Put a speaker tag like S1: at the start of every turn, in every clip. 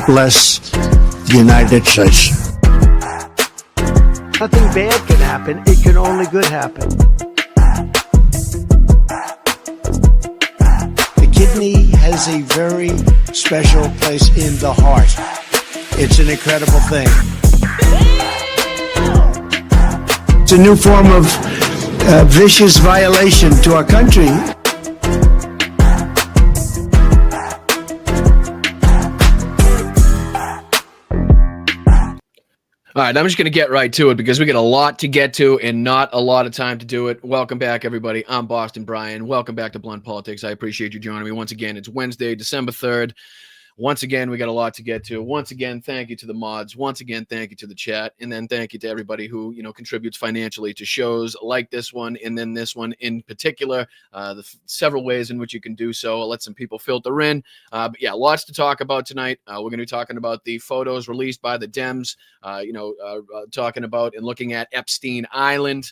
S1: bless the United States.
S2: Nothing bad can happen. It can only good happen.
S1: The kidney has a very special place in the heart. It's an incredible thing. It's a new form of vicious violation to our country.
S3: All right, I'm just going to get right to it because we got a lot to get to and not a lot of time to do it. Welcome back, everybody. I'm Boston Brian. Welcome back to Blunt Politics. I appreciate you joining me once again. It's Wednesday, December 3rd. Once again, we got a lot to get to. Once again, thank you to the mods. Once again, thank you to the chat. And then thank you to everybody who, contributes financially to shows like this one and then this one in particular. The several ways in which you can do so. I'll let some people filter in. But yeah, lots to talk about tonight. We're going to be talking about the photos released by the Dems, talking about and looking at Epstein Island,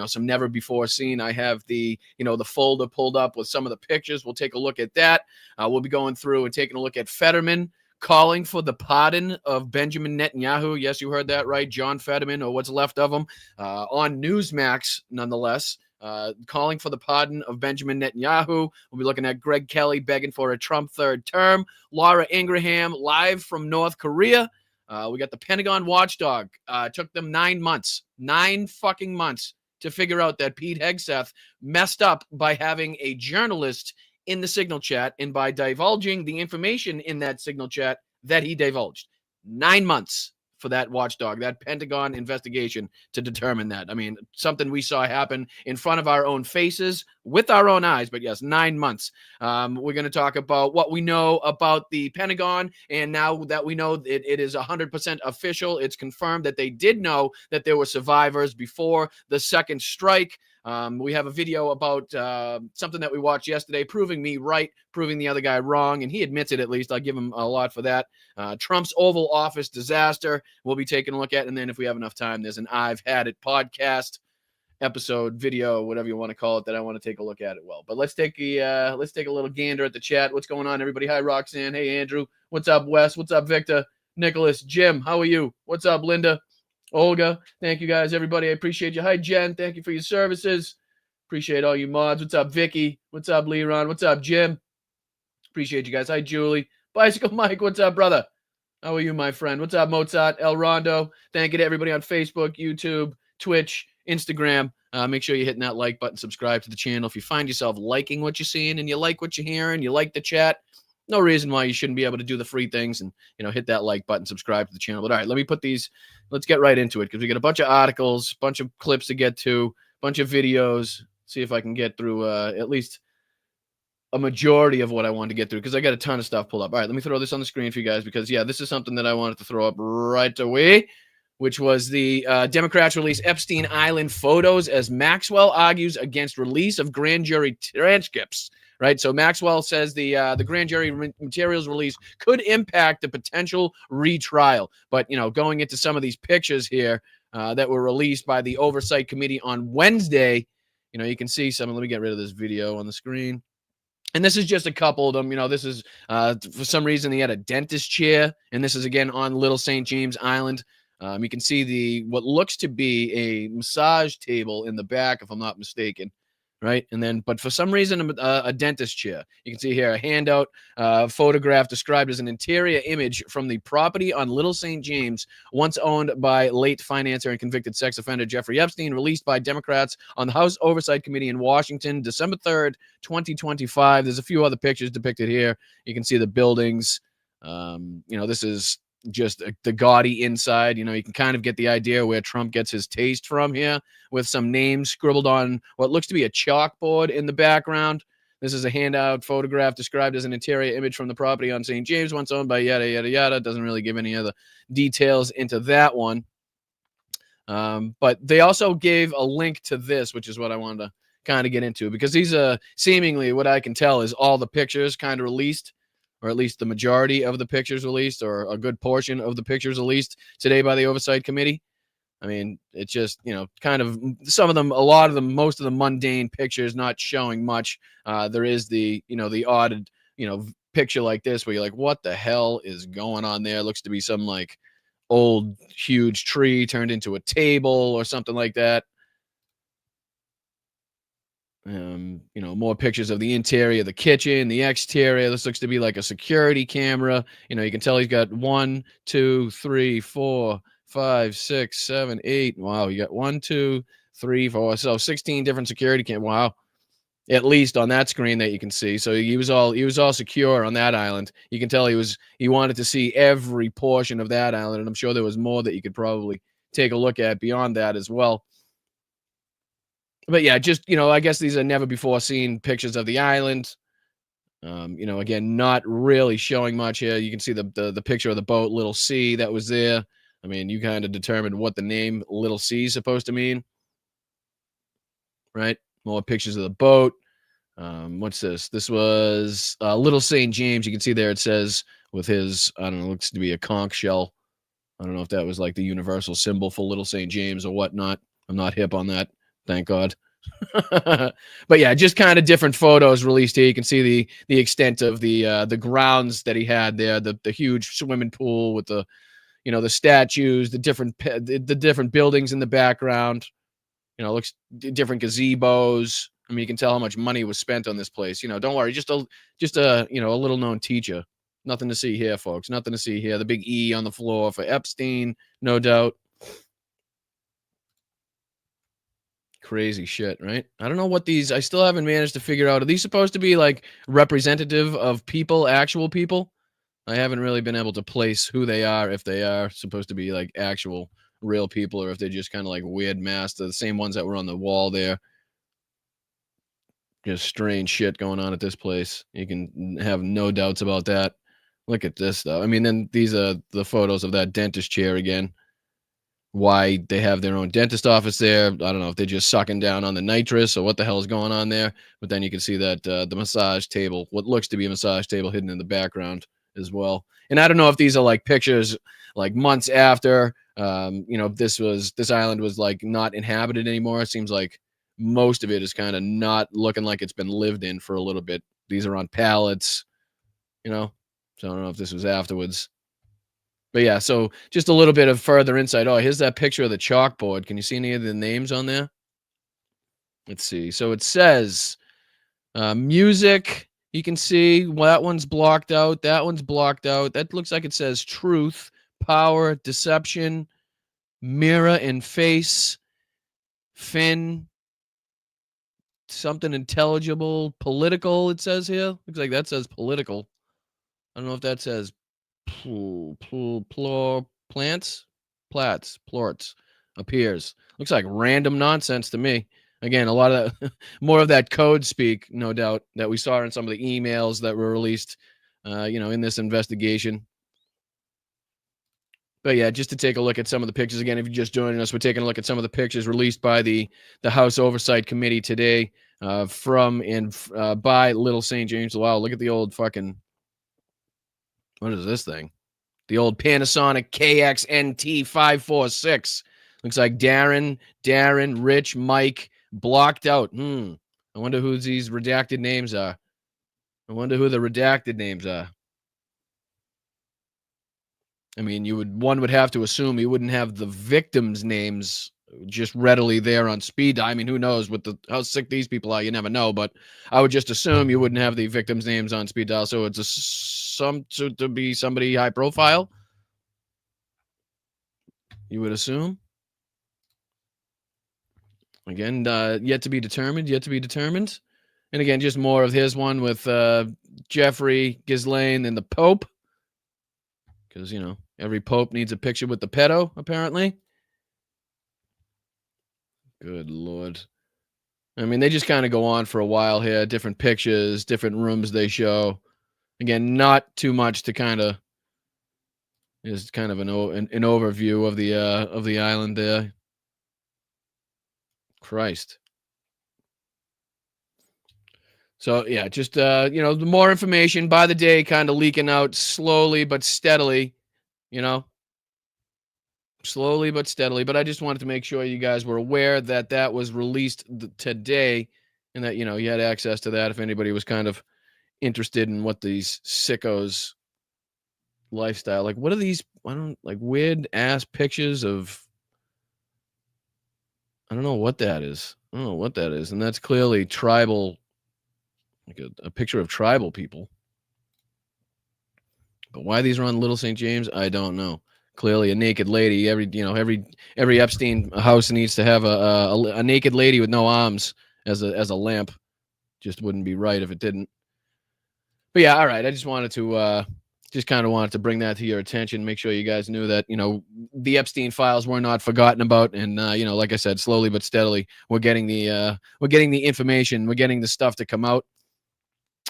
S3: some never before seen. I have the folder pulled up with some of the pictures. We'll take a look at that. We'll be going through and taking a look at Fetterman calling for the pardon of Benjamin Netanyahu. Yes, you heard that right. John Fetterman, or what's left of him, on Newsmax, nonetheless, calling for the pardon of Benjamin Netanyahu. We'll be looking at Greg Kelly begging for a Trump third term. Laura Ingraham live from North Korea. We got the Pentagon watchdog. Took them 9 months, 9 fucking months to figure out that Pete Hegseth messed up by having a journalist in the signal chat and by divulging the information in that signal chat that he divulged. 9 months for that watchdog, that Pentagon investigation to determine that. I mean, something we saw happen in front of our own faces with our own eyes, but yes, 9 months. We're going to talk about what we know about the Pentagon, and now that we know it is 100% official, it's confirmed that they did know that there were survivors before the second strike. We have a video about something that we watched yesterday, proving me right, proving the other guy wrong, and he admits it at least. I'll give him a lot for that. Trump's Oval Office disaster we'll be taking a look at, and then if we have enough time, there's an I've Had It podcast episode, video, whatever you want to call it, that I want to take a look at it. Well, but let's take a little gander at the chat. What's going on, everybody? Hi, Roxanne. Hey, Andrew. What's up, Wes? What's up, Victor? Nicholas, Jim, how are you? What's up, Linda? Olga, thank you guys, everybody. I appreciate you. Hi, Jen. Thank you for your services. Appreciate all you mods. What's up, Vicky? What's up, Leron? What's up, Jim? Appreciate you guys. Hi, Julie. Bicycle Mike. What's up, brother? How are you, my friend? What's up, Mozart? El Rondo. Thank you to everybody on Facebook, YouTube, Twitch, Instagram. Make sure you're hitting that like button, subscribe to the channel. If you find yourself liking what you're seeing and you like what you're hearing, you like the chat, no reason why you shouldn't be able to do the free things and, hit that like button, subscribe to the channel. But all right, let me put these, let's get right into it because we got a bunch of articles, a bunch of clips to get to, a bunch of videos. See if I can get through at least a majority of what I wanted to get through because I got a ton of stuff pulled up. All right, let me throw this on the screen for you guys because, yeah, this is something that I wanted to throw up right away, which was the Democrats release Epstein Island photos as Maxwell argues against release of grand jury transcripts. Right, so Maxwell says the grand jury materials release could impact the potential retrial. But, going into some of these pictures here that were released by the Oversight Committee on Wednesday, you can see some. Let me get rid of this video on the screen. And this is just a couple of them. This is, for some reason, he had a dentist chair. And this is, again, on Little St. James Island. You can see what looks to be a massage table in the back, if I'm not mistaken. Right. And then, but for some reason, a dentist chair. You can see here a handout photograph described as an interior image from the property on Little St. James, once owned by late financier and convicted sex offender Jeffrey Epstein, released by Democrats on the House Oversight Committee in Washington, December 3rd, 2025. There's a few other pictures depicted here. You can see the buildings. This is just the gaudy inside. You can kind of get the idea where Trump gets his taste from here, with some names scribbled on what looks to be a chalkboard in the background. This is a handout photograph described as an interior image from the property on St. James, once owned by yada, yada, yada. Doesn't really give any other details into that one. But they also gave a link to this, which is what I wanted to kind of get into, because these are seemingly, what I can tell, is all the pictures kind of released, or at least the majority of the pictures released, or a good portion of the pictures released today by the Oversight Committee. I mean, it's just, kind of some of them, a lot of them, most of the mundane pictures not showing much. There is the, the odd, picture like this where you're like, what the hell is going on there? It looks to be some like old huge tree turned into a table or something like that. More pictures of the interior, the kitchen, the exterior. This looks to be like a security camera. You can tell he's got 1, 2, 3, 4, 5, 6, 7, 8. Wow, you got 1, 2, 3, 4. So 16 different security cameras. Wow. At least on that screen that you can see. So he was all secure on that island. You can tell he wanted to see every portion of that island, and I'm sure there was more that you could probably take a look at beyond that as well. But yeah, just I guess these are never before seen pictures of the island. Again, not really showing much here. You can see the picture of the boat, Little C, that was there. I mean, you kind of determined what the name Little C is supposed to mean, right? More pictures of the boat. What's this? This was Little St. James. You can see there it says with his, I don't know, looks to be a conch shell. I don't know if that was like the universal symbol for Little St. James or whatnot. I'm not hip on that. Thank God. But yeah, just kind of different photos released here. You can see the extent of the grounds that he had there, the huge swimming pool with the statues, the different buildings in the background. Looks different gazebos. I mean, you can tell how much money was spent on this place. Don't worry, just a little known teacher. Nothing to see here, folks. Nothing to see here. The big E on the floor for Epstein, no doubt. Crazy shit, right? I don't know what these, I still haven't managed to figure out. Are these supposed to be like representative of people, actual people? I haven't really been able to place who they are, if they are supposed to be like actual real people, or if they're just kind of like weird masks. They're the same ones that were on the wall there. Just strange shit going on at this place. You can have no doubts about that. Look at this, though. I mean, then these are the photos of that dentist chair again. Why they have their own dentist office there. I don't know if they're just sucking down on the nitrous or what the hell is going on there. But then you can see that the massage table, what looks to be a massage table hidden in the background as well. And I don't know if these are like pictures like months after, this island was like not inhabited anymore. It seems like most of it is kind of not looking like it's been lived in for a little bit. These are on pallets, so I don't know if this was afterwards. But yeah, so just a little bit of further insight. Oh, here's that picture of the chalkboard. Can you see any of the names on there? Let's see. So it says music. You can see, well, that one's blocked out. That one's blocked out. That looks like it says truth, power, deception, mirror and face, fin, something intelligible, political, it says here. Looks like that says political. I don't know if that says plorts appears. Looks like random nonsense to me. Again, a lot of that, more of that code speak, no doubt, that we saw in some of the emails that were released, in this investigation. But yeah, just to take a look at some of the pictures again, if you're just joining us, we're taking a look at some of the pictures released by the House Oversight Committee today, from and by Little St. James. Wow, look at the old fucking, what is this thing? The old Panasonic KXNT546. Looks like Darren, Rich, Mike, blocked out. I wonder who these redacted names are. I wonder who the redacted names are. I mean, one would have to assume you wouldn't have the victims' names just readily there on speed dial. I mean, who knows how sick these people are? You never know, but I would just assume you wouldn't have the victims' names on speed dial. So it's to be somebody high profile. You would assume. Again, yet to be determined. And again, just more of his one with Jeffrey, Ghislaine, and the Pope. Because, every Pope needs a picture with the pedo, apparently. Good Lord. I mean, they just kind of go on for a while here. Different pictures, different rooms they show. Again, not too much to kind of, is kind of an overview of the island there. Christ. So yeah, just the more information by the day, kind of leaking out slowly but steadily, slowly but steadily. But I just wanted to make sure you guys were aware that was released today, and that you had access to that if anybody was kind of interested in what these sickos lifestyle. Like, what are these? I don't like weird ass pictures of. I don't know what that is. I don't know what that is, and that's clearly tribal. Like a picture of tribal people. But why these are on Little St. James, I don't know. Clearly, a naked lady. Every Epstein house needs to have a naked lady with no arms as a lamp. Just wouldn't be right if it didn't. But yeah, all right. I just wanted to bring that to your attention. Make sure you guys knew that the Epstein files were not forgotten about, and like I said, slowly but steadily, we're getting the information, we're getting the stuff to come out.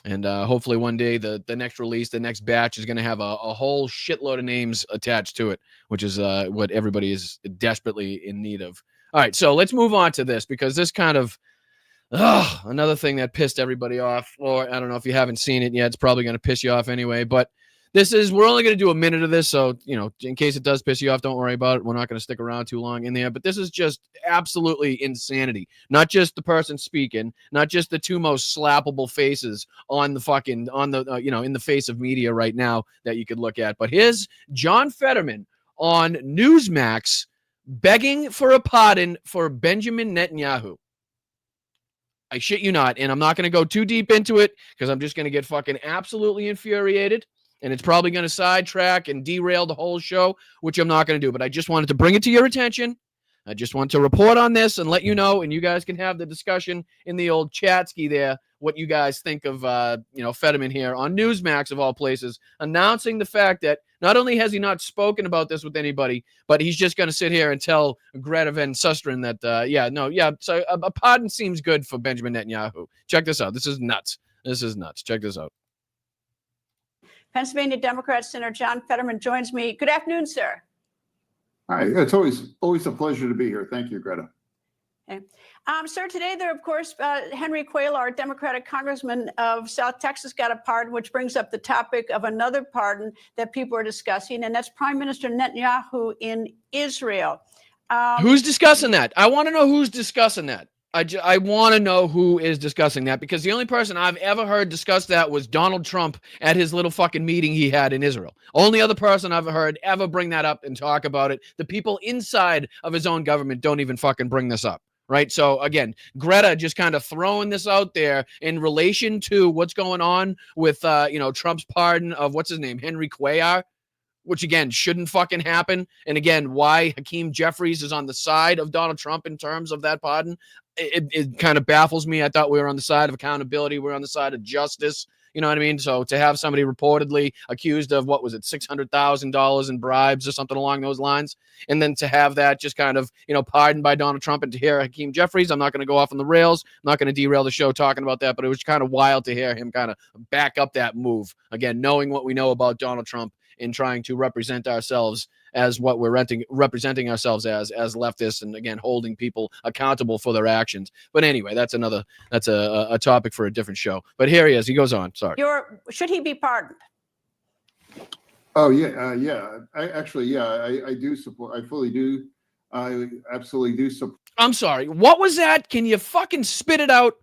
S3: And hopefully one day the next release, the next batch is going to have a whole shitload of names attached to it, which is what everybody is desperately in need of. All right, so let's move on to this, because this kind of another thing that pissed everybody off. Or I don't know if you haven't seen it yet. It's probably going to piss you off anyway. But we're only going to do a minute of this. So, in case it does piss you off, don't worry about it. We're not going to stick around too long in there. But this is just absolutely insanity. Not just the person speaking, not just the two most slappable faces in the face of media right now that you could look at. But here's John Fetterman on Newsmax begging for a pardon for Benjamin Netanyahu. I shit you not. And I'm not going to go too deep into it, because I'm just going to get fucking absolutely infuriated. And it's probably going to sidetrack and derail the whole show, which I'm not going to do. But I just wanted to bring it to your attention. I just want to report on this and let you know, and you guys can have the discussion in the old chatski there, what you guys think of, Fetterman here on Newsmax, of all places, announcing the fact that not only has he not spoken about this with anybody, but he's just going to sit here and tell Greta Van Susteren that, so a pardon seems good for Benjamin Netanyahu. Check this out. This is nuts. Check this out.
S4: Pennsylvania Democrat Senator John Fetterman joins me. Good afternoon, sir.
S5: Hi, it's always a pleasure to be here. Thank you, Greta.
S4: Okay. Sir, today there, of course, Henry Cuellar, Democratic congressman of South Texas, got a pardon, which brings up the topic of another pardon that people are discussing, and that's Prime Minister Netanyahu in Israel.
S3: Who's discussing that? I want to know who's discussing that. I want to know who is discussing that, because the only person I've ever heard discuss that was Donald Trump at his little fucking meeting he had in Israel. Only other person I've heard ever bring that up and talk about it. The people inside of his own government don't even fucking bring this up. Right. So, again, Greta just kind of throwing this out there in relation to what's going on with, Trump's pardon of what's his name, Henry Cuellar, which, again, shouldn't fucking happen. And, again, why Hakeem Jeffries is on the side of Donald Trump in terms of that pardon. It kind of baffles me. I thought we were on the side of accountability. We're on the side of justice. You know what I mean? So to have somebody reportedly accused of, what was it, $600,000 in bribes or something along those lines, and then to have that just kind of, pardoned by Donald Trump, and to hear Hakeem Jeffries, I'm not going to go off on the rails. I'm not going to derail the show talking about that, but it was kind of wild to hear him kind of back up that move. Again, knowing what we know about Donald Trump in trying to represent ourselves as what we're representing ourselves as leftists, and again holding people accountable for their actions. But anyway, that's a topic for a different show. But here he is. He goes on. Sorry.
S4: Should he be pardoned?
S5: Oh yeah. I do support. I fully do. I absolutely do support.
S3: I'm sorry. What was that? Can you fucking spit it out?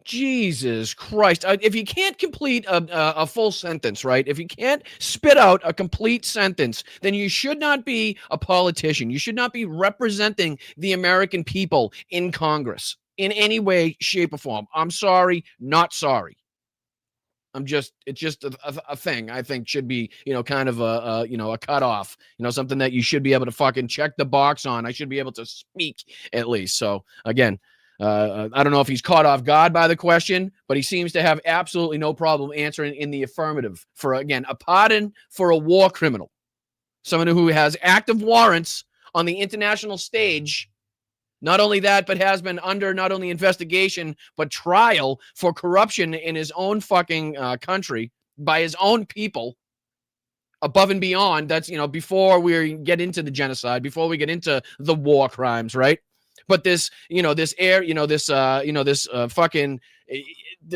S3: Jesus Christ. If you can't complete a full sentence, right? If you can't spit out a complete sentence, then you should not be a politician. You should not be representing the American people in Congress in any way, shape, or form. I'm sorry, not sorry. It's just a thing I think should be, kind of a cutoff, something that you should be able to fucking check the box on. I should be able to speak at least. So again, I don't know if he's caught off guard by the question, but he seems to have absolutely no problem answering in the affirmative for, again, a pardon for a war criminal, someone who has active warrants on the international stage. Not only that, but has been under not only investigation, but trial for corruption in his own fucking country by his own people. Above and beyond, that's, before we get into the genocide, before we get into the war crimes, right? But this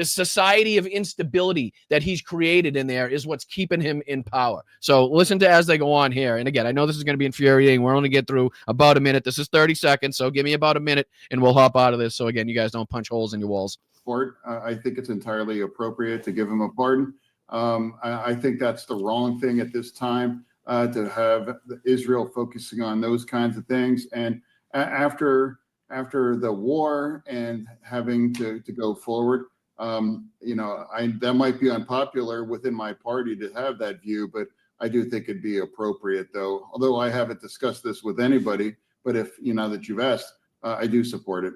S3: society of instability that he's created in there is what's keeping him in power. So listen to as they go on here. And again, I know this is going to be infuriating. We're only get through about a minute. This is 30 seconds. So give me about a minute and we'll hop out of this. So again, you guys don't punch holes in your walls.
S5: support. I think it's entirely appropriate to give him a pardon. I think that's the wrong thing at this time, to have Israel focusing on those kinds of things. And after the war and having to go forward, that might be unpopular within my party to have that view, but I do think it'd be appropriate, though. Although I haven't discussed this with anybody, but if that you've asked, I do support it.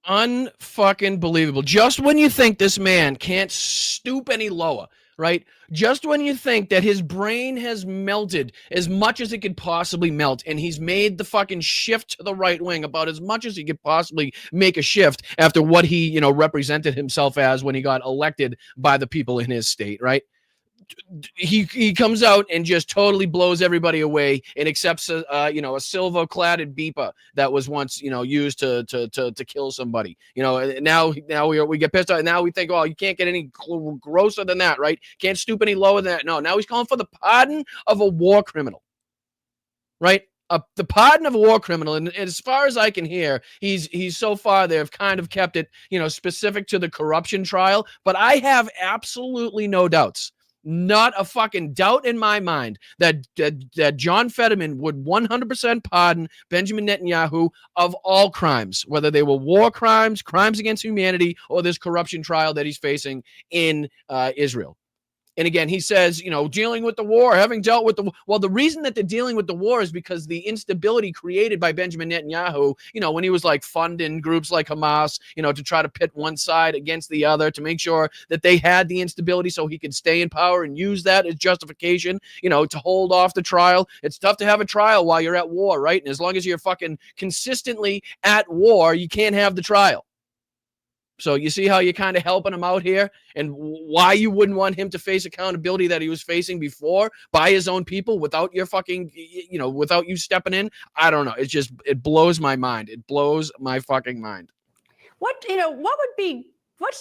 S3: Unfucking believable. Just when you think this man can't stoop any lower, right? Just when you think that his brain has melted as much as it could possibly melt, and he's made the fucking shift to the right wing about as much as he could possibly make a shift after what he, represented himself as when he got elected by the people in his state, right? He comes out and just totally blows everybody away and accepts a silver-cladded beeper that was once used to kill somebody. Now we get pissed off. And now we think, oh, you can't get any grosser than that, right? Can't stoop any lower than that. No, now he's calling for the pardon of a war criminal, right? The pardon of a war criminal, and as far as I can hear, he's so far they've kind of kept it specific to the corruption trial. But I have absolutely no doubts. Not a fucking doubt in my mind that John Fetterman would 100% pardon Benjamin Netanyahu of all crimes, whether they were war crimes, crimes against humanity, or this corruption trial that he's facing in Israel. And again, he says, dealing with the war, having dealt with the reason that they're dealing with the war is because the instability created by Benjamin Netanyahu, when he was like funding groups like Hamas, to try to pit one side against the other to make sure that they had the instability so he could stay in power and use that as justification, to hold off the trial. It's tough to have a trial while you're at war, right? And as long as you're fucking consistently at war, you can't have the trial. So you see how you're kind of helping him out here, and why you wouldn't want him to face accountability that he was facing before by his own people without your fucking, without you stepping in. I don't know. It blows my mind. It blows my fucking mind.
S4: What's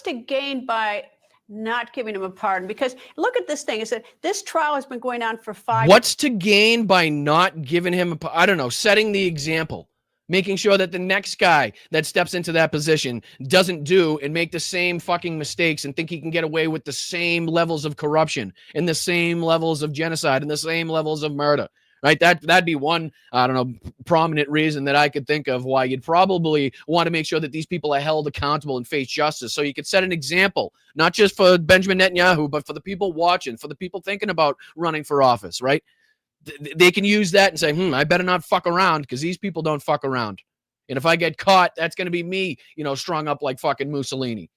S4: to gain by not giving him a pardon? Because look at this thing. It's that this trial has been going on for 5 years.
S3: What's to gain by not giving him I don't know, setting the example. Making sure that the next guy that steps into that position doesn't do and make the same fucking mistakes and think he can get away with the same levels of corruption and the same levels of genocide and the same levels of murder, right? That'd be one, I don't know, prominent reason that I could think of why you'd probably want to make sure that these people are held accountable and face justice. So you could set an example, not just for Benjamin Netanyahu, but for the people watching, for the people thinking about running for office, right? They can use that and say, I better not fuck around because these people don't fuck around. And if I get caught, that's going to be me, strung up like fucking Mussolini.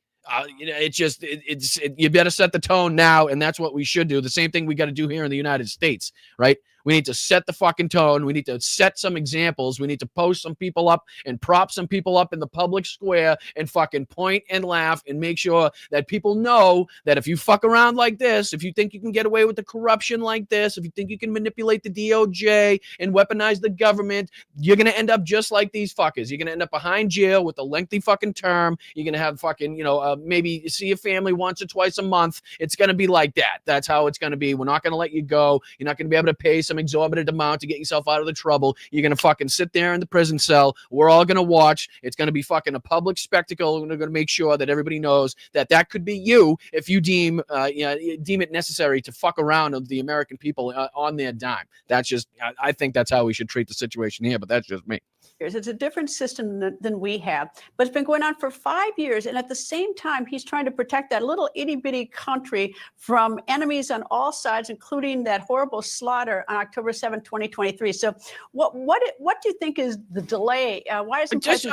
S3: You better set the tone now. And that's what we should do. The same thing we got to do here in the United States, right? We need to set the fucking tone. We need to set some examples. We need to post some people up and prop some people up in the public square and fucking point and laugh and make sure that people know that if you fuck around like this, if you think you can get away with the corruption like this, if you think you can manipulate the DOJ and weaponize the government, you're going to end up just like these fuckers. You're going to end up behind jail with a lengthy fucking term. You're going to have fucking, maybe see your family once or twice a month. It's going to be like that. That's how it's going to be. We're not going to let you go. You're not going to be able to pay some exorbitant amount to get yourself out of the trouble. You're going to fucking sit there in the prison cell. We're all going to watch. It's going to be fucking a public spectacle. We're going to make sure that everybody knows that could be you if you deem it necessary to fuck around with the American people on their dime. That's just, I think that's how we should treat the situation here, but that's just me.
S4: It's a different system than we have, but it's been going on for 5 years. And at the same time, he's trying to protect that little itty bitty country from enemies on all sides, including that horrible slaughter on October 7, 2023. So what do you think is the delay? Why is it
S3: just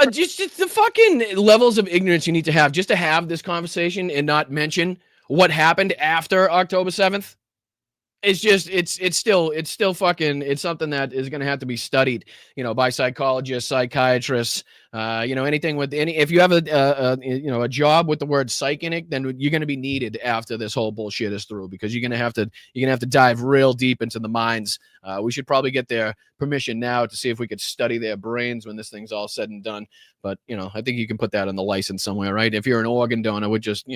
S3: the fucking levels of ignorance you need to have just to have this conversation and not mention what happened after October 7th? It's still fucking, it's something that is going to have to be studied, by psychologists, psychiatrists, anything with if you have a job with the word psych in it, then you're going to be needed after this whole bullshit is through, because you're going to have to dive real deep into the minds. We should probably get their permission now to see if we could study their brains when this thing's all said and done. But, I think you can put that on the license somewhere, right? If you're an organ donor, would just,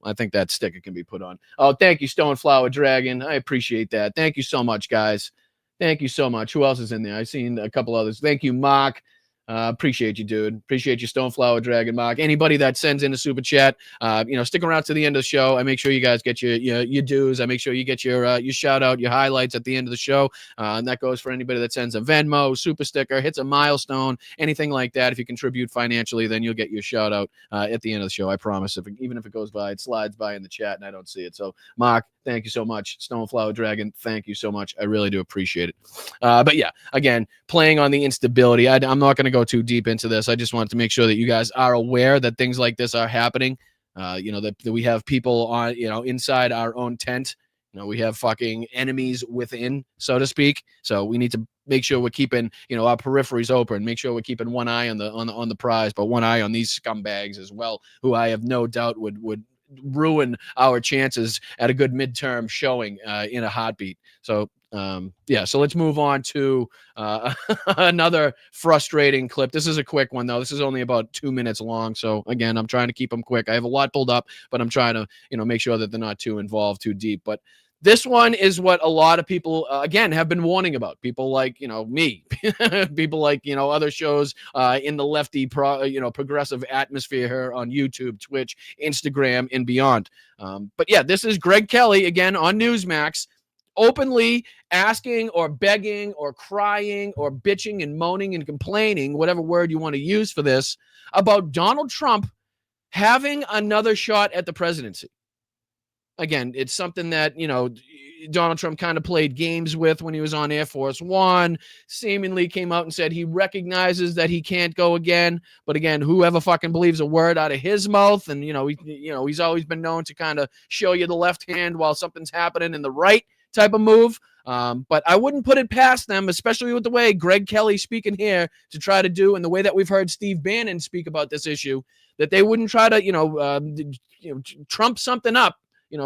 S3: I think that sticker can be put on. Oh, thank you, Stoneflower Dragon. I appreciate that. Thank you so much, guys. Thank you so much. Who else is in there? I've seen a couple others. Thank you, Mark. Appreciate you, dude. Appreciate you, Stoneflower Dragon Mark. Anybody that sends in a super chat, stick around to the end of the show. I make sure you guys get your dues. I make sure you get your shout out, your highlights at the end of the show. And that goes for anybody that sends a Venmo, super sticker, hits a milestone, anything like that. If you contribute financially, then you'll get your shout out at the end of the show. I promise. Even if it goes by, it slides by in the chat and I don't see it. So, Mark, thank you so much. Stoneflower Dragon, thank you so much. I really do appreciate it. But yeah, again, playing on the instability. I'm not going to go too deep into this. I just wanted to make sure that you guys are aware that things like this are happening. That we have people on, inside our own tent. We have fucking enemies within, so to speak. So we need to make sure we're keeping, our peripheries open. Make sure we're keeping one eye on the prize, but one eye on these scumbags as well, who I have no doubt would ruin our chances at a good midterm showing in a heartbeat. So so let's move on to another frustrating clip. This is a quick one, though. This is only about 2 minutes long. So again, I'm trying to keep them quick. I have a lot pulled up, but I'm trying to, make sure that they're not too involved, too deep. But this one is what a lot of people, again, have been warning about. People like, me, people like, other shows in the lefty, progressive atmosphere here on YouTube, Twitch, Instagram, and beyond. But yeah, this is Greg Kelly, again, on Newsmax, openly asking or begging or crying or bitching and moaning and complaining, whatever word you want to use for this, about Donald Trump having another shot at the presidency. Again, it's something that, Donald Trump kind of played games with when he was on Air Force One, seemingly came out and said he recognizes that he can't go again. But again, whoever fucking believes a word out of his mouth, and, he's always been known to kind of show you the left hand while something's happening in the right type of move. But I wouldn't put it past them, especially with the way Greg Kelly speaking here, to try to do, and the way that we've heard Steve Bannon speak about this issue, that they wouldn't try to, trump something up,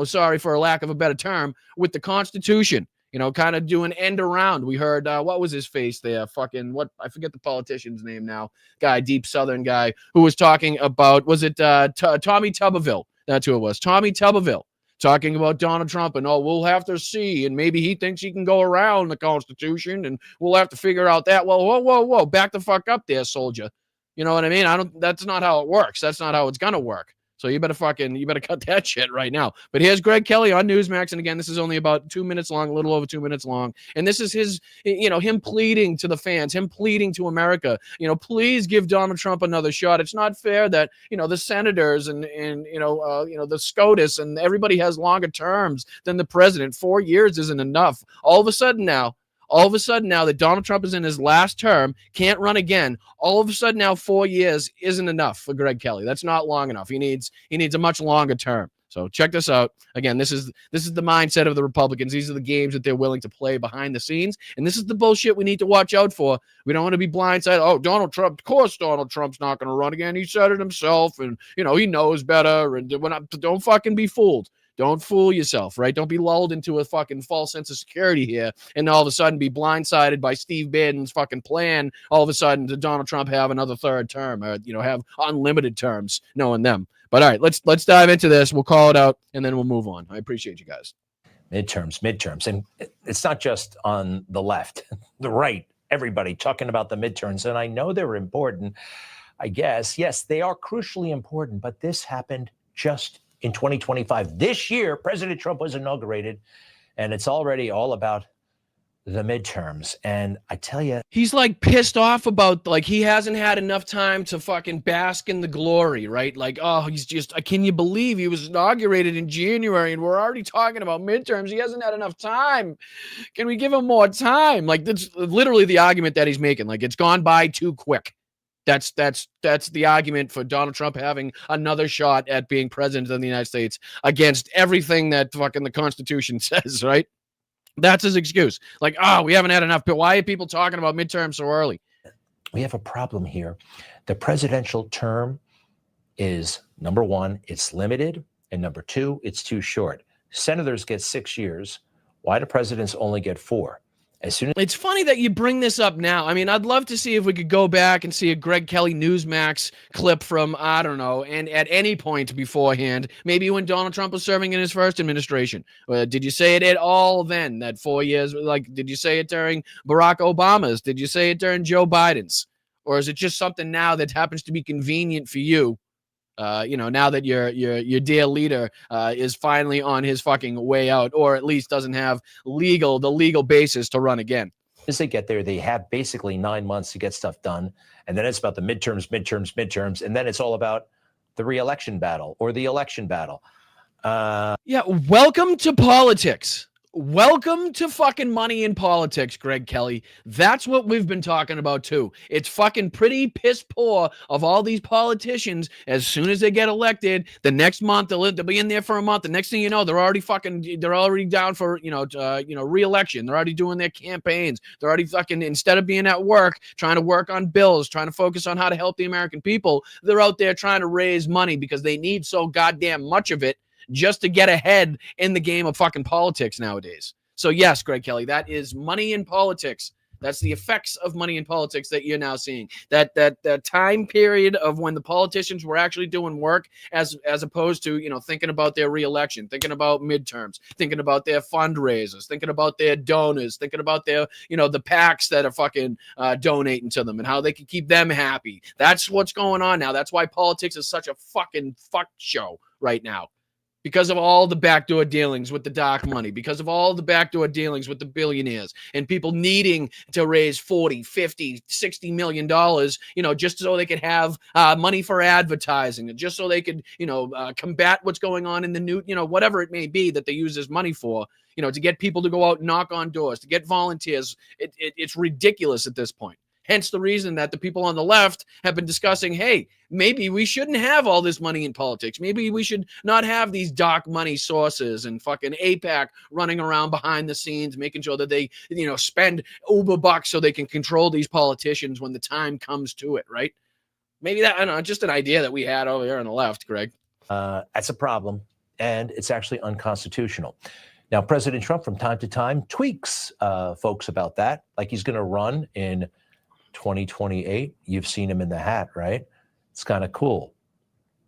S3: sorry for a lack of a better term, with the Constitution, kind of do an end around. We heard, what was his face there? I forget the politician's name now. Guy, deep Southern guy, who was talking about, was it Tommy Tuberville? That's who it was. Tommy Tuberville. Talking about Donald Trump and, we'll have to see, and maybe he thinks he can go around the Constitution, and we'll have to figure out that. Well, whoa, back the fuck up there, soldier. You know what I mean? That's not how it works. That's not how it's gonna work. So you better cut that shit right now. But here's Greg Kelly on Newsmax, and again, this is only about 2 minutes long, a little over 2 minutes long, and this is his, him pleading to the fans, him pleading to America, please give Donald Trump another shot. It's not fair that the senators and the SCOTUS and everybody has longer terms than the president. 4 years isn't enough. All of a sudden now that Donald Trump is in his last term, can't run again, all of a sudden now 4 years isn't enough for Greg Kelly. That's not long enough. He needs a much longer term. So check this out. Again, this is the mindset of the Republicans. These are the games that they're willing to play behind the scenes. And this is the bullshit we need to watch out for. We don't want to be blindsided. Oh, Donald Trump, of course Donald Trump's not going to run again. He said it himself, and he knows better. And don't fucking be fooled. Don't fool yourself, right? Don't be lulled into a fucking false sense of security here and all of a sudden be blindsided by Steve Bannon's fucking plan all of a sudden to Donald Trump have another third term or, have unlimited terms, knowing them. But all right, let's dive into this. We'll call it out and then we'll move on. I appreciate you guys.
S6: Midterms. And it's not just on the left, the right, everybody talking about the midterms. And I know they're important, I guess. Yes, they are crucially important, but this happened just in 2025. This year, President Trump was inaugurated, and it's already all about the midterms. And I tell you,
S3: he's like pissed off about he hasn't had enough time to fucking bask in the glory, right? He's just, can you believe he was inaugurated in January and we're already talking about midterms? He hasn't had enough time. Can we give him more time? That's literally the argument that he's making. It's gone by too quick. That's the argument for Donald Trump having another shot at being president of the United States against everything that fucking the Constitution says, right? That's his excuse. We haven't had enough. But why are people talking about midterms so early?
S6: We have a problem here. The presidential term is, number one, it's limited, and number two, it's too short. Senators get 6 years. Why do presidents only get 4?
S3: It's funny that you bring this up now. I mean, I'd love to see if we could go back and see a Greg Kelly Newsmax clip from, I don't know, and at any point beforehand, maybe when Donald Trump was serving in his first administration. Did you say it at all then, that 4 years? Did you say it during Barack Obama's? Did you say it during Joe Biden's? Or is it just something now that happens to be convenient for you? Now that your dear leader is finally on his fucking way out, or at least doesn't have the legal basis to run again.
S6: As they get there, they have basically 9 months to get stuff done. And then it's about the midterms. And then it's all about the re-election battle or the election battle.
S3: Yeah, welcome to politics. Welcome to fucking money in politics, Greg Kelly. That's what we've been talking about too. It's fucking pretty piss poor of all these politicians. As soon as they get elected, the next month they'll be in there for a month. The next thing you know, they're already down for re-election. They're already doing their campaigns. They're already fucking, instead of being at work trying to work on bills, trying to focus on how to help the American people, they're out there trying to raise money because they need so goddamn much of it just to get ahead in the game of fucking politics nowadays. So yes, Greg Kelly, that is money in politics. That's the effects of money in politics that you're now seeing. That time period of when the politicians were actually doing work as opposed to, thinking about their reelection, thinking about midterms, thinking about their fundraisers, thinking about their donors, thinking about their, the PACs that are fucking donating to them and how they can keep them happy. That's what's going on now. That's why politics is such a fucking fuck show right now. Because of all the backdoor dealings with the dark money, because of all the backdoor dealings with the billionaires and people needing to raise 40, 50, 60 million dollars, just so they could have money for advertising and just so they could, combat what's going on in the new, whatever it may be that they use this money for, to get people to go out and knock on doors, to get volunteers. It's ridiculous at this point. Hence the reason that the people on the left have been discussing, hey, maybe we shouldn't have all this money in politics. Maybe we should not have these dark money sources and fucking AIPAC running around behind the scenes, making sure that they, spend uber bucks so they can control these politicians when the time comes to it, right? Maybe that, I don't know, just an idea that we had over here on the left, Greg.
S6: That's a problem, and it's actually unconstitutional. Now, President Trump from time to time tweaks folks about that, like he's going to run in 2028. You've seen him in the hat, right? It's kind of cool.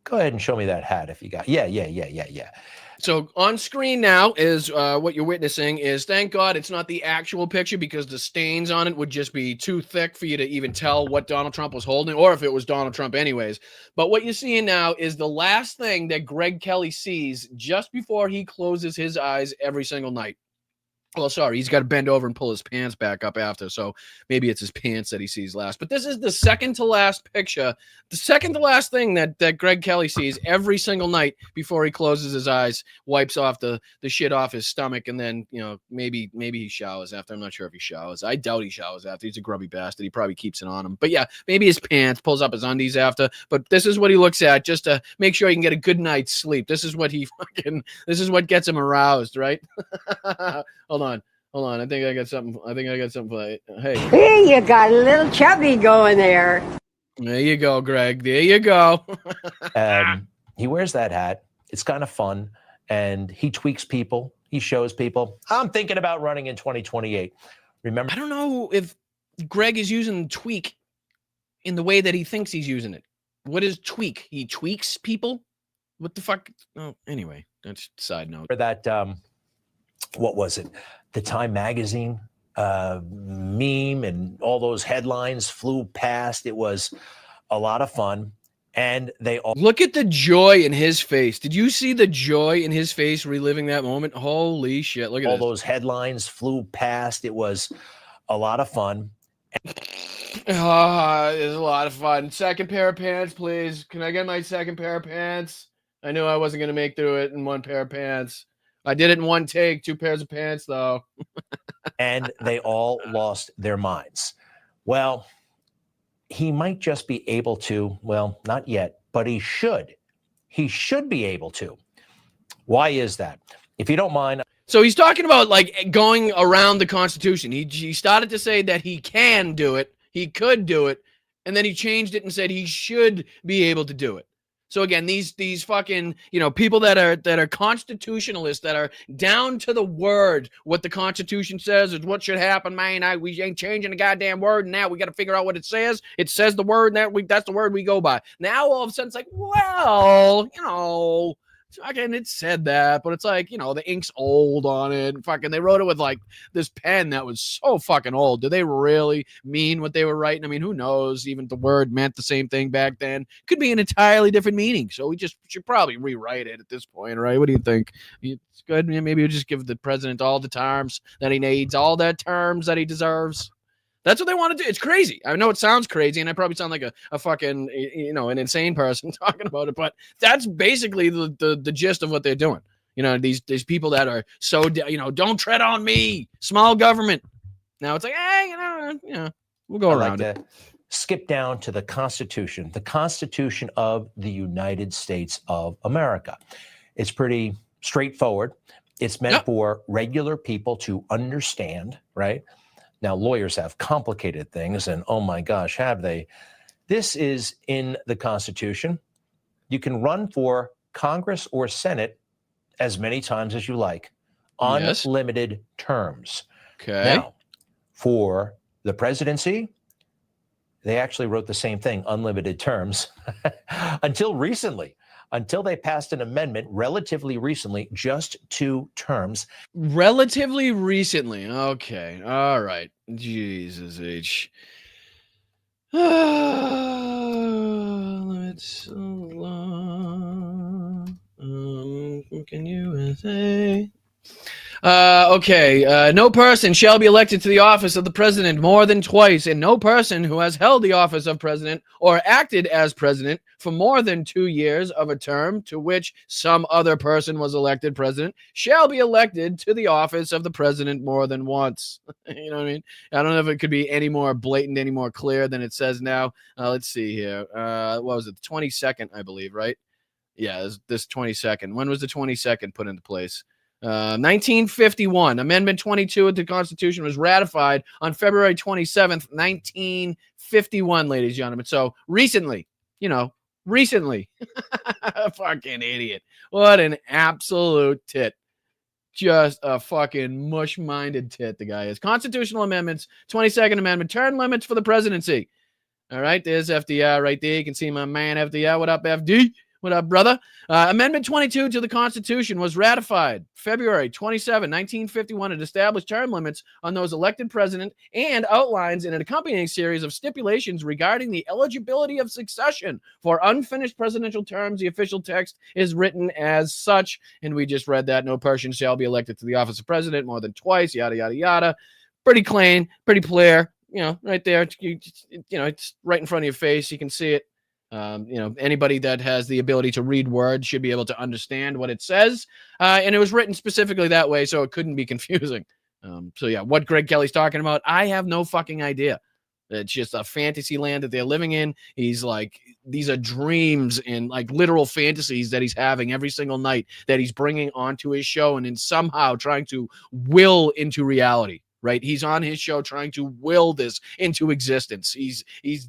S6: Go ahead and show me that hat if you got. Yeah.
S3: So on screen now is what you're witnessing is, thank God it's not the actual picture because the stains on it would just be too thick for you to even tell what Donald Trump was holding or if it was Donald Trump anyways. But what you're seeing now is the last thing that Greg Kelly sees just before he closes his eyes every single night. Well, sorry, he's got to bend over and pull his pants back up after, so maybe it's his pants that he sees last. But this is the second to last picture, the second to last thing that Greg Kelly sees every single night before he closes his eyes, wipes off the shit off his stomach, and then, maybe he showers after. I'm not sure if he showers. I doubt he showers after. He's a grubby bastard. He probably keeps it on him. But yeah, maybe his pants, pulls up his undies after. But this is what he looks at just to make sure he can get a good night's sleep. This is what this is what gets him aroused, right? Hold on. I think I got something. For you.
S7: Hey, you got a little chubby going there.
S3: There you go, Greg. There you go.
S6: He wears that hat. It's kind of fun. And he tweaks people. He shows people, I'm thinking about running in 2028. Remember?
S3: I don't know if Greg is using tweak in the way that he thinks he's using it. What is tweak? He tweaks people? What the fuck? Oh, anyway, that's a side note.
S6: For that, what was it? The Time magazine meme and all those headlines flew past. It was a lot of fun. And they all
S3: look at the joy in his face. Did you see the joy in his face reliving that moment? Holy shit. Look at
S6: all
S3: this.
S6: Those headlines flew past. It was a lot of fun.
S3: It was a lot of fun. Second pair of pants, please. Can I get my second pair of pants? I knew I wasn't going to make through it in one pair of pants. I did it in one take, 2 pairs of pants, though.
S6: And they all lost their minds. Well, he might just be able to, well, not yet, but he should. He should be able to. Why is that? If you don't mind.
S3: So he's talking about like going around the Constitution. He started to say that he can do it. He could do it. And then he changed it and said he should be able to do it. So again, these fucking, people that are constitutionalists, that are down to the word, what the Constitution says is what should happen, man. We ain't changing the goddamn word, and now we got to figure out what it says. It says the word, and that's the word we go by. Now all of a sudden it's like, well, fucking, it said that, but it's like, you know, the ink's old on it. Fucking, they wrote it with like this pen that was so fucking old. Do they really mean what they were writing? I mean, who knows? Even the word meant the same thing back then. Could be an entirely different meaning. So we just should probably rewrite it at this point, right? What do you think? It's good. Maybe we'll just give the president all the terms that he needs, all the terms that he deserves. That's what they want to do. It's crazy. I know it sounds crazy, and I probably sound like a fucking, you know, an insane person talking about it, but that's basically the gist of what they're doing. You know, these people that are so, you know, don't tread on me, small government. Now it's like, hey, you know, we'll go around it.
S6: Skip down to the Constitution of the United States of America. It's pretty straightforward. It's meant for regular people to understand, right? Now, lawyers have complicated things, and oh my gosh, have they? This is in the Constitution. You can run for Congress or Senate as many times as you like, unlimited terms.
S3: Okay.
S6: Now, for the presidency, they actually wrote the same thing, unlimited terms, until recently. Until they passed an amendment relatively recently, just 2 terms.
S3: Relatively recently. Okay. All right. Jesus H. Let's can you say? Okay. No person shall be elected to the office of the president more than twice, and no person who has held the office of president or acted as president for more than 2 years of a term to which some other person was elected president shall be elected to the office of the president more than once. You know what I mean? I don't know if it could be any more blatant, any more clear than it says now. Let's see here. What was it? The 22nd, I believe, right? Yeah, this 22nd. When was the 22nd put into place? 1951. Amendment 22 of the Constitution was ratified on February 27th, 1951, ladies and gentlemen. So recently, you know, recently. Fucking idiot. What an absolute tit. Just a fucking mush-minded tit, the guy is. Constitutional amendments, 22nd Amendment, term limits for the presidency. All right, there's FDR right there. You can see my man FDR. What up, FD? What up, brother? Amendment 22 to the Constitution was ratified February 27, 1951. It established term limits on those elected president and outlines in an accompanying series of stipulations regarding the eligibility of succession for unfinished presidential terms. The official text is written as such, and we just read that. No person shall be elected to the office of president more than twice, yada, yada, yada. Pretty clean, pretty clear, you know, right there. You know, it's right in front of your face. You can see it. You know, anybody that has the ability to read words should be able to understand what it says. And it was written specifically that way, so it couldn't be confusing. So yeah, what Greg Kelly's talking about, I have no fucking idea. It's just a fantasy land that they're living in. He's like, these are dreams and like literal fantasies that he's having every single night that he's bringing onto his show and then somehow trying to will into reality. Right, he's on his show trying to will this into existence. He's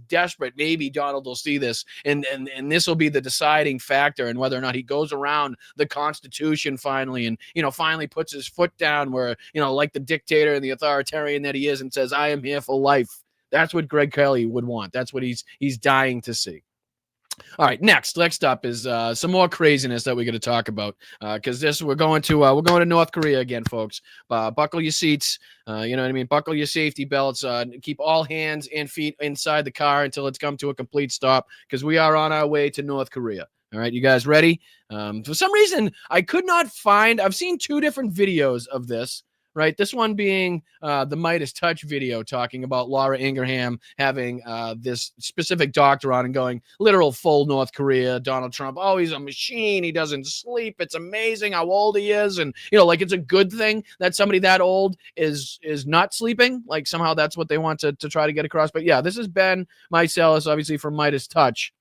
S3: desperate. Maybe Donald will see this, and this will be the deciding factor in whether or not he goes around the Constitution finally, and finally puts his foot down where like the dictator and the authoritarian that he is, and says, "I am here for life." That's what Greg Kelly would want. That's what he's dying to see. All right, next up is some more craziness that we're going to talk about because we're going to North Korea again, folks. Buckle your seats, you know what I mean? Buckle your safety belts. Keep all hands and feet inside the car until it's come to a complete stop because we are on our way to North Korea. All right, you guys ready? For some reason, I could not find. I've seen 2 different videos of this. Right, this one being the Midas Touch video talking about Laura Ingraham having this specific doctor on and going literal full North Korea, Donald Trump. Oh, he's a machine. He doesn't sleep. It's amazing how old he is. And, like it's a good thing that somebody that old is not sleeping. Like somehow that's what they want to try to get across. But yeah, this is Ben Meiselas, obviously from Midas Touch.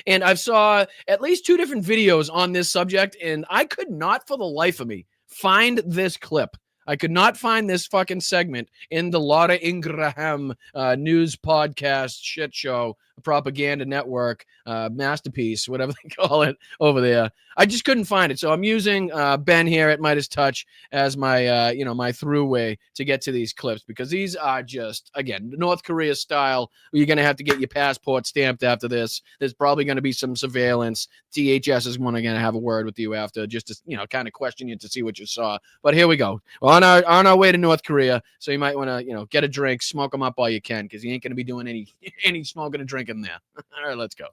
S3: And I've saw at least 2 different videos on this subject. And I could not for the life of me find this clip. I could not find this fucking segment in the Laura Ingraham news podcast shit show propaganda network masterpiece, whatever they call it over there. I just couldn't find it. So I'm using Ben here at Midas Touch as my, my throughway to get to these clips, because these are just, again, North Korea style. You're going to have to get your passport stamped after this. There's probably going to be some surveillance. DHS is going to have a word with you after, just to, kind of question you to see what you saw. But here we go. We're on our way to North Korea. So you might want to, get a drink, smoke them up while you can, because you ain't going to be doing any smoking and drinking there. All right, let's go.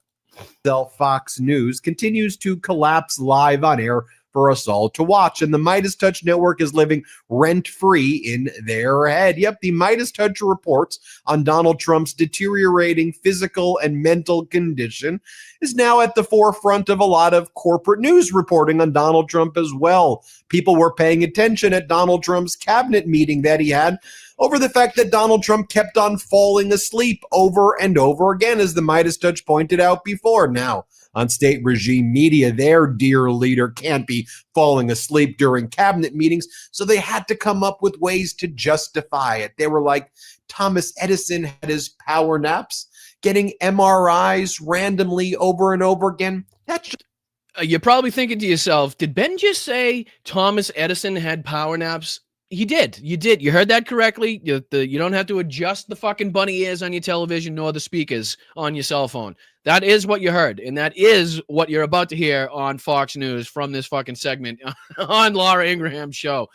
S8: Fox News continues to collapse live on air for us all to watch, and the Midas Touch Network is living rent-free in their head. Yep, the Midas Touch reports on Donald Trump's deteriorating physical and mental condition is now at the forefront of a lot of corporate news reporting on Donald Trump as well. People were paying attention at Donald Trump's cabinet meeting that he had over the fact that Donald Trump kept on falling asleep over and over again, as the Midas Touch pointed out before. Now, on state regime media, their dear leader can't be falling asleep during cabinet meetings, so they had to come up with ways to justify it. They were like, Thomas Edison had his power naps, getting MRIs randomly over and over again. That's just
S3: you're probably thinking to yourself, did Ben just say Thomas Edison had power naps? He did. You did. You heard that correctly. You don't have to adjust the fucking bunny ears on your television nor the speakers on your cell phone. That is what you heard. And that is what you're about to hear on Fox News from this fucking segment on Laura Ingraham's show.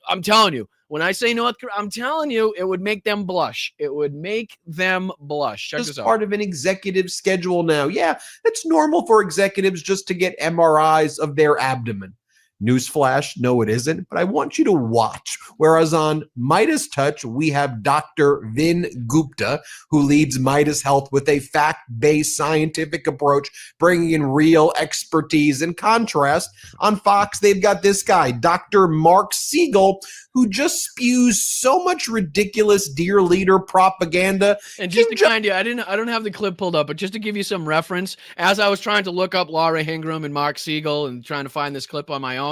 S3: I'm telling you, when I say North Korea, I'm telling you, it would make them blush. It would make them blush. Check this out.
S8: part of an executive schedule now. Yeah, it's normal for executives just to get MRIs of their abdomen. Newsflash, no, it isn't, but I want you to watch. Whereas on Midas Touch, we have Dr. Vin Gupta, who leads Midas Health with a fact-based scientific approach, bringing in real expertise. In contrast, on Fox, they've got this guy, Dr. Mark Siegel, who just spews so much ridiculous dear leader propaganda.
S3: And just to kind of, I don't have the clip pulled up, but just to give you some reference, as I was trying to look up Laura Ingraham and Mark Siegel and trying to find this clip on my own,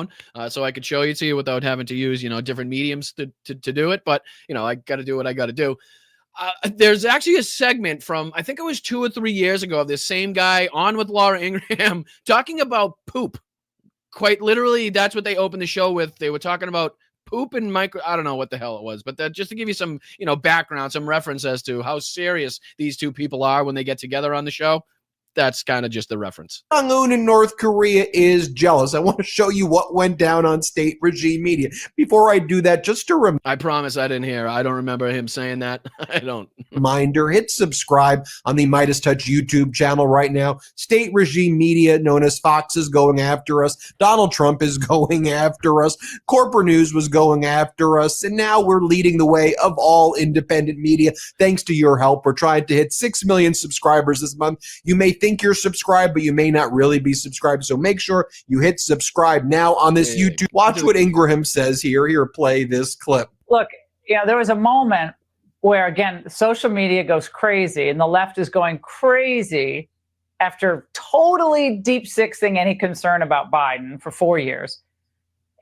S3: so I could show it to you without having to use, different mediums to do it. But, I got to do what I got to do. There's actually a segment from, I think it was 2 or 3 years ago, of this same guy on with Laura Ingraham talking about poop. Quite literally, that's what they opened the show with. They were talking about poop and micro, I don't know what the hell it was, but that just to give you some, background, some reference as to how serious these two people are when they get together on the show. That's kind of just the reference.
S8: Jong-un in North Korea is jealous. I want to show you what went down on state regime media. Before I do that, just a reminder.
S3: I promise I didn't hear. I don't remember him saying that. I don't.
S8: Reminder, hit subscribe on the Midas Touch YouTube channel right now. State regime media, known as Fox, is going after us. Donald Trump is going after us. Corporate News was going after us. And now we're leading the way of all independent media. Thanks to your help, we're trying to hit 6 million subscribers this month. You may think you're subscribed, but you may not really be subscribed. So make sure you hit subscribe now on this YouTube. Watch what Ingraham says here. Here, play this clip.
S9: Look, there was a moment where, again, social media goes crazy and the left is going crazy after totally deep sixing any concern about Biden for 4 years.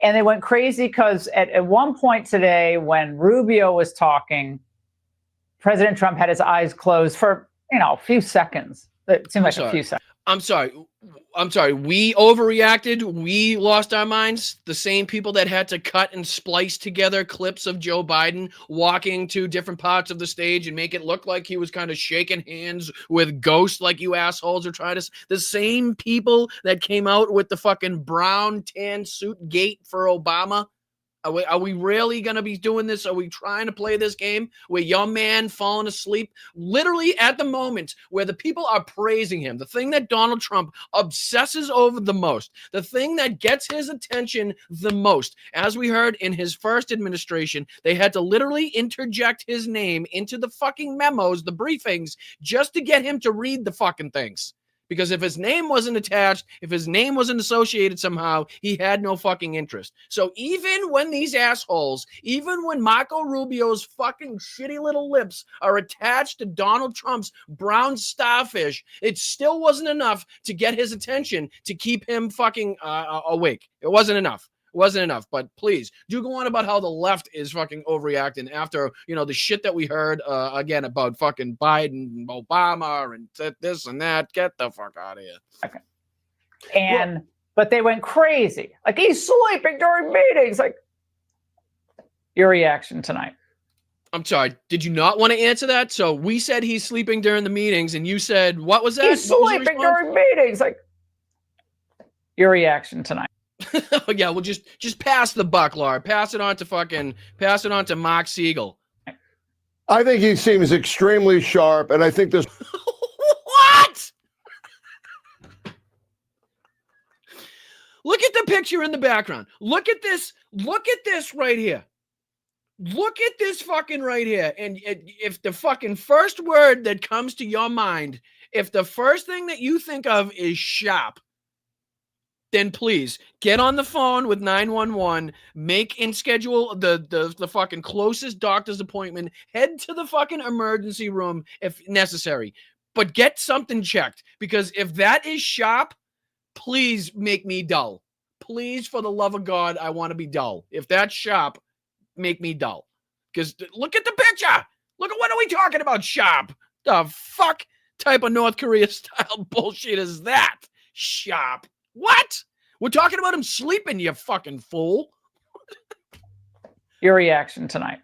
S9: And they went crazy because at one point today, when Rubio was talking, President Trump had his eyes closed for, a few seconds. It seemed like a few seconds.
S3: I'm sorry. We overreacted. We lost our minds. The same people that had to cut and splice together clips of Joe Biden walking to different parts of the stage and make it look like he was kind of shaking hands with ghosts, like you assholes are trying to. The same people that came out with the fucking brown tan suit gate for Obama. Are we really going to be doing this? Are we trying to play this game where your man falling asleep literally at the moment where the people are praising him? The thing that Donald Trump obsesses over the most, the thing that gets his attention the most. As we heard in his first administration, they had to literally interject his name into the fucking memos, the briefings, just to get him to read the fucking things. Because if his name wasn't attached, if his name wasn't associated somehow, he had no fucking interest. So even when these assholes, even when Marco Rubio's fucking shitty little lips are attached to Donald Trump's brown starfish, it still wasn't enough to get his attention to keep him fucking awake. It wasn't enough. Wasn't enough. But please do go on about how the left is fucking overreacting after, the shit that we heard again about fucking Biden and Obama and this and that. Get the fuck out of here.
S9: Okay. But they went crazy. Like, he's sleeping during meetings. Like, your reaction tonight.
S3: I'm sorry. Did you not want to answer that? So we said he's sleeping during the meetings, and you said, what was that?
S9: He's sleeping during meetings. Like, your reaction tonight.
S3: Yeah, well, just pass the buck, Laura. Pass it on to Mark Siegel.
S10: I think he seems extremely sharp, and I think there's
S3: what? Look at the picture in the background. Look at this. Look at this right here. Look at this fucking right here. And if the fucking first word that comes to your mind, if the first thing that you think of is sharp, then please get on the phone with 911, make and schedule the fucking closest doctor's appointment, head to the fucking emergency room if necessary, but get something checked, because if that is sharp, please make me dull. Please, for the love of God, I want to be dull. If that's sharp, make me dull. Because look at the picture. Look at, what are we talking about, sharp? The fuck type of North Korea style bullshit is that? Sharp. What? We're talking about him sleeping, you fucking fool.
S9: Your reaction tonight.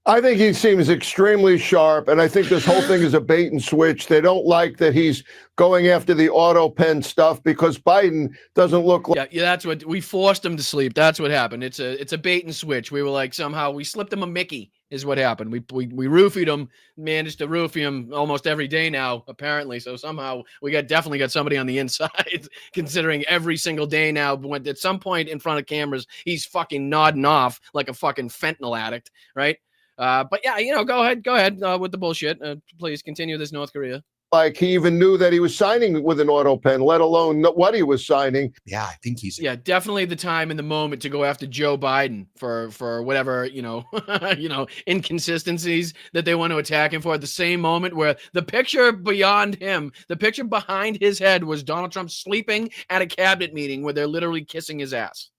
S10: I think he seems extremely sharp, and I think this whole thing is a bait and switch. They don't like that he's going after the auto pen stuff because Biden doesn't look like.
S3: Yeah, that's what we forced him to sleep. That's what happened. It's a bait and switch. We were like, somehow we slipped him a Mickey is what happened. We roofied him, managed to roofie him almost every day now, apparently. So somehow we definitely got somebody on the inside, considering every single day now, when at some point in front of cameras, he's fucking nodding off like a fucking fentanyl addict, right? But yeah, go ahead with the bullshit. Please continue this, North Korea.
S10: Like he even knew that he was signing with an auto pen, let alone what he was signing.
S8: Yeah, I think he's.
S3: Yeah, definitely the time and the moment to go after Joe Biden for whatever, inconsistencies that they want to attack him for, at the same moment where the picture beyond him, the picture behind his head was Donald Trump sleeping at a cabinet meeting where they're literally kissing his ass.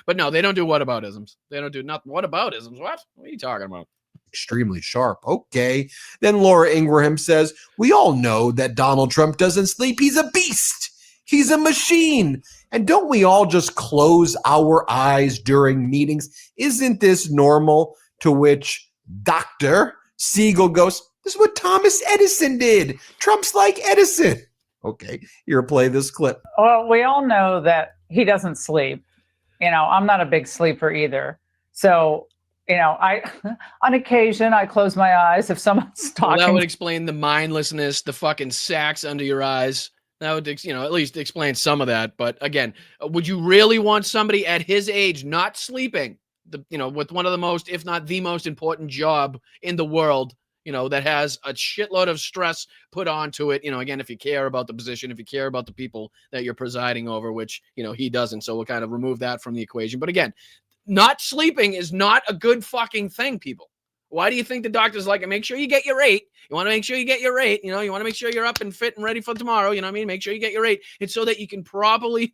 S3: But no, they don't do whataboutisms. They don't do whataboutisms. What are you talking about?
S8: Extremely sharp. Okay. Then Laura Ingraham says, we all know that Donald Trump doesn't sleep. He's a beast. He's a machine. And don't we all just close our eyes during meetings? Isn't this normal? To which Dr. Siegel goes, this is what Thomas Edison did. Trump's like Edison. Okay. Here, play this clip.
S9: Well, we all know that he doesn't sleep. I'm not a big sleeper either. So, I on occasion I close my eyes if someone's talking.
S3: Well, that would explain the mindlessness, the fucking sacks under your eyes. That would, at least explain some of that. But again, would you really want somebody at his age not sleeping, with one of the most, if not the most important job in the world, that has a shitload of stress put onto it, again, if you care about the position, if you care about the people that you're presiding over, which, he doesn't. So we'll kind of remove that from the equation. But again, not sleeping is not a good fucking thing, people. Why do you think the doctor's like, make sure you get your 8? You want to make sure you get your 8. You want to make sure you're up and fit and ready for tomorrow. You know what I mean? Make sure you get your 8. It's so that you can properly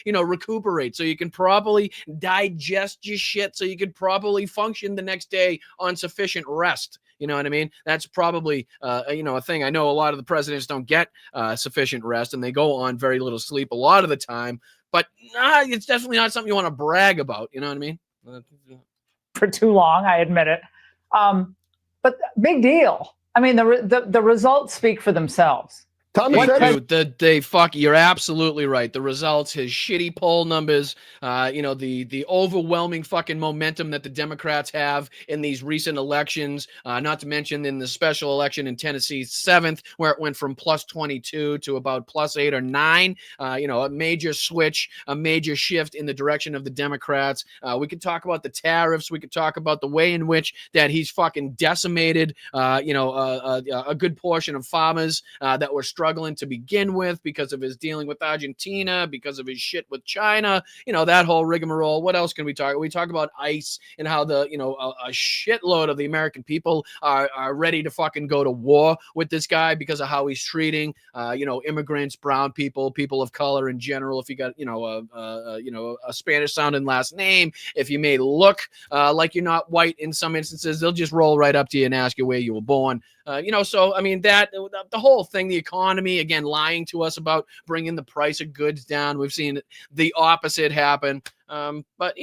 S3: recuperate. So you can properly digest your shit. So you can properly function the next day on sufficient rest. You know what I mean? That's probably, a thing. I know a lot of the presidents don't get sufficient rest, and they go on very little sleep a lot of the time. But it's definitely not something you want to brag about. You know what I mean?
S9: For too long, I admit it. But big deal. I mean, the results speak for themselves.
S3: You're absolutely right. The results, his shitty poll numbers, the overwhelming fucking momentum that the Democrats have in these recent elections, not to mention in the special election in Tennessee 7th, where it went from plus 22 to about plus 8 or 9, a major switch, a major shift in the direction of the Democrats. We could talk about the tariffs. We could talk about the way in which that he's fucking decimated, a good portion of farmers that were struggling struggling to begin with because of his dealing with Argentina, because of his shit with China, that whole rigmarole. What else can we talk? We talk about ICE and how the, a shitload of the American people are ready to fucking go to war with this guy because of how he's treating, immigrants, brown people, people of color in general. If you got, a Spanish sounding last name, if you may look like you're not white in some instances, they'll just roll right up to you and ask you where you were born. So I mean, that the whole thing, the economy, again, lying to us about bringing the price of goods down. We've seen the opposite happen. But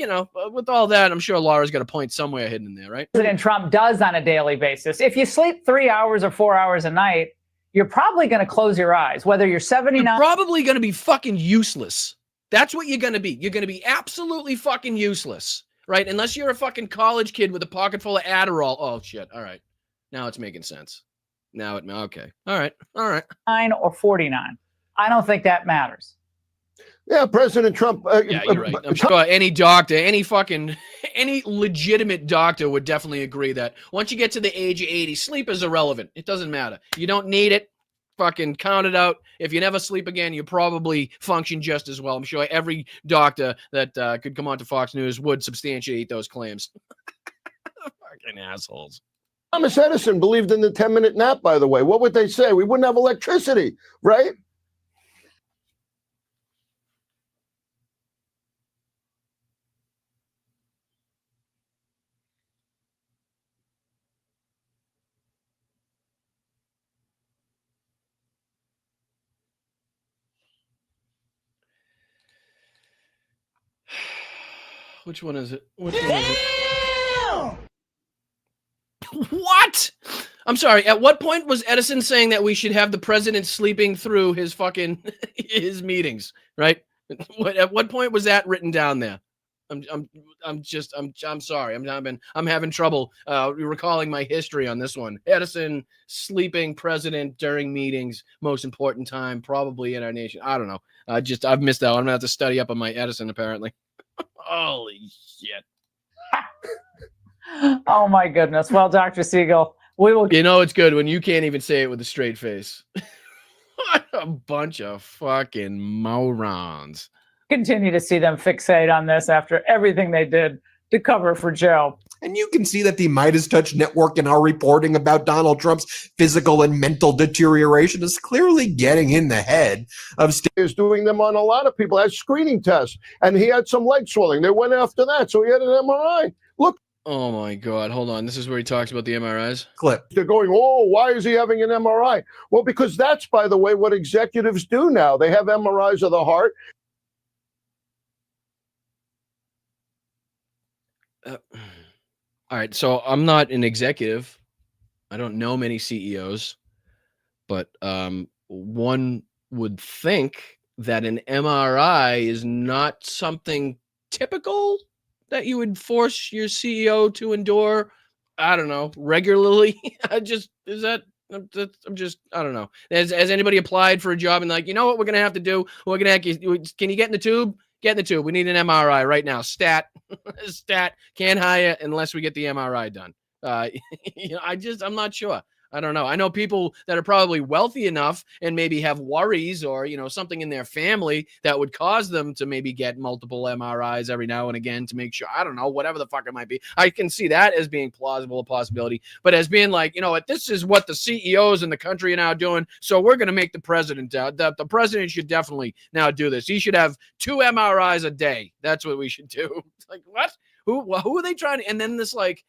S3: with all that, I'm sure Laura's got a point somewhere hidden in there, right?
S9: President Trump does on a daily basis. If you sleep 3 hours or 4 hours a night, you're probably going to close your eyes, whether you're 79.
S3: You're probably going to be fucking useless. That's what you're going to be. You're going to be absolutely fucking useless, right? Unless you're a fucking college kid with a pocket full of Adderall. Oh, shit. All right. Now it's making sense. Okay. All right.
S9: 9 or 49. I don't think that matters.
S10: Yeah, President Trump.
S3: Yeah, you're right. I'm sure any doctor, any legitimate doctor would definitely agree that once you get to the age of 80, sleep is irrelevant. It doesn't matter. You don't need it. Fucking count it out. If you never sleep again, you probably function just as well. I'm sure every doctor that could come on to Fox News would substantiate those claims. Fucking assholes.
S10: Thomas Edison believed in the 10-minute nap, by the way. What would they say? We wouldn't have electricity, right?
S3: Which one is it? What? I'm sorry. At what point was Edison saying that we should have the president sleeping through his fucking his meetings? Right? At what point was that written down there? I'm sorry. I'm having trouble recalling my history on this one. Edison sleeping president during meetings, most important time probably in our nation. I don't know. I've missed that one. I'm gonna have to study up on my Edison apparently. Holy shit.
S9: Oh my goodness. Well, Dr. Siegel, we will.
S3: It's good when you can't even say it with a straight face. What a bunch of fucking morons.
S9: Continue to see them fixate on this after everything they did to cover for Joe.
S8: And you can see that the Midas Touch Network and our reporting about Donald Trump's physical and mental deterioration is clearly getting in the head of
S10: is doing them on a lot of people as screening tests. And he had some leg swelling. They went after that. So he had an MRI. Look.
S3: Oh my God. Hold on. This is where he talks about the MRIs.
S8: Clip.
S10: They're going, oh, why is he having an MRI? Well, because that's, by the way, what executives do now. They have MRIs of the heart.
S3: All right, so I'm not an executive. I don't know many CEOs, but one would think that an MRI is not something typical that you would force your CEO to endure. I don't know, regularly. I don't know. Has anybody applied for a job and like, you know what we're gonna have to do? We're gonna have can you get in the tube? Get in the tube. We need an MRI right now. Stat can't hire unless we get the MRI done. I'm not sure. I don't know. I know people that are probably wealthy enough and maybe have worries or, something in their family that would cause them to maybe get multiple MRIs every now and again to make sure, I don't know, whatever the fuck it might be. I can see that as being plausible, a possibility, but as being like, this is what the CEOs in the country are now doing. So we're going to make the president the president should definitely now do this. He should have 2 MRIs a day. That's what we should do. It's like, what? Who are they trying to, and then this like,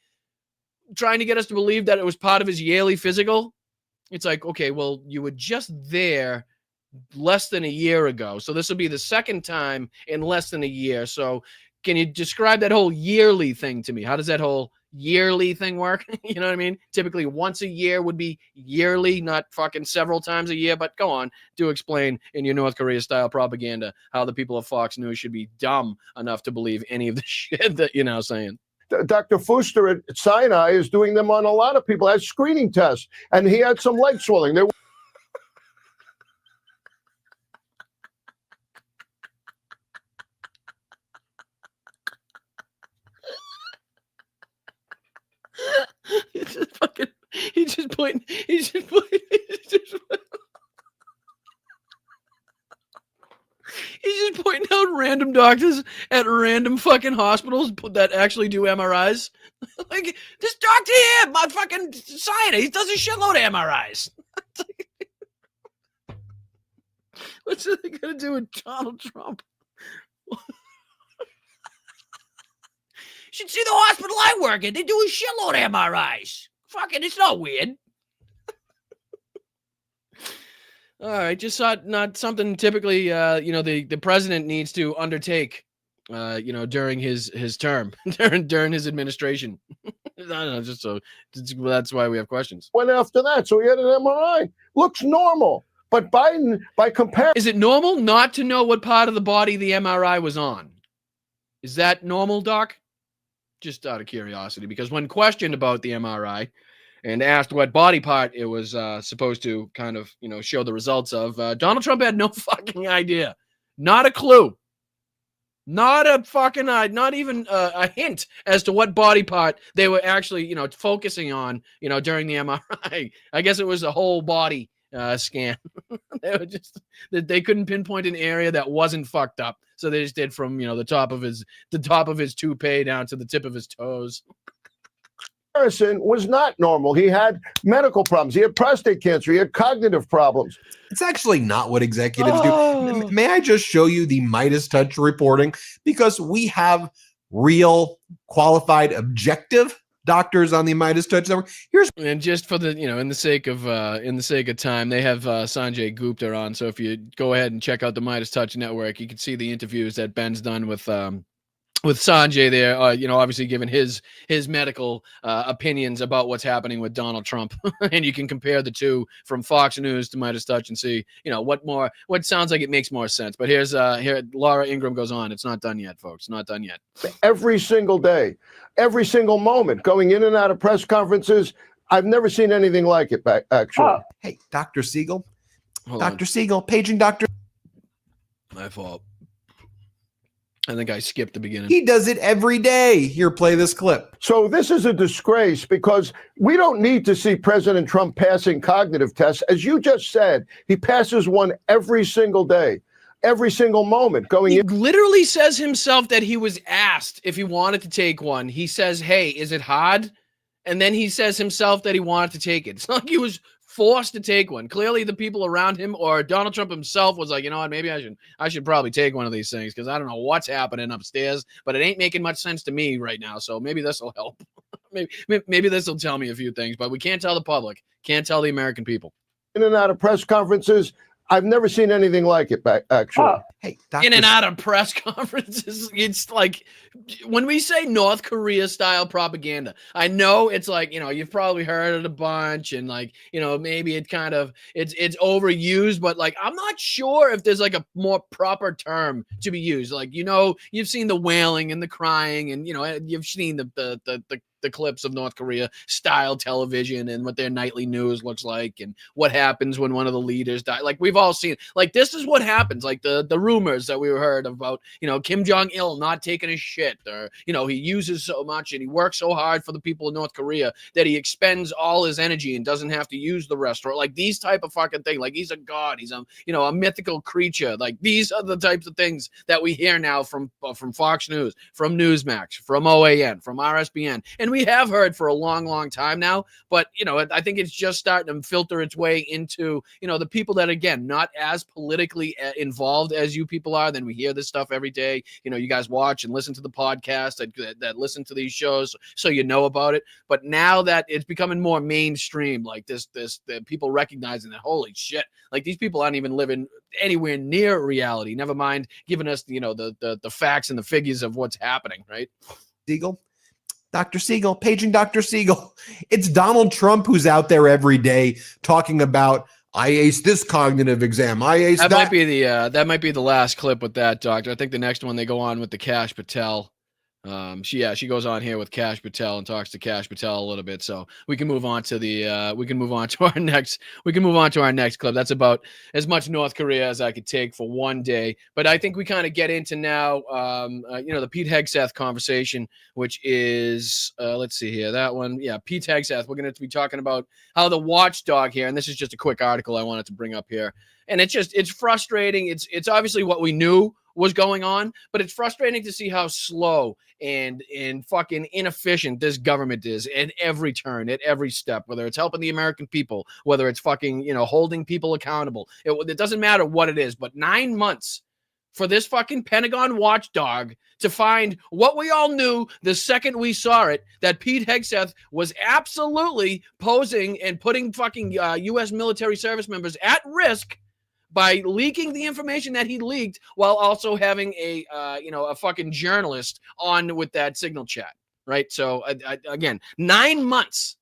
S3: trying to get us to believe that it was part of his yearly physical. It's like, okay, well, you were just there less than a year ago. So this will be the second time in less than a year. So can you describe that whole yearly thing to me? How does that whole yearly thing work? You know what I mean? Typically once a year would be yearly, not fucking several times a year. But go on, do explain in your North Korea style propaganda how the people of Fox News should be dumb enough to believe any of the shit that you're now saying.
S10: Dr. Fuster at Sinai is doing them on a lot of people as screening tests. And he had some leg swelling.
S3: He's just pointing. random doctors at random fucking hospitals that actually do MRIs. Like, this doctor here, my fucking scientist, he does a shitload of MRIs. What's it gonna do with Donald Trump? You should see the hospital I work at. They do a shitload of MRIs. Fucking, it's not weird. All right, just not something typically, the president needs to undertake, during his term, during his administration. I don't know, that's why we have questions.
S10: Went after that, so he had an MRI. Looks normal. But Biden, by comparison,
S3: is it normal not to know what part of the body the MRI was on? Is that normal, Doc? Just out of curiosity, because when questioned about the MRI and asked what body part it was supposed to kind of, show the results of, Donald Trump had no fucking idea. Not a clue. Not a fucking, not even a hint as to what body part they were actually, focusing on, during the MRI. I guess it was a whole body scan. They couldn't pinpoint an area that wasn't fucked up. So they just did from, the top of his toupee down to the tip of his toes.
S10: Was not normal. He had medical problems. He had prostate cancer. He had cognitive problems.
S8: It's actually not what executives do. May I just show you the Midas Touch reporting? Because we have real, qualified, objective doctors on the Midas Touch network.
S3: And just for the, in the sake of time, they have Sanjay Gupta on. So if you go ahead and check out the Midas Touch network, you can see the interviews that Ben's done with Sanjay there, obviously giving his medical opinions about what's happening with Donald Trump. And you can compare the two from Fox News to Midas Touch and see, what sounds like it makes more sense. But here Laura Ingraham goes on. It's not done yet, folks. Not done yet.
S10: Every single day, every single moment, going in and out of press conferences. I've never seen anything like it back, actually.
S8: Oh. Hey, Dr. Siegel. Dr. Siegel, paging Dr.
S3: My fault. I think I skipped the beginning.
S8: He does it every day. Here, play this clip.
S10: So this is a disgrace because we don't need to see President Trump passing cognitive tests. As you just said, he passes one every single day, every single moment going in.
S3: He literally says himself that he was asked if he wanted to take one. He says, hey, is it hard? And then he says himself that he wanted to take it. It's not like he was forced to take one. Clearly the people around him or Donald Trump himself was like, you know what, maybe I should probably take one of these things because I don't know what's happening upstairs, but it ain't making much sense to me right now. So maybe this will help. maybe this will tell me a few things, but we can't tell the public, can't tell the American people.
S10: In and out of press conferences. I've never seen anything like it back, actually.
S8: Hey,
S3: in and out of press conferences. It's like when we say North Korea style propaganda, I know it's like, you've probably heard it a bunch and like, maybe it kind of it's overused, but like, I'm not sure if there's like a more proper term to be used. Like, you've seen the wailing and the crying and, you've seen the clips of North Korea style television and what their nightly news looks like and what happens when one of the leaders die. Like we've all seen, like, this is what happens. Like the rumors that we heard about, Kim Jong-il not taking a shit or, he uses so much and he works so hard for the people of North Korea that he expends all his energy and doesn't have to use the rest, or like these type of fucking thing. Like he's a god. He's a mythical creature. Like these are the types of things that we hear now from Fox News, from Newsmax, from OAN, from RSBN. And we have heard for a long, long time now, but, I think it's just starting to filter its way into, the people that, again, not as politically involved as you people are. Then we hear this stuff every day. You guys watch and listen to the podcast that listen to these shows, so you know about it. But now that it's becoming more mainstream, like this people recognizing that, holy shit, like these people aren't even living anywhere near reality. Never mind giving us, the facts and the figures of what's happening, right?
S8: Siegel. Dr. Siegel, paging Dr. Siegel. It's Donald Trump who's out there every day talking about, I aced this cognitive exam. I aced that.
S3: That might be the last clip with that, doctor. I think the next one they go on with the Kash Patel. She goes on here with Kash Patel and talks to Kash Patel a little bit. So we can move on to our next clip. That's about as much North Korea as I could take for one day. But I think we kind of get into now, the Pete Hegseth conversation, which is, let's see here, that one. Yeah, Pete Hegseth. We're going to be talking about how the watchdog here, and this is just a quick article I wanted to bring up here. And it's frustrating. It's obviously what we knew was going on, but it's frustrating to see how slow and fucking inefficient this government is at every turn, at every step, whether it's helping the American people, whether it's fucking, holding people accountable. It doesn't matter what it is, but 9 months for this fucking Pentagon watchdog to find what we all knew the second we saw it, that Pete Hegseth was absolutely posing and putting fucking U.S. military service members at risk by leaking the information that he leaked, while also having a fucking journalist on with that signal chat, right? So again, 9 months,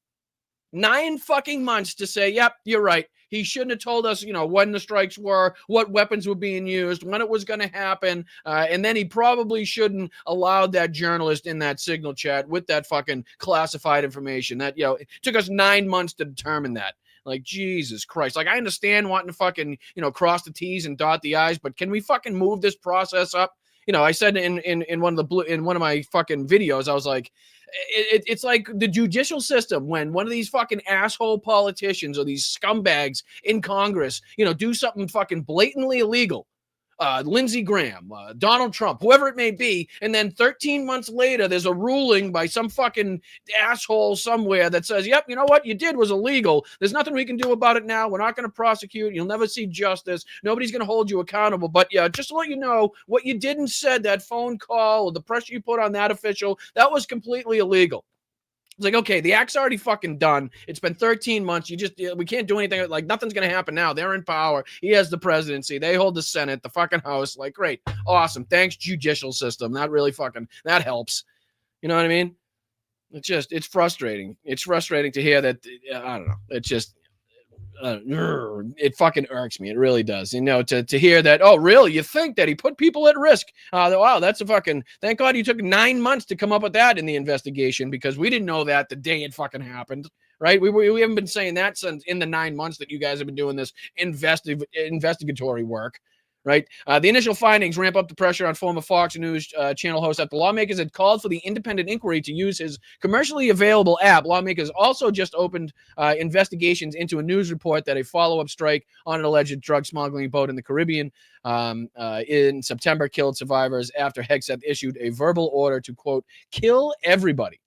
S3: 9 fucking months to say, yep, you're right. He shouldn't have told us, when the strikes were, what weapons were being used, when it was going to happen. And then he probably shouldn't allowed that journalist in that signal chat with that fucking classified information. That, it took us 9 months to determine that. Like, Jesus Christ. Like, I understand wanting to fucking, cross the T's and dot the I's, but can we fucking move this process up? I said in one of my fucking videos, I was like, it's like the judicial system when one of these fucking asshole politicians or these scumbags in Congress, do something fucking blatantly illegal. Lindsey Graham, Donald Trump, whoever it may be. And then 13 months later, there's a ruling by some fucking asshole somewhere that says, yep, you know what you did was illegal. There's nothing we can do about it now. We're not going to prosecute. You'll never see justice. Nobody's going to hold you accountable. But yeah, just to let you know, what you did and said, that phone call or the pressure you put on that official, that was completely illegal. It's like, okay, the act's already fucking done. It's been 13 months. We can't do anything. Like, nothing's going to happen now. They're in power. He has the presidency. They hold the Senate, the fucking House. Like, great. Awesome. Thanks, judicial system. That helps. You know what I mean? It's frustrating. It's frustrating to hear that. I don't know. It's just, it fucking irks me. It really does. To hear that, oh, really? You think that he put people at risk? Wow, that's a fucking, thank God you took 9 months to come up with that in the investigation, because we didn't know that the day it fucking happened, right? We haven't been saying that since in the 9 months that you guys have been doing this investigatory work. Right. The initial findings ramp up the pressure on former Fox News channel host that the lawmakers had called for the independent inquiry to use his commercially available app. Lawmakers also just opened investigations into a news report that a follow-up strike on an alleged drug smuggling boat in the Caribbean in September killed survivors after Hegseth issued a verbal order to, quote, kill everybody.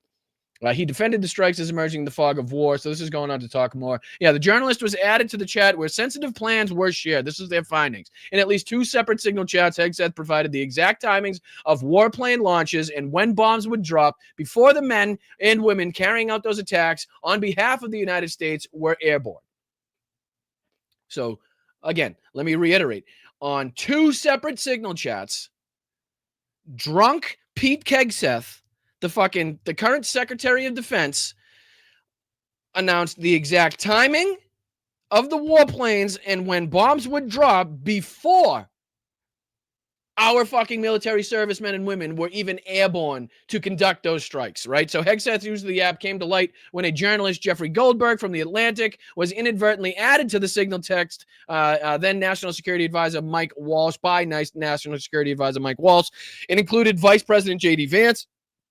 S3: He defended the strikes as emerging in the fog of war. So this is going on to talk more. Yeah, the journalist was added to the chat where sensitive plans were shared. This is their findings. In at least 2 separate signal chats, Hegseth provided the exact timings of warplane launches and when bombs would drop before the men and women carrying out those attacks on behalf of the United States were airborne. So, again, let me reiterate. On 2 separate signal chats, drunk Pete Hegseth, the current Secretary of Defense, announced the exact timing of the warplanes and when bombs would drop before our fucking military servicemen and women were even airborne to conduct those strikes, right? So Hegseth's use of the app came to light when a journalist, Jeffrey Goldberg from The Atlantic, was inadvertently added to the signal text, then National Security Advisor Mike Walsh, National Security Advisor Mike Walsh. It included Vice President J.D. Vance,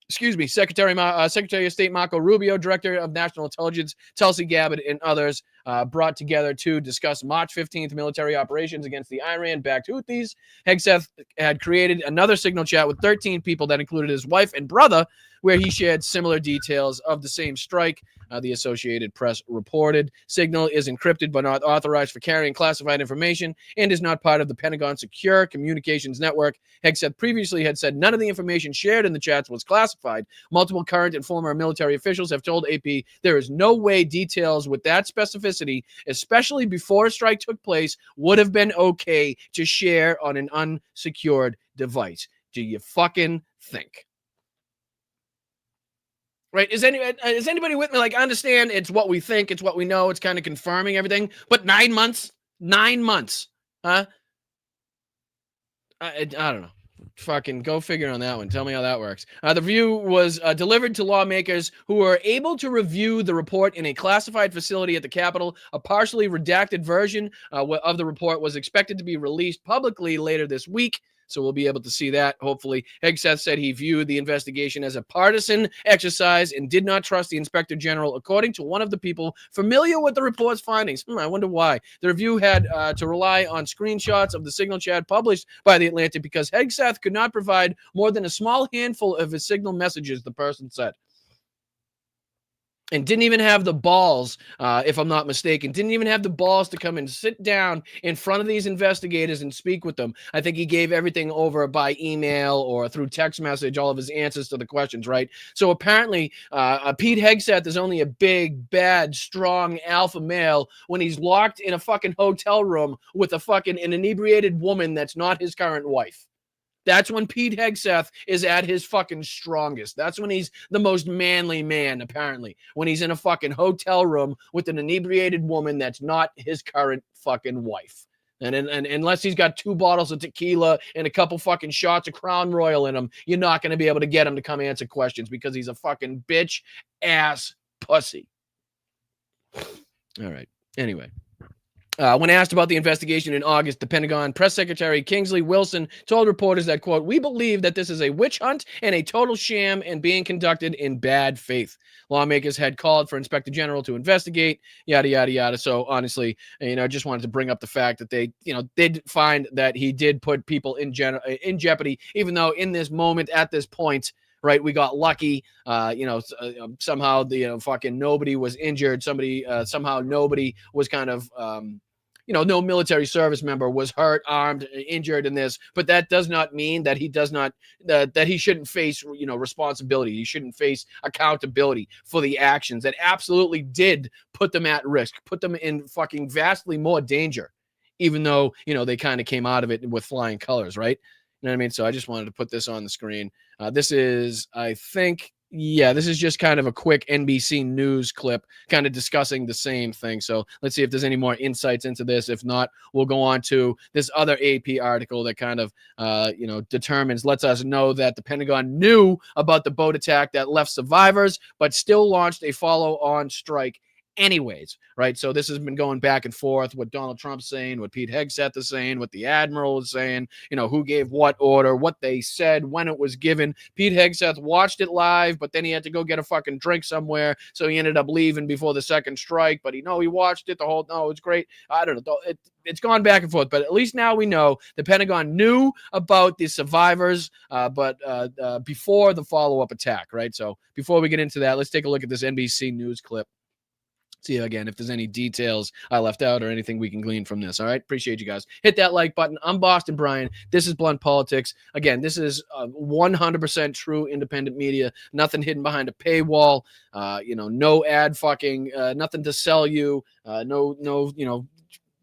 S3: Secretary of State Marco Rubio, Director of National Intelligence Tulsi Gabbard, and others brought together to discuss March 15th military operations against the Iran-backed Houthis. Hegseth had created another signal chat with 13 people that included his wife and brother, where he shared similar details of the same strike. The Associated Press reported. Signal is encrypted but not authorized for carrying classified information and is not part of the Pentagon Secure Communications Network. Hegseth previously had said none of the information shared in the chats was classified. Multiple current and former military officials have told AP there is no way details with that specificity, especially before a strike took place, would have been okay to share on an unsecured device. Do you fucking think? Right? Is anybody with me? Like, I understand it's what we think, it's what we know, it's kind of confirming everything, but 9 months? 9 months. Huh? I don't know. Fucking go figure on that one. Tell me how that works. The review was delivered to lawmakers who were able to review the report in a classified facility at the Capitol. A partially redacted version of the report was expected to be released publicly later this week. So we'll be able to see that, hopefully. Hegseth said he viewed the investigation as a partisan exercise and did not trust the Inspector General, according to one of the people familiar with the report's findings. I wonder why. The review had to rely on screenshots of the signal chat published by The Atlantic because Hegseth could not provide more than a small handful of his signal messages, the person said. And didn't even have the balls, if I'm not mistaken, didn't even have the balls to come and sit down in front of these investigators and speak with them. I think he gave everything over by email or through text message, all of his answers to the questions, right? So apparently, Pete Hegseth is only a big, bad, strong alpha male when he's locked in a fucking hotel room with an inebriated woman that's not his current wife. That's when Pete Hegseth is at his fucking strongest. That's when he's the most manly man, apparently. When he's in a fucking hotel room with an inebriated woman that's not his current fucking wife. And unless he's got 2 bottles of tequila and a couple fucking shots of Crown Royal in him, you're not going to be able to get him to come answer questions because he's a fucking bitch ass pussy. All right. Anyway. When asked about the investigation in August, the Pentagon Press Secretary Kingsley Wilson told reporters that, quote, "We believe that this is a witch hunt and a total sham and being conducted in bad faith." Lawmakers had called for Inspector General to investigate, yada, yada, yada. So honestly, I just wanted to bring up the fact that they, did find that he did put people in jeopardy, even though in this moment, at this point, right, we got lucky. Somehow fucking nobody was injured. Somehow nobody was kind of, no military service member was hurt, armed, injured in this. But that does not mean that he does not that he shouldn't face, responsibility. He shouldn't face accountability for the actions that absolutely did put them at risk, put them in fucking vastly more danger, even though they kind of came out of it with flying colors, right? You know what I mean? So I just wanted to put this on the screen. This is, I think, this is just kind of a quick NBC News clip kind of discussing the same thing. So let's see if there's any more insights into this. If not, we'll go on to this other AP article that kind of, lets us know that the Pentagon knew about the boat attack that left survivors, but still launched a follow-on strike anyways, right? So this has been going back and forth, what Donald Trump's saying, what Pete Hegseth is saying, what the Admiral is saying, who gave what order, what they said, when it was given. Pete Hegseth watched it live, but then he had to go get a fucking drink somewhere, so he ended up leaving before the second strike, but he watched it it's great. I don't know. It's gone back and forth, but at least now we know the Pentagon knew about the survivors, but before the follow-up attack, right? So before we get into that, let's take a look at this NBC News clip. See again if there's any details I left out or anything we can glean from this. All right. Appreciate you guys. Hit that like button. I'm Boston Brian. This is Blunt Politics. Again, this is 100% true independent media. Nothing hidden behind a paywall. No ad fucking, nothing to sell you.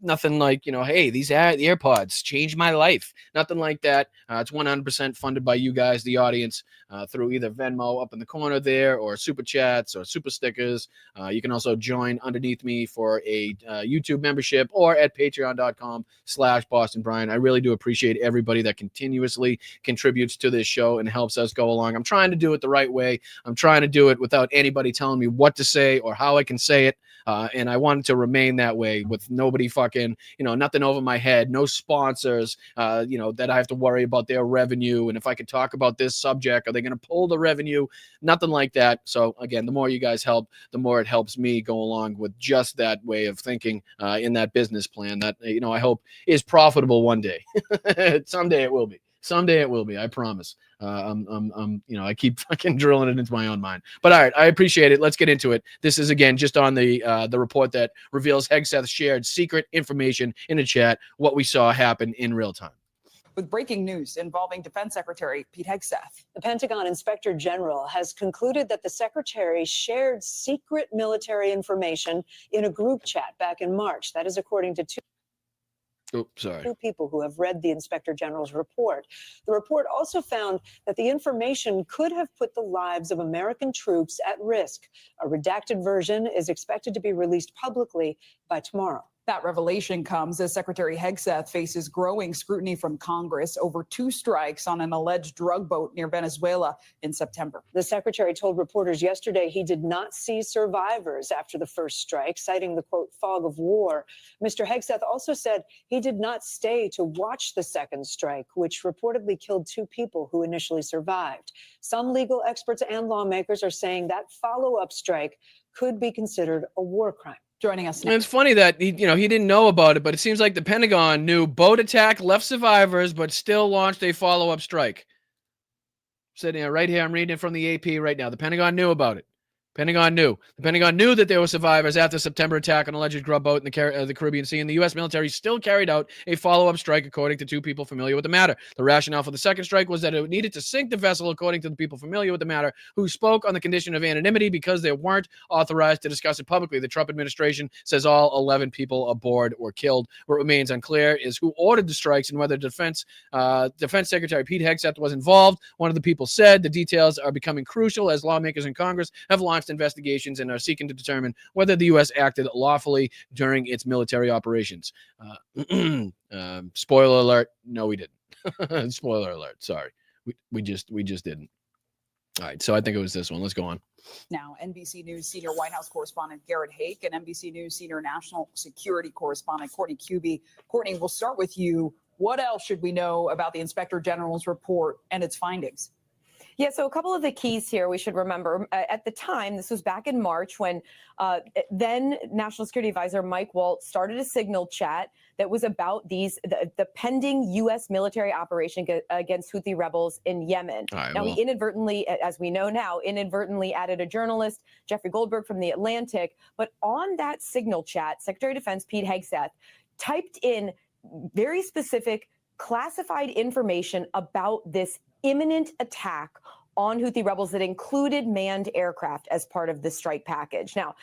S3: Nothing like, hey, the AirPods changed my life. Nothing like that. It's 100% funded by you guys, the audience, through either Venmo up in the corner there or super chats or super stickers. You can also join underneath me for a YouTube membership or at patreon.com/Boston Brian. I really do appreciate everybody that continuously contributes to this show and helps us go along. I'm trying to do it the right way. I'm trying to do it without anybody telling me what to say or how I can say it. And I want it to remain that way with nobody fucking, nothing over my head, no sponsors, that I have to worry about their revenue. And if I could talk about this subject, are they going to pull the revenue? Nothing like that. So again, the more you guys help, the more it helps me go along with just that way of thinking in that business plan that, I hope is profitable one day. Someday it will be. Someday it will be. I promise. I keep fucking drilling it into my own mind. But all right, I appreciate it. Let's get into it. This is again just on the report that reveals Hegseth shared secret information in a chat. What we saw happen in real time.
S11: With breaking news involving Defense Secretary Pete Hegseth.
S12: The Pentagon Inspector General has concluded that the secretary shared secret military information in a group chat back in March. That is according to two people who have read the Inspector General's report. The report also found that the information could have put the lives of American troops at risk. A redacted version is expected to be released publicly by tomorrow.
S11: That revelation comes as Secretary Hegseth faces growing scrutiny from Congress over 2 strikes on an alleged drug boat near Venezuela in September.
S12: The secretary told reporters yesterday he did not see survivors after the first strike, citing the, quote, fog of war. Mr. Hegseth also said he did not stay to watch the second strike, which reportedly killed 2 people who initially survived. Some legal experts and lawmakers are saying that follow-up strike could be considered a war crime.
S11: Joining us now.
S3: And it's funny that he didn't know about it, but it seems like the Pentagon knew boat attack left survivors, but still launched a follow-up strike. Sitting right here, I'm reading it from the AP right now. The Pentagon knew about it. Pentagon knew. The Pentagon knew that there were survivors after the September attack on an alleged grub boat in the Caribbean Sea, and the U.S. military still carried out a follow-up strike, according to 2 people familiar with the matter. The rationale for the second strike was that it needed to sink the vessel, according to the people familiar with the matter, who spoke on the condition of anonymity because they weren't authorized to discuss it publicly. The Trump administration says all 11 people aboard were killed. What remains unclear is who ordered the strikes and whether Defense Secretary Pete Hegseth was involved. One of the people said the details are becoming crucial as lawmakers in Congress have launched investigations and are seeking to determine whether the U.S. acted lawfully during its military operations. Spoiler alert: no, we didn't. Spoiler alert. Sorry, we just didn't. All right, so I think it was this one. Let's go on.
S11: Now, NBC News senior White House correspondent Garrett Hake and NBC News senior national security correspondent Courtney Kube. Courtney, we'll start with you. What else should we know about the Inspector General's report and its findings?
S13: Yeah, so a couple of the keys here we should remember. At the time, this was back in March, when then National Security Advisor Mike Waltz started a signal chat that was about the pending U.S. military operation against Houthi rebels in Yemen. He inadvertently, as we know now, added a journalist, Jeffrey Goldberg from The Atlantic. But on that signal chat, Secretary of Defense Pete Hegseth typed in very specific classified information about this imminent attack on Houthi rebels that included manned aircraft as part of the strike package. Now,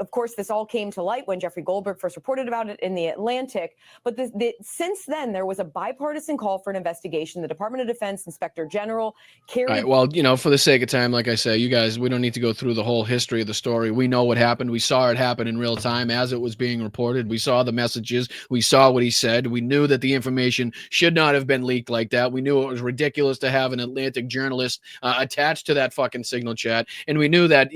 S13: of course, this all came to light when Jeffrey Goldberg first reported about it in The Atlantic. But since then, there was a bipartisan call for an investigation. The Department of Defense Inspector General carried.
S3: All right, well, for the sake of time, like I say, you guys, we don't need to go through the whole history of the story. We know what happened. We saw it happen in real time as it was being reported. We saw the messages. We saw what he said. We knew that the information should not have been leaked like that. We knew it was ridiculous to have an Atlantic journalist attached to that fucking signal chat. And we knew that,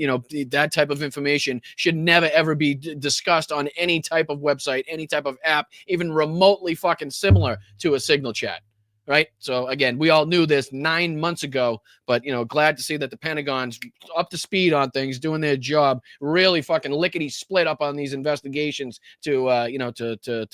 S3: that type of information should never, ever be discussed on any type of website, any type of app, even remotely fucking similar to a signal chat. Right. So, again, we all knew this 9 months ago, but, glad to see that the Pentagon's up to speed on things, doing their job, really fucking lickety split up on these investigations to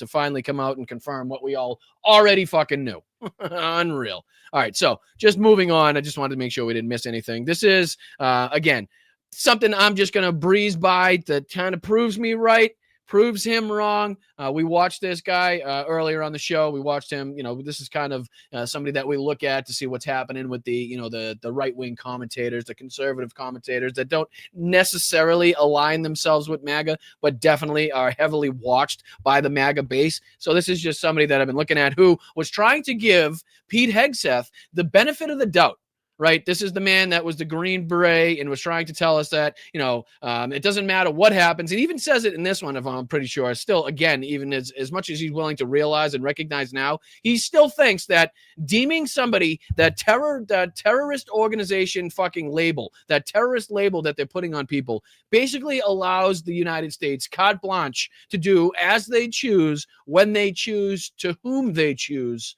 S3: finally come out and confirm what we all already fucking knew. Unreal. All right. So just moving on. I just wanted to make sure we didn't miss anything. This is, again, something I'm just going to breeze by that kind of proves me right, proves him wrong. We watched this guy earlier on the show. We watched him. This is kind of somebody that we look at to see what's happening with the right-wing commentators, the conservative commentators that don't necessarily align themselves with MAGA, but definitely are heavily watched by the MAGA base. So this is just somebody that I've been looking at who was trying to give Pete Hegseth the benefit of the doubt. Right. This is the man that was the Green Beret and was trying to tell us that, it doesn't matter what happens. He even says it in this one, if I'm pretty sure. Still, again, even as much as he's willing to realize and recognize now, he still thinks that deeming somebody that terrorist organization fucking label, that terrorist label that they're putting on people, basically allows the United States carte blanche to do as they choose, when they choose, to whom they choose.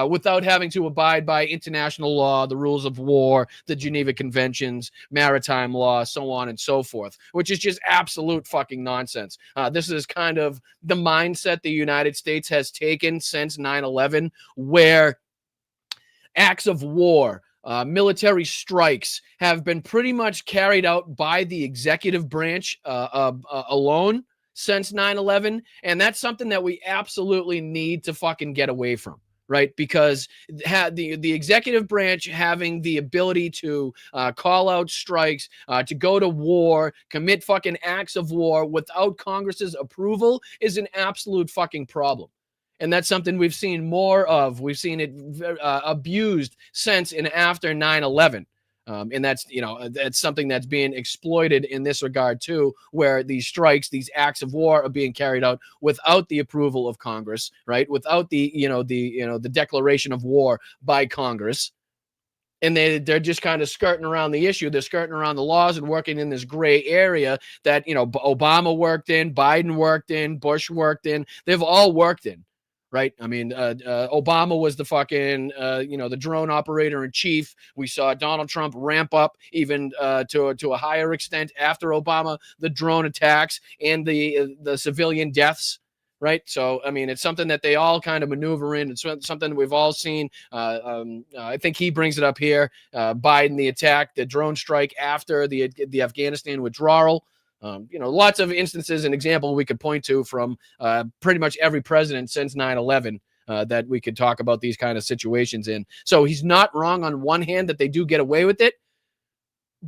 S3: Without having to abide by international law, the rules of war, the Geneva Conventions, maritime law, so on and so forth, which is just absolute fucking nonsense. This is kind of the mindset the United States has taken since 9/11, where acts of war, military strikes have been pretty much carried out by the executive branch alone since 9/11. And that's something that we absolutely need to fucking get away from. Right, because the executive branch having the ability to call out strikes, to go to war, commit fucking acts of war without Congress's approval is an absolute fucking problem. And that's something we've seen more of. We've seen it abused since and after 9/11. And that's, that's something that's being exploited in this regard too, where these strikes, these acts of war are being carried out without the approval of Congress, right? Without the declaration of war by Congress. And they're just kind of skirting around the issue. They're skirting around the laws and working in this gray area that, Obama worked in, Biden worked in, Bush worked in. They've all worked in, right? I mean, Obama was the fucking, the drone operator in chief. We saw Donald Trump ramp up even to a higher extent after Obama, the drone attacks and the civilian deaths. Right. So, I mean, it's something that they all kind of maneuver in. It's something that we've all seen. I think he brings it up here. Biden, the attack, the drone strike after the Afghanistan withdrawal. Lots of instances and example we could point to from pretty much every president since 9/11 that we could talk about these kind of situations in. So he's not wrong on one hand that they do get away with it,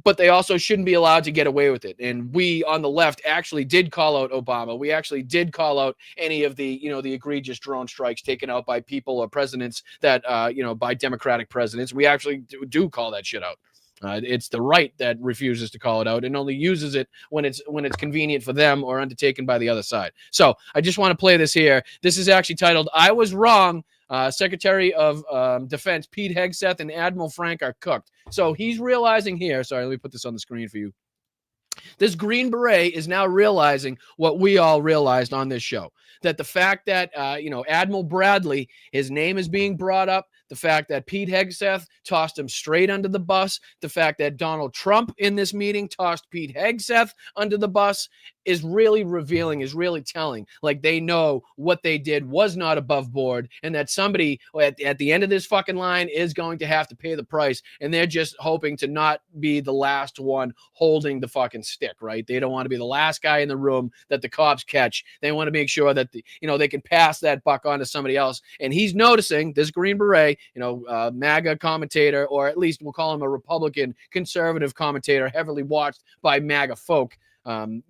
S3: but they also shouldn't be allowed to get away with it. And we on the left actually did call out Obama. We actually did call out any of the, the egregious drone strikes taken out by people or presidents that, by Democratic presidents. We actually do call that shit out. It's the right that refuses to call it out and only uses it when it's convenient for them or undertaken by the other side. So I just want to play this here. This is actually titled, "I Was Wrong. Secretary of Defense Pete Hegseth and Admiral Frank are cooked." So he's realizing here, sorry, let me put this on the screen for you. This Green Beret is now realizing what we all realized on this show, that the fact that, Admiral Bradley, his name is being brought up, the fact that Pete Hegseth tossed him straight under the bus, the fact that Donald Trump in this meeting tossed Pete Hegseth under the bus is really revealing, is really telling. Like, they know what they did was not above board and that somebody at the end of this fucking line is going to have to pay the price. And they're just hoping to not be the last one holding the fucking stick, right? They don't want to be the last guy in the room that the cops catch. They want to make sure that, they can pass that buck on to somebody else. And he's noticing this Green Beret, MAGA commentator, or at least we'll call him a Republican conservative commentator, heavily watched by MAGA folk,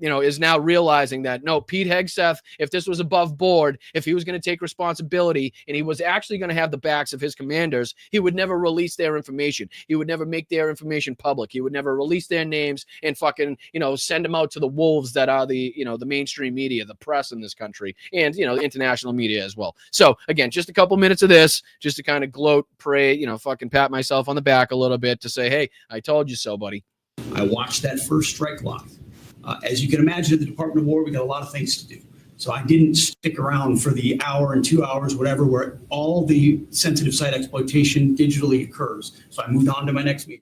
S3: is now realizing that, no, Pete Hegseth, if this was above board, if he was going to take responsibility and he was actually going to have the backs of his commanders, he would never release their information. He would never make their information public. He would never release their names and fucking, send them out to the wolves that are the mainstream media, the press in this country, and, the international media as well. So again, just a couple minutes of this, just to kind of gloat, pray, fucking pat myself on the back a little bit to say, hey, I told you so, buddy.
S14: I watched that first strike live. As you can imagine, at the Department of War, we got a lot of things to do. So I didn't stick around for the hour and 2 hours, whatever, where all the sensitive site exploitation digitally occurs. So I moved on to my next meeting.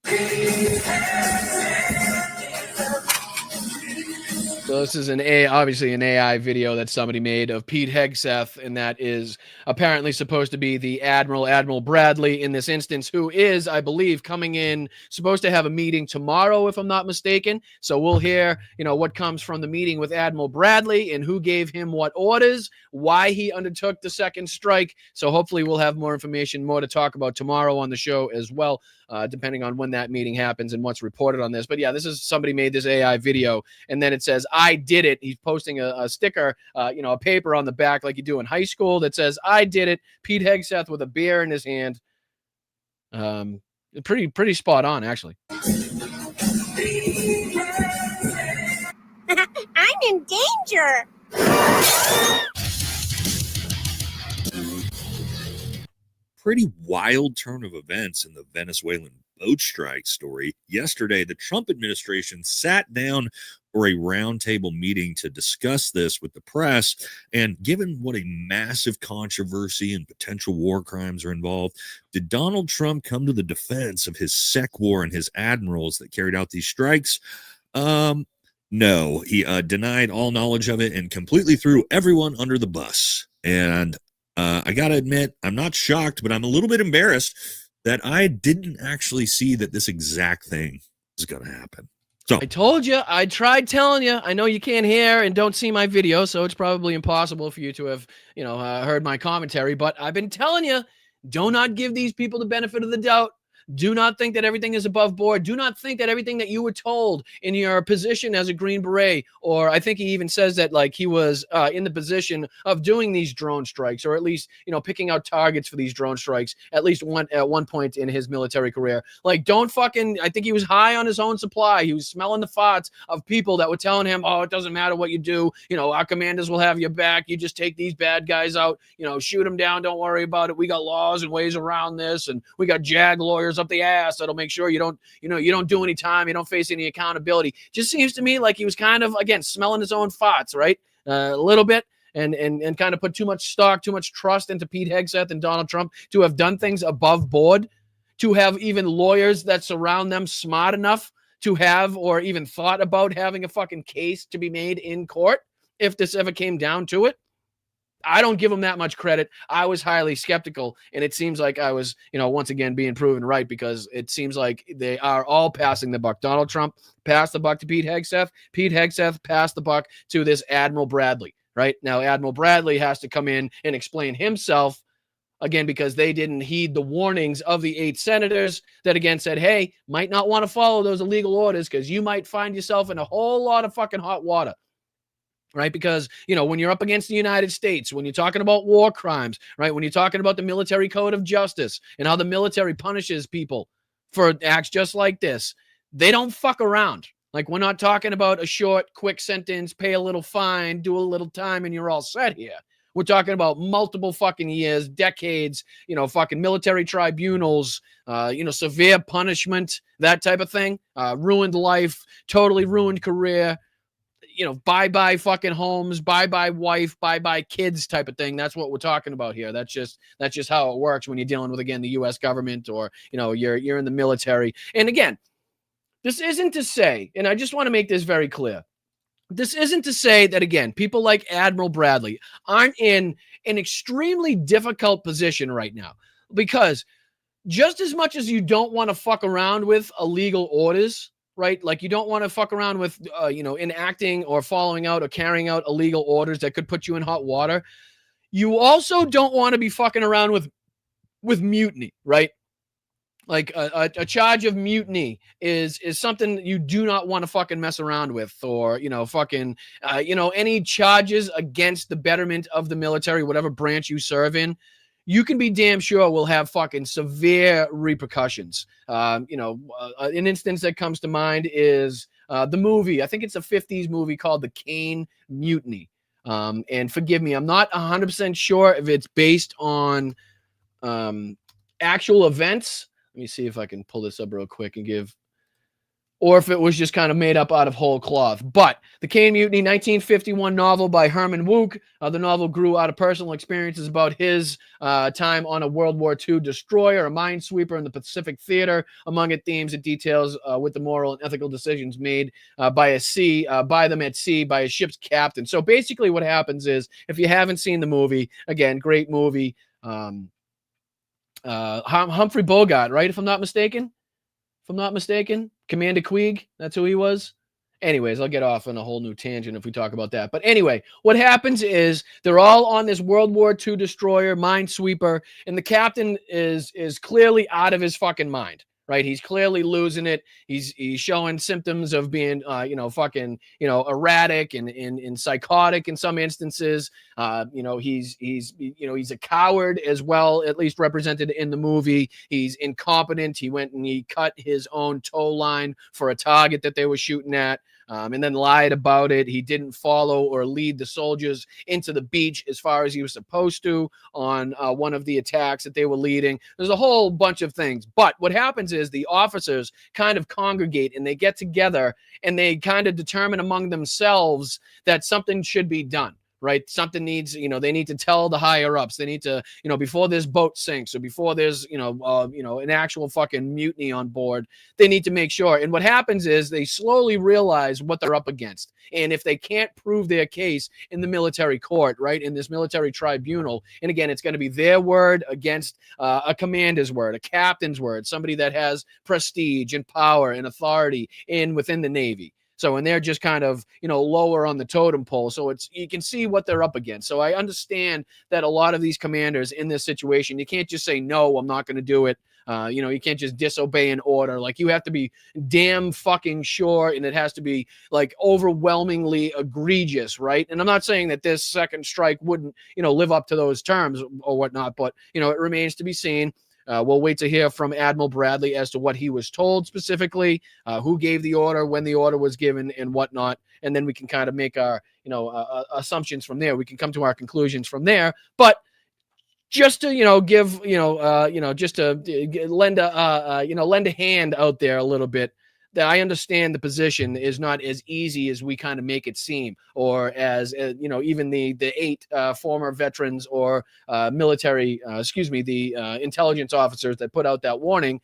S3: So this is obviously an AI video that somebody made of Pete Hegseth, and that is apparently supposed to be the Admiral Bradley in this instance, who is, I believe, coming in, supposed to have a meeting tomorrow, if I'm not mistaken. So we'll hear, what comes from the meeting with Admiral Bradley and who gave him what orders, why he undertook the second strike. So hopefully we'll have more information, more to talk about tomorrow on the show as well, depending on when that meeting happens and what's reported on this. But yeah, this is somebody made this AI video, and then it says, I did it. He's posting a sticker, a paper on the back like you do in high school that says, I did it. Pete Hegseth with a beer in his hand. Pretty spot on, actually.
S15: I'm in danger.
S16: Pretty wild turn of events in the Venezuelan boat strike story. Yesterday, the Trump administration sat down for a roundtable meeting to discuss this with the press. And given what a massive controversy and potential war crimes are involved, did Donald Trump come to the defense of his sec war and his admirals that carried out these strikes? No, he denied all knowledge of it and completely threw everyone under the bus. And I got to admit, I'm not shocked, but I'm a little bit embarrassed that I didn't actually see that this exact thing is going to happen. So
S3: I told you, I tried telling you. I know you can't hear and don't see my video, so it's probably impossible for you to have, heard my commentary, but I've been telling you, do not give these people the benefit of the doubt. Do not think that everything is above board. Do not think that everything that you were told in your position as a Green Beret, or I think he even says that like he was in the position of doing these drone strikes, or at least, picking out targets for these drone strikes, at least at one point in his military career. Like, don't fucking, I think he was high on his own supply. He was smelling the farts of people that were telling him, oh, it doesn't matter what you do. Our commanders will have your back. You just take these bad guys out, shoot them down. Don't worry about it. We got laws and ways around this. And we got JAG lawyers up the ass that'll make sure you don't do any time. You don't face any accountability. Just seems to me like he was kind of, again, smelling his own farts, right? A little bit. And kind of put too much stock, too much trust into Pete Hegseth and Donald Trump to have done things above board, to have even lawyers that surround them smart enough to have or even thought about having a fucking case to be made in court if this ever came down to it. I don't give them that much credit. I was highly skeptical, and it seems like I was, once again being proven right, because it seems like they are all passing the buck. Donald Trump passed the buck to Pete Hegseth. Pete Hegseth passed the buck to this Admiral Bradley, right? Now, Admiral Bradley has to come in and explain himself, again, because they didn't heed the warnings of the 8 senators that, again, said, hey, might not want to follow those illegal orders because you might find yourself in a whole lot of fucking hot water. Right? Because, when you're up against the United States, when you're talking about war crimes, right? When you're talking about the military code of justice and how the military punishes people for acts just like this, they don't fuck around. Like, we're not talking about a short, quick sentence, pay a little fine, do a little time, and you're all set here. We're talking about multiple fucking years, decades, fucking military tribunals, severe punishment, that type of thing, ruined life, totally ruined career, bye-bye fucking homes, bye-bye wife, bye-bye kids type of thing. That's what we're talking about here. That's just how it works when you're dealing with, again, the U.S. government, or, you're in the military. And again, this isn't to say, and I just want to make this very clear, this isn't to say that, again, people like Admiral Bradley aren't in an extremely difficult position right now, because just as much as you don't want to fuck around with illegal orders, right? Like, you don't want to fuck around with, enacting or following out or carrying out illegal orders that could put you in hot water. You also don't want to be fucking around with mutiny, right? Like a charge of mutiny is something that you do not want to fucking mess around with, or, any charges against the betterment of the military, whatever branch you serve in, you can be damn sure will have fucking severe repercussions. An instance that comes to mind is the movie. I think it's a 50s movie called The Kane Mutiny. And forgive me, I'm not 100% sure if it's based on actual events. Let me see if I can pull this up real quick and or if it was just kind of made up out of whole cloth. But The Kane Mutiny, 1951 novel by Herman Wouk. The novel grew out of personal experiences about his time on a World War II destroyer, a minesweeper in the Pacific Theater. Among its themes, it details with the moral and ethical decisions made by them at sea by a ship's captain. So basically what happens is, if you haven't seen the movie, again, great movie, Humphrey Bogart, right? If I'm not mistaken, Commander Queeg, that's who he was. Anyways, I'll get off on a whole new tangent if we talk about that. But anyway, what happens is they're all on this World War II destroyer, minesweeper, and the captain is clearly out of his fucking mind. Right, he's clearly losing it. He's showing symptoms of being, erratic and psychotic in some instances. He's a coward as well, at least represented in the movie. He's incompetent. He went and he cut his own tow line for a target that they were shooting at. And then lied about it. He didn't follow or lead the soldiers into the beach as far as he was supposed to on one of the attacks that they were leading. There's a whole bunch of things. But what happens is the officers kind of congregate and they get together and they kind of determine among themselves that something should be done. Right? Something needs, they need to tell the higher ups. They need to, before this boat sinks or before there's, an actual fucking mutiny on board, they need to make sure. And what happens is they slowly realize what they're up against. And if they can't prove their case in the military court, right, in this military tribunal, and again, it's going to be their word against a commander's word, a captain's word, somebody that has prestige and power and authority within the Navy. So, and they're just kind of, lower on the totem pole. So you can see what they're up against. So I understand that a lot of these commanders in this situation, you can't just say, no, I'm not going to do it. You can't just disobey an order. Like, you have to be damn fucking sure, and it has to be like overwhelmingly egregious, right? And I'm not saying that this second strike wouldn't, live up to those terms or whatnot, but, it remains to be seen. We'll wait to hear from Admiral Bradley as to what he was told specifically, who gave the order, when the order was given, and whatnot. And then we can kind of make our, assumptions from there. We can come to our conclusions from there. But just to, give, just to lend a hand out there a little bit, that I understand the position is not as easy as we kind of make it seem, or as, even the 8 former veterans or the intelligence officers that put out that warning.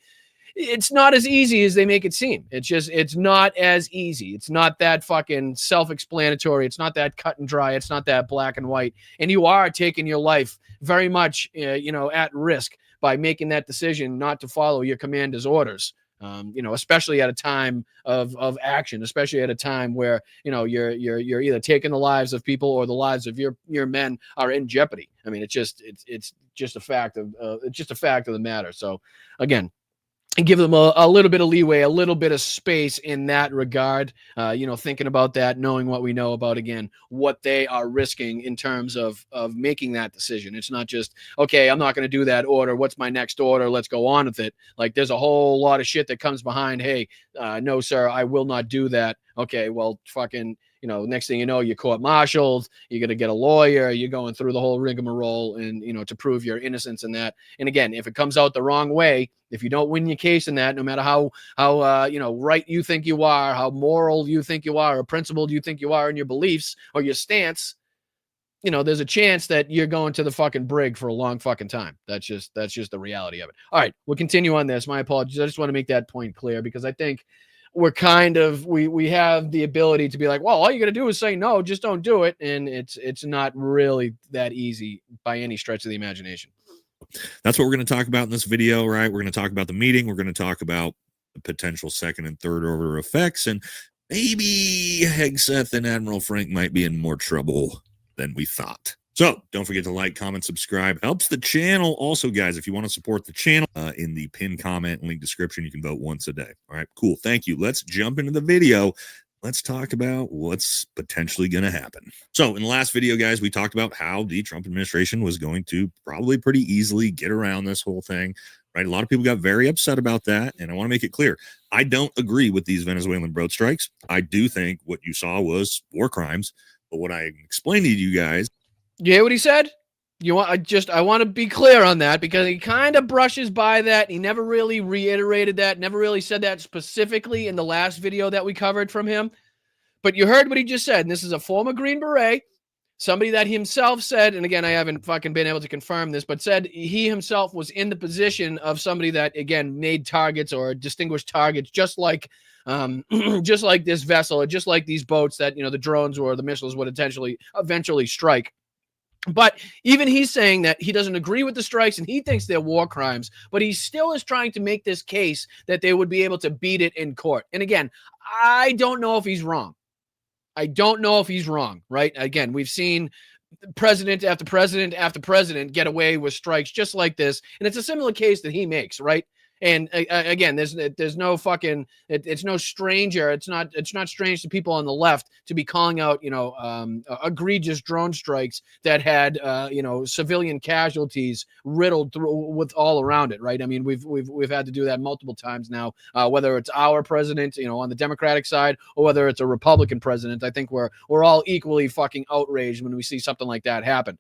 S3: It's not as easy as they make it seem. It's not as easy. It's not that fucking self-explanatory. It's not that cut and dry. It's not that black and white. And you are taking your life very much, at risk by making that decision not to follow your commander's orders. Especially at a time of action, especially at a time where, you're either taking the lives of people or the lives of your men are in jeopardy. I mean, it's just a fact of the matter. So again, and give them a little bit of leeway, a little bit of space in that regard, thinking about that, knowing what we know about, again, what they are risking in terms of making that decision. It's not just, okay, I'm not going to do that order. What's my next order? Let's go on with it. Like, there's a whole lot of shit that comes behind. Hey, no, sir, I will not do that. Okay, well, fucking, next thing you know, you're court-martialed, you're going to get a lawyer, you're going through the whole rigmarole and, to prove your innocence in that. And again, if it comes out the wrong way, if you don't win your case in that, no matter how right you think you are, how moral you think you are, or principled you think you are in your beliefs or your stance, there's a chance that you're going to the fucking brig for a long fucking time. That's just the reality of it. All right, we'll continue on this. My apologies. I just want to make that point clear, because I think we're kind of, we have the ability to be like, well, all you got to do is say no, just don't do it. And it's not really that easy by any stretch of the imagination.
S16: That's what we're going to talk about in this video, right? We're going to talk about the meeting. We're going to talk about the potential second and third order effects, and maybe Hegseth and Admiral Frank might be in more trouble than we thought. So don't forget to like, comment, subscribe. Helps the channel. Also, guys, if you want to support the channel, in the pinned comment link description, you can vote once a day. All right, cool. Thank you. Let's jump into the video. Let's talk about what's potentially going to happen. So in the last video, guys, we talked about how the Trump administration was going to probably pretty easily get around this whole thing, right? A lot of people got very upset about that. And I want to make it clear, I don't agree with these Venezuelan boat strikes. I do think what you saw was war crimes. But what I explained to you guys.
S3: You hear what he said? I want to be clear on that, because he kind of brushes by that. He never really reiterated that, never really said that specifically in the last video that we covered from him. But you heard what he just said. And this is a former Green Beret, somebody that himself said, and again, I haven't fucking been able to confirm this, but said he himself was in the position of somebody that, again, made targets or distinguished targets, just like this vessel, or just like these boats that, the drones or the missiles would eventually strike. But even he's saying that he doesn't agree with the strikes and he thinks they're war crimes, but he still is trying to make this case that they would be able to beat it in court. And again, I don't know if he's wrong. Right? Again, we've seen president after president after president get away with strikes just like this. And it's a similar case that he makes, right? And again, there's no fucking, it's no stranger. It's not strange to people on the left to be calling out, egregious drone strikes that had, civilian casualties riddled through with all around it. Right. I mean, we've had to do that multiple times now, whether it's our president, on the Democratic side, or whether it's a Republican president. I think we're all equally fucking outraged when we see something like that happen.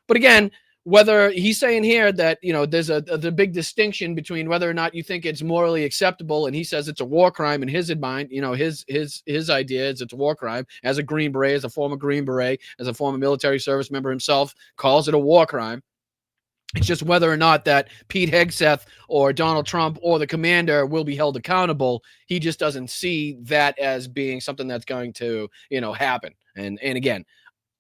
S3: But again, whether he's saying here that, there's a big distinction between whether or not you think it's morally acceptable, and he says it's a war crime in his mind, his idea is it's a war crime, as a Green Beret, as a former Green Beret, as a former military service member himself, calls it a war crime. It's just whether or not that Pete Hegseth or Donald Trump or the commander will be held accountable. He just doesn't see that as being something that's going to, happen. And again,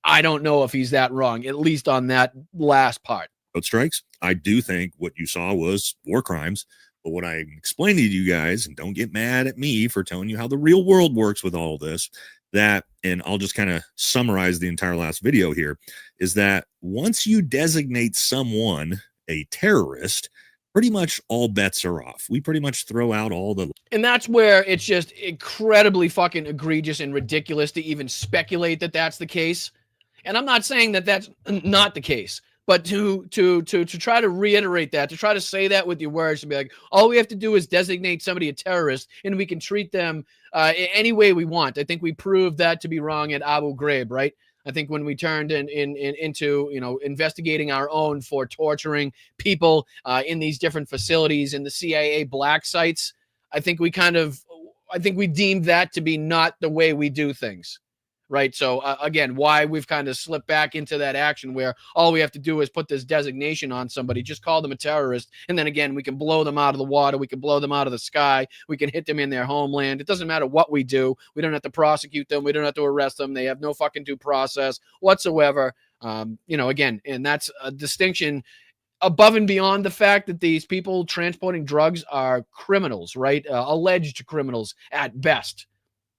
S3: I don't know if he's that wrong, at least on that last part.
S16: Boat strikes, I do think what you saw was war crimes. But what I explained to you guys, and don't get mad at me for telling you how the real world works with all this, that, and I'll just kind of summarize the entire last video here, is that once you designate someone a terrorist, pretty much all bets are off. We pretty much throw out all the.
S3: And that's where it's just incredibly fucking egregious and ridiculous to even speculate that that's the case. And I'm not saying that that's not the case, but to try to reiterate that, to try to say that with your words, to be like, all we have to do is designate somebody a terrorist, and we can treat them any way we want. I think we proved that to be wrong at Abu Ghraib, right? I think when we turned into investigating our own for torturing people in these different facilities in the CIA black sites, I think we deemed that to be not the way we do things. Right. So, again, why we've kind of slipped back into that action where all we have to do is put this designation on somebody, just call them a terrorist. And then again, we can blow them out of the water. We can blow them out of the sky. We can hit them in their homeland. It doesn't matter what we do. We don't have to prosecute them. We don't have to arrest them. They have no fucking due process whatsoever. Again, and that's a distinction above and beyond the fact that these people transporting drugs are criminals, right? Alleged criminals at best,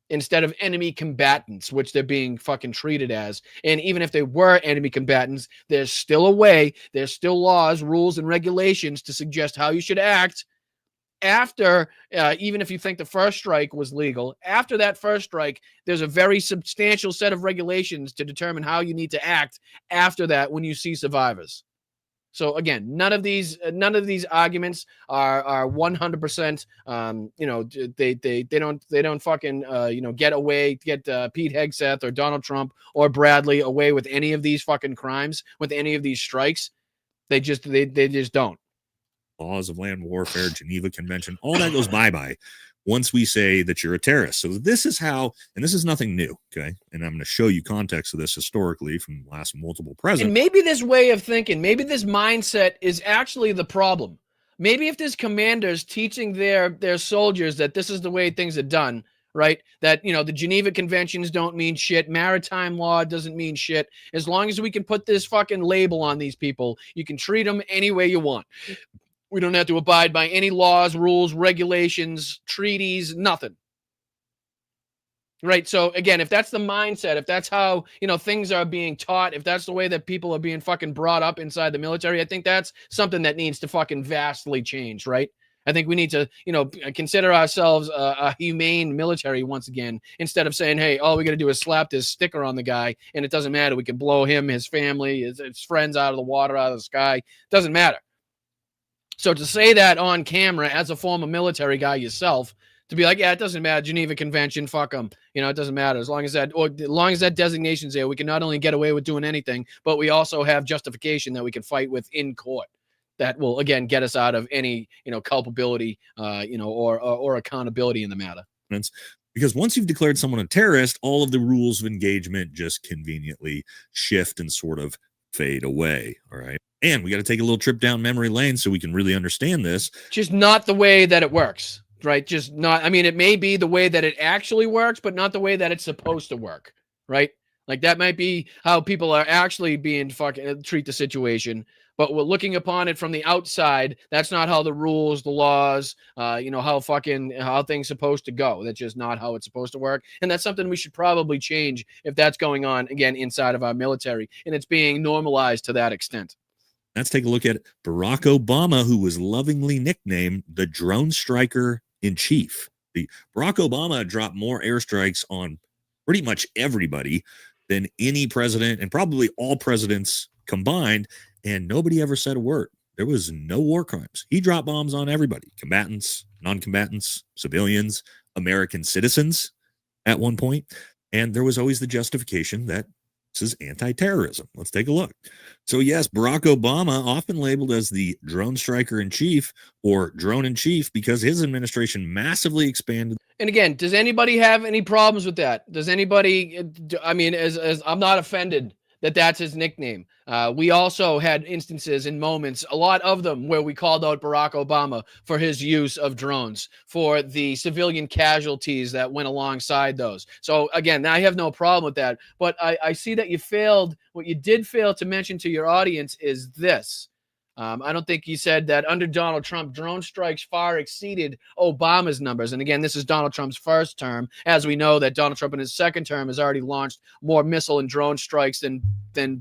S3: instead of enemy combatants, which they're being fucking treated as. And even if they were enemy combatants, there's still a way, there's still laws, rules, and regulations to suggest how you should act after, even if you think the first strike was legal, after that first strike, there's a very substantial set of regulations to determine how you need to act after that when you see survivors. So again, none of these arguments are 100%. They don't fucking get Pete Hegseth or Donald Trump or Bradley away with any of these fucking crimes, with any of these strikes. They just don't.
S16: Laws of land warfare, Geneva Convention, all that goes bye-bye once we say that you're a terrorist. So this is how, and this is nothing new, okay? And I'm going to show you context of this historically from the last multiple presidents.
S3: And maybe this way of thinking, maybe this mindset is actually the problem. Maybe if there's commanders teaching their soldiers that this is the way things are done, right? That, the Geneva Conventions don't mean shit. Maritime law doesn't mean shit. As long as we can put this fucking label on these people, you can treat them any way you want. We don't have to abide by any laws, rules, regulations, treaties, nothing. Right. So again, if that's the mindset, if that's how, things are being taught, if that's the way that people are being fucking brought up inside the military, I think that's something that needs to fucking vastly change. Right. I think we need to, consider ourselves a humane military once again, instead of saying, hey, all we got to do is slap this sticker on the guy and it doesn't matter. We can blow him, his family, his friends out of the water, out of the sky. Doesn't matter. So to say that on camera as a former military guy yourself, to be like, yeah, it doesn't matter, Geneva Convention, fuck them. It doesn't matter. As long as that designation's there, we can not only get away with doing anything, but we also have justification that we can fight with in court. That will, again, get us out of any, culpability, or accountability in the matter.
S16: Because once you've declared someone a terrorist, all of the rules of engagement just conveniently shift and sort of fade away. All right. And we got to take a little trip down memory lane so we can really understand this.
S3: Just not the way that it works, right? Just not, it may be the way that it actually works, but not the way that it's supposed to work, right? Like that might be how people are actually being treat the situation. But we're looking upon it from the outside. That's not how the rules, the laws, how things supposed to go. That's just not how it's supposed to work. And that's something we should probably change if that's going on, again, inside of our military. And it's being normalized to that extent.
S16: Let's take a look at Barack Obama, who was lovingly nicknamed the drone striker in chief. Barack Obama dropped more airstrikes on pretty much everybody than any president, and probably all presidents combined, and nobody ever said a word. There was no war crimes. He dropped bombs on everybody, combatants, non-combatants, civilians, American citizens at one point, and there was always the justification that this is anti-terrorism. Let's take a look. So yes, Barack Obama, often labeled as the drone striker in chief or drone in chief, because his administration massively expanded.
S3: And again, does anybody have any problems with that? Does anybody, as I'm not offended that that's his nickname. We also had instances and moments, a lot of them, where we called out Barack Obama for his use of drones, for the civilian casualties that went alongside those. So again, I have no problem with that. But I see that you failed. What you did fail to mention to your audience is this. I don't think you said that under Donald Trump, drone strikes far exceeded Obama's numbers. And again, this is Donald Trump's first term. As we know that Donald Trump in his second term has already launched more missile and drone strikes than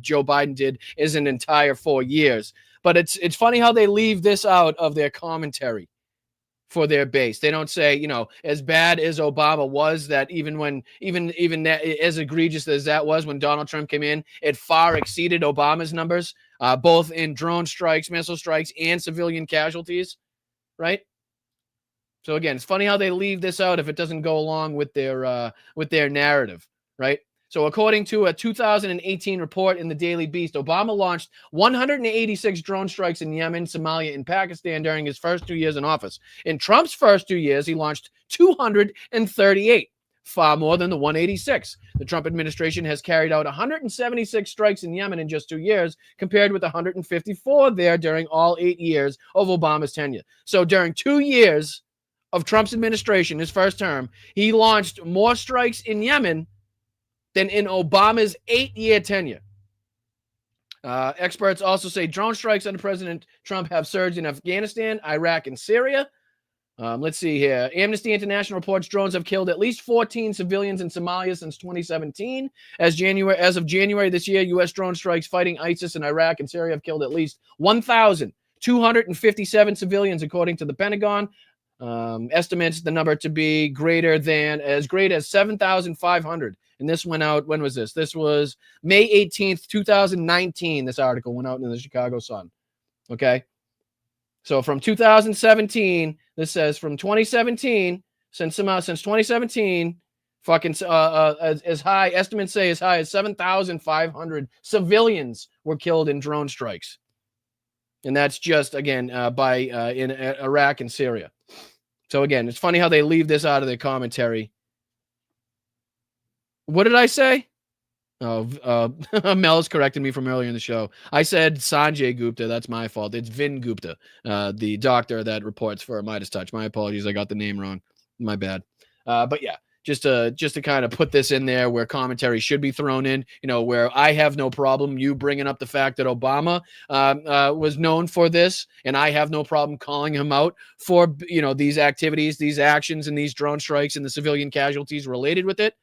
S3: Joe Biden did in an entire 4 years. But it's funny how they leave this out of their commentary for their base. They don't say, you know, as bad as Obama was, that even that, as egregious as that was when Donald Trump came in, it far exceeded Obama's numbers, both in drone strikes, missile strikes, and civilian casualties, right? So again, it's funny how they leave this out if it doesn't go along with their narrative, right? So according to a 2018 report in the Daily Beast, Obama launched 186 drone strikes in Yemen, Somalia, and Pakistan during his first 2 years in office. In Trump's first 2 years, he launched 238, far more than the 186. The Trump administration has carried out 176 strikes in Yemen in just 2 years, compared with 154 there during all 8 years of Obama's tenure. So during 2 years of Trump's administration, his first term, he launched more strikes in Yemen than in Obama's 8-year tenure. Experts also say drone strikes under President Trump have surged in Afghanistan, Iraq, and Syria. Let's see here. Amnesty International reports drones have killed at least 14 civilians in Somalia since 2017. As of January this year, U.S. drone strikes fighting ISIS in Iraq and Syria have killed at least 1,257 civilians, according to the Pentagon. Estimates the number to be as great as 7,500. And this went out, when was this? This was May 18th, 2019. This article went out in the Chicago Sun. Okay. So from 2017, this says from 2017, since 2017, fucking as high, estimates say as high as 7,500 civilians were killed in drone strikes. And that's just, again, in Iraq and Syria. So again, it's funny how they leave this out of their commentary. What did I say? Oh, Mel's corrected me from earlier in the show. I said Sanjay Gupta. That's my fault. It's Vin Gupta, the doctor that reports for Midas Touch. My apologies. I got the name wrong. My bad. But yeah, just to kind of put this in there where commentary should be thrown in, you know, where I have no problem you bringing up the fact that Obama was known for this, and I have no problem calling him out for, you know, these activities, these actions, and these drone strikes and the civilian casualties related with it.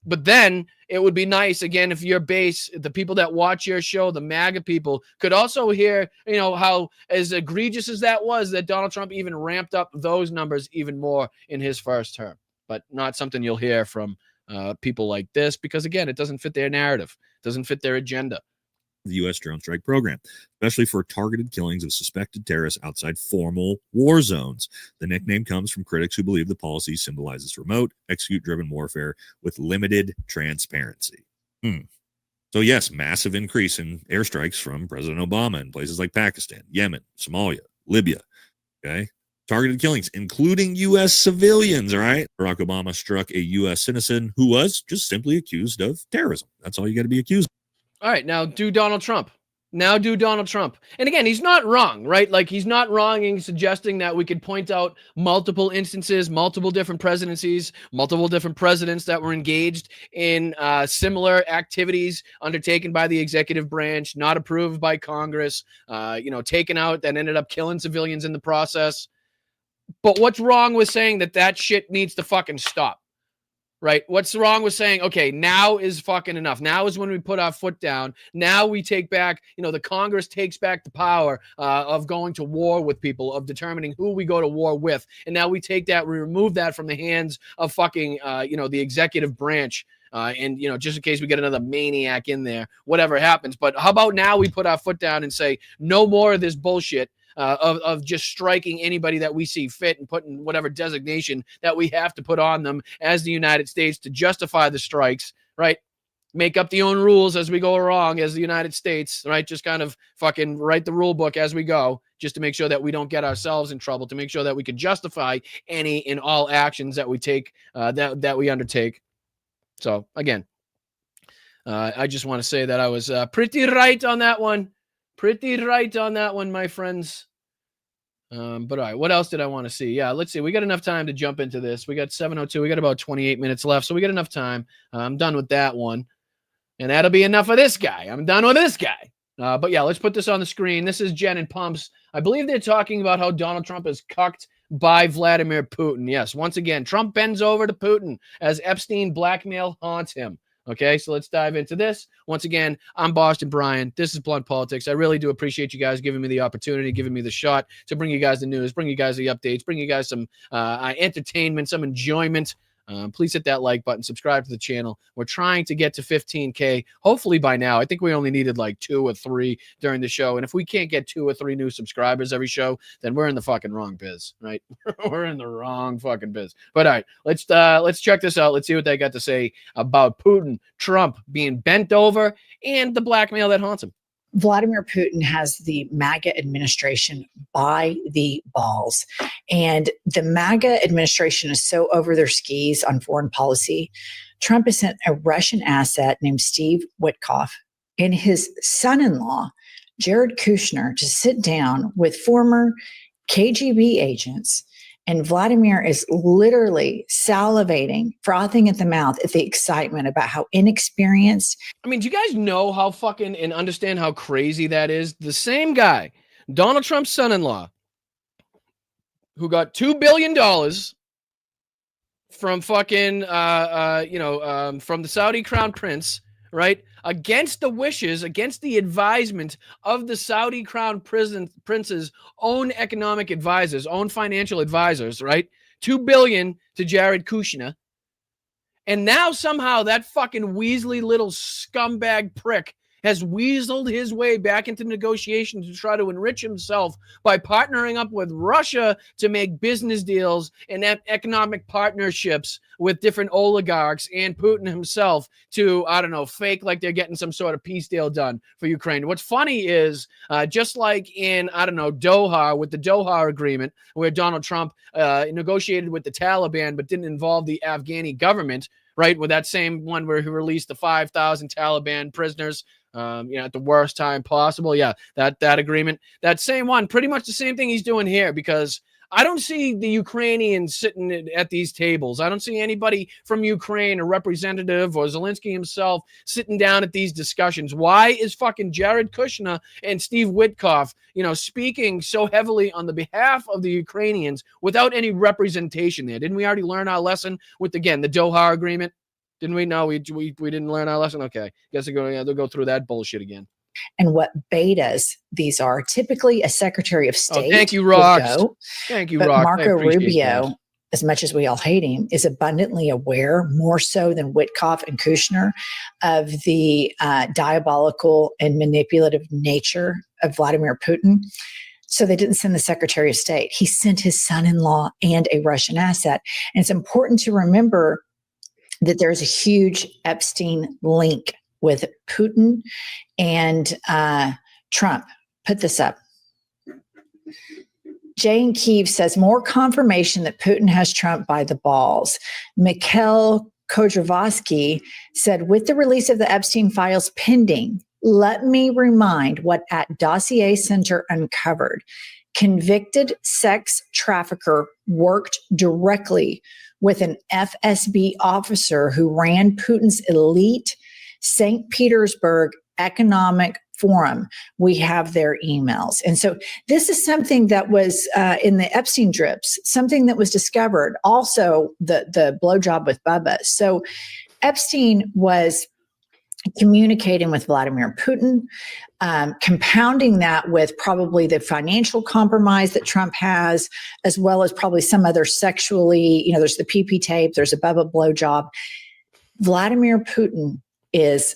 S3: But then it would be nice, again, if your base, the people that watch your show, the MAGA people, could also hear, you know, how as egregious as that was, that Donald Trump even ramped up those numbers even more in his first term. But not something you'll hear from people like this, because, again, it doesn't fit their narrative, doesn't fit their agenda.
S16: The U.S. drone strike program, especially for targeted killings of suspected terrorists outside formal war zones. The nickname comes from critics who believe the policy symbolizes remote, execute-driven warfare with limited transparency. So yes, massive increase in airstrikes from President Obama in places like Pakistan, Yemen, Somalia, Libya. Okay. Targeted killings, including U.S. civilians, all right? Barack Obama struck a U.S. citizen who was just simply accused of terrorism. That's all you got to be accused of.
S3: All right, now do Donald Trump. And again, he's not wrong, right? Like, he's not wrong in suggesting that we could point out multiple instances, multiple different presidencies, multiple different presidents that were engaged in similar activities undertaken by the executive branch, not approved by Congress, taken out, that ended up killing civilians in the process. But what's wrong with saying that shit needs to fucking stop? Right? What's wrong with saying, okay, now is fucking enough. Now is when we put our foot down. Now we take back, the Congress takes back the power of going to war with people, of determining who we go to war with. And now we take that, we remove that from the hands of fucking, the executive branch. And just in case we get another maniac in there, whatever happens. But how about now we put our foot down and say, no more of this bullshit. Of just striking anybody that we see fit and putting whatever designation that we have to put on them as the United States to justify the strikes, right? Make up the own rules as we go along as the United States, right? Just kind of fucking write the rule book as we go, just to make sure that we don't get ourselves in trouble, to make sure that we can justify any and all actions that we take, that we undertake. So again, I just want to say that I was pretty right on that one. Pretty right on that one, my friends. But all right, what else did I want to see? Yeah, let's see. We got enough time to jump into this. We got 7:02. We got about 28 minutes left, so we got enough time. I'm done with that one. And that'll be enough of this guy. I'm done with this guy. But yeah, let's put this on the screen. This is Jen and Pumps. I believe they're talking about how Donald Trump is cucked by Vladimir Putin. Yes, once again, Trump bends over to Putin as Epstein blackmail haunts him. Okay, so let's dive into this. Once again, I'm Boston Brian. This is Blunt Politics. I really do appreciate you guys giving me the opportunity, giving me the shot to bring you guys the news, bring you guys the updates, bring you guys some entertainment, some enjoyment. Please hit that like button, subscribe to the channel. We're trying to get to 15K, hopefully by now. I think we only needed like 2 or 3 during the show. And if we can't get 2 or 3 new subscribers every show, then we're in the fucking wrong biz, right? We're in the wrong fucking biz. But all right, let's check this out. Let's see what they got to say about Putin, Trump being bent over, and the blackmail that haunts him.
S17: Vladimir Putin has the MAGA administration by the balls. And the MAGA administration is so over their skis on foreign policy. Trump has sent a Russian asset named Steve Witkoff and his son-in-law, Jared Kushner, to sit down with former KGB agents. And Vladimir is literally salivating, frothing at the mouth at the excitement about how inexperienced.
S3: I mean, do you guys know how fucking and understand how crazy that is? The same guy, Donald Trump's son-in-law, who got $2 billion from fucking, from the Saudi crown prince, right? Against the wishes, against the advisement of the Saudi crown prince's own economic advisors, own financial advisors, right? $2 billion to Jared Kushner. And now somehow that fucking Weasley little scumbag prick has weaseled his way back into negotiations to try to enrich himself by partnering up with Russia to make business deals and economic partnerships with different oligarchs and Putin himself to, I don't know, fake like they're getting some sort of peace deal done for Ukraine. What's funny is just like in, I don't know, Doha, with the Doha agreement, where Donald Trump negotiated with the Taliban but didn't involve the Afghani government, right? With that same one where he released the 5,000 Taliban prisoners, at the worst time possible. Yeah, that agreement, that same one, pretty much the same thing he's doing here, because I don't see the Ukrainians sitting at these tables. I don't see anybody from Ukraine, a representative, or Zelensky himself sitting down at these discussions. Why is fucking Jared Kushner and Steve Witkoff, speaking so heavily on the behalf of the Ukrainians without any representation there? Didn't we already learn our lesson with, again, the Doha agreement? Didn't we? No, we didn't learn our lesson. Okay, guess they'll go through that bullshit again.
S17: And what betas these are. Typically, a Secretary of State.
S3: Oh, thank you, Rox.
S17: Thank you, Rox. Marco Rubio, as much as we all hate him, is abundantly aware, more so than Witkoff and Kushner, of the diabolical and manipulative nature of Vladimir Putin. So they didn't send the Secretary of State. He sent his son-in-law and a Russian asset. And it's important to remember that there's a huge Epstein link with Putin and Trump. Put this up. Jane Keefe says, more confirmation that Putin has Trump by the balls. Mikhail Khodorkovsky said, with the release of the Epstein files pending, let me remind what at Dossier Center uncovered. Convicted sex trafficker worked directly with an FSB officer who ran Putin's elite St. Petersburg Economic Forum. We have their emails. And so this is something that was in the Epstein drips, something that was discovered. Also, the blowjob with Bubba. So Epstein was communicating with Vladimir Putin, compounding that with probably the financial compromise that Trump has, as well as probably some other sexually, there's the PP tape, there's a Bubba blowjob. Vladimir Putin is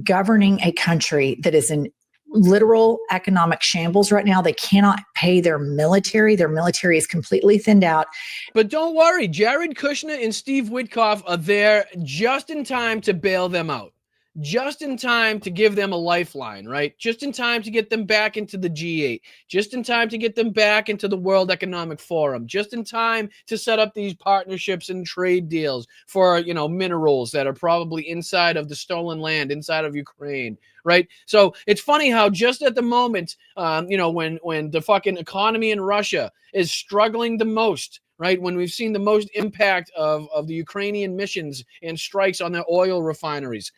S17: governing a country that is in literal economic shambles right now. They cannot pay their military. Their military is completely thinned out.
S3: But don't worry, Jared Kushner and Steve Witkoff are there just in time to bail them out. Just in time to give them a lifeline, right? Just in time to get them back into the G8. Just in time to get them back into the World Economic Forum. Just in time to set up these partnerships and trade deals for, minerals that are probably inside of the stolen land, inside of Ukraine, right? So it's funny how just at the moment, when the fucking economy in Russia is struggling the most, right? When we've seen the most impact of the Ukrainian missions and strikes on their oil refineries,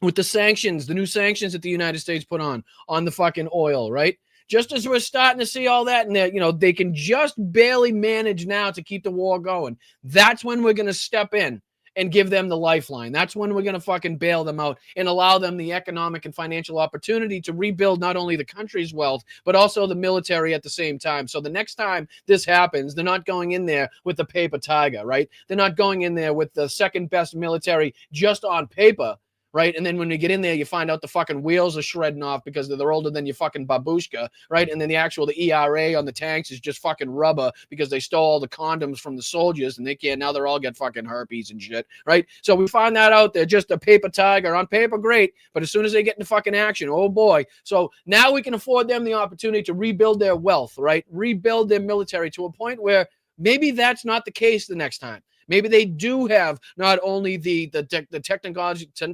S3: with the sanctions, the new sanctions that the United States put on the fucking oil, right? Just as we're starting to see all that, and they can just barely manage now to keep the war going. That's when we're going to step in and give them the lifeline. That's when we're going to fucking bail them out and allow them the economic and financial opportunity to rebuild not only the country's wealth, but also the military at the same time. So the next time this happens, they're not going in there with the paper tiger, right? They're not going in there with the second best military just on paper, right? And then when you get in there, you find out the fucking wheels are shredding off because they're older than your fucking babushka, right? And then the ERA on the tanks is just fucking rubber because they stole all the condoms from the soldiers and now they're all get fucking herpes and shit, right? So we find that out. They're just a paper tiger. On paper, great. But as soon as they get into fucking action, oh boy. So now we can afford them the opportunity to rebuild their wealth, right? Rebuild their military to a point where maybe that's not the case the next time. Maybe they do have not only the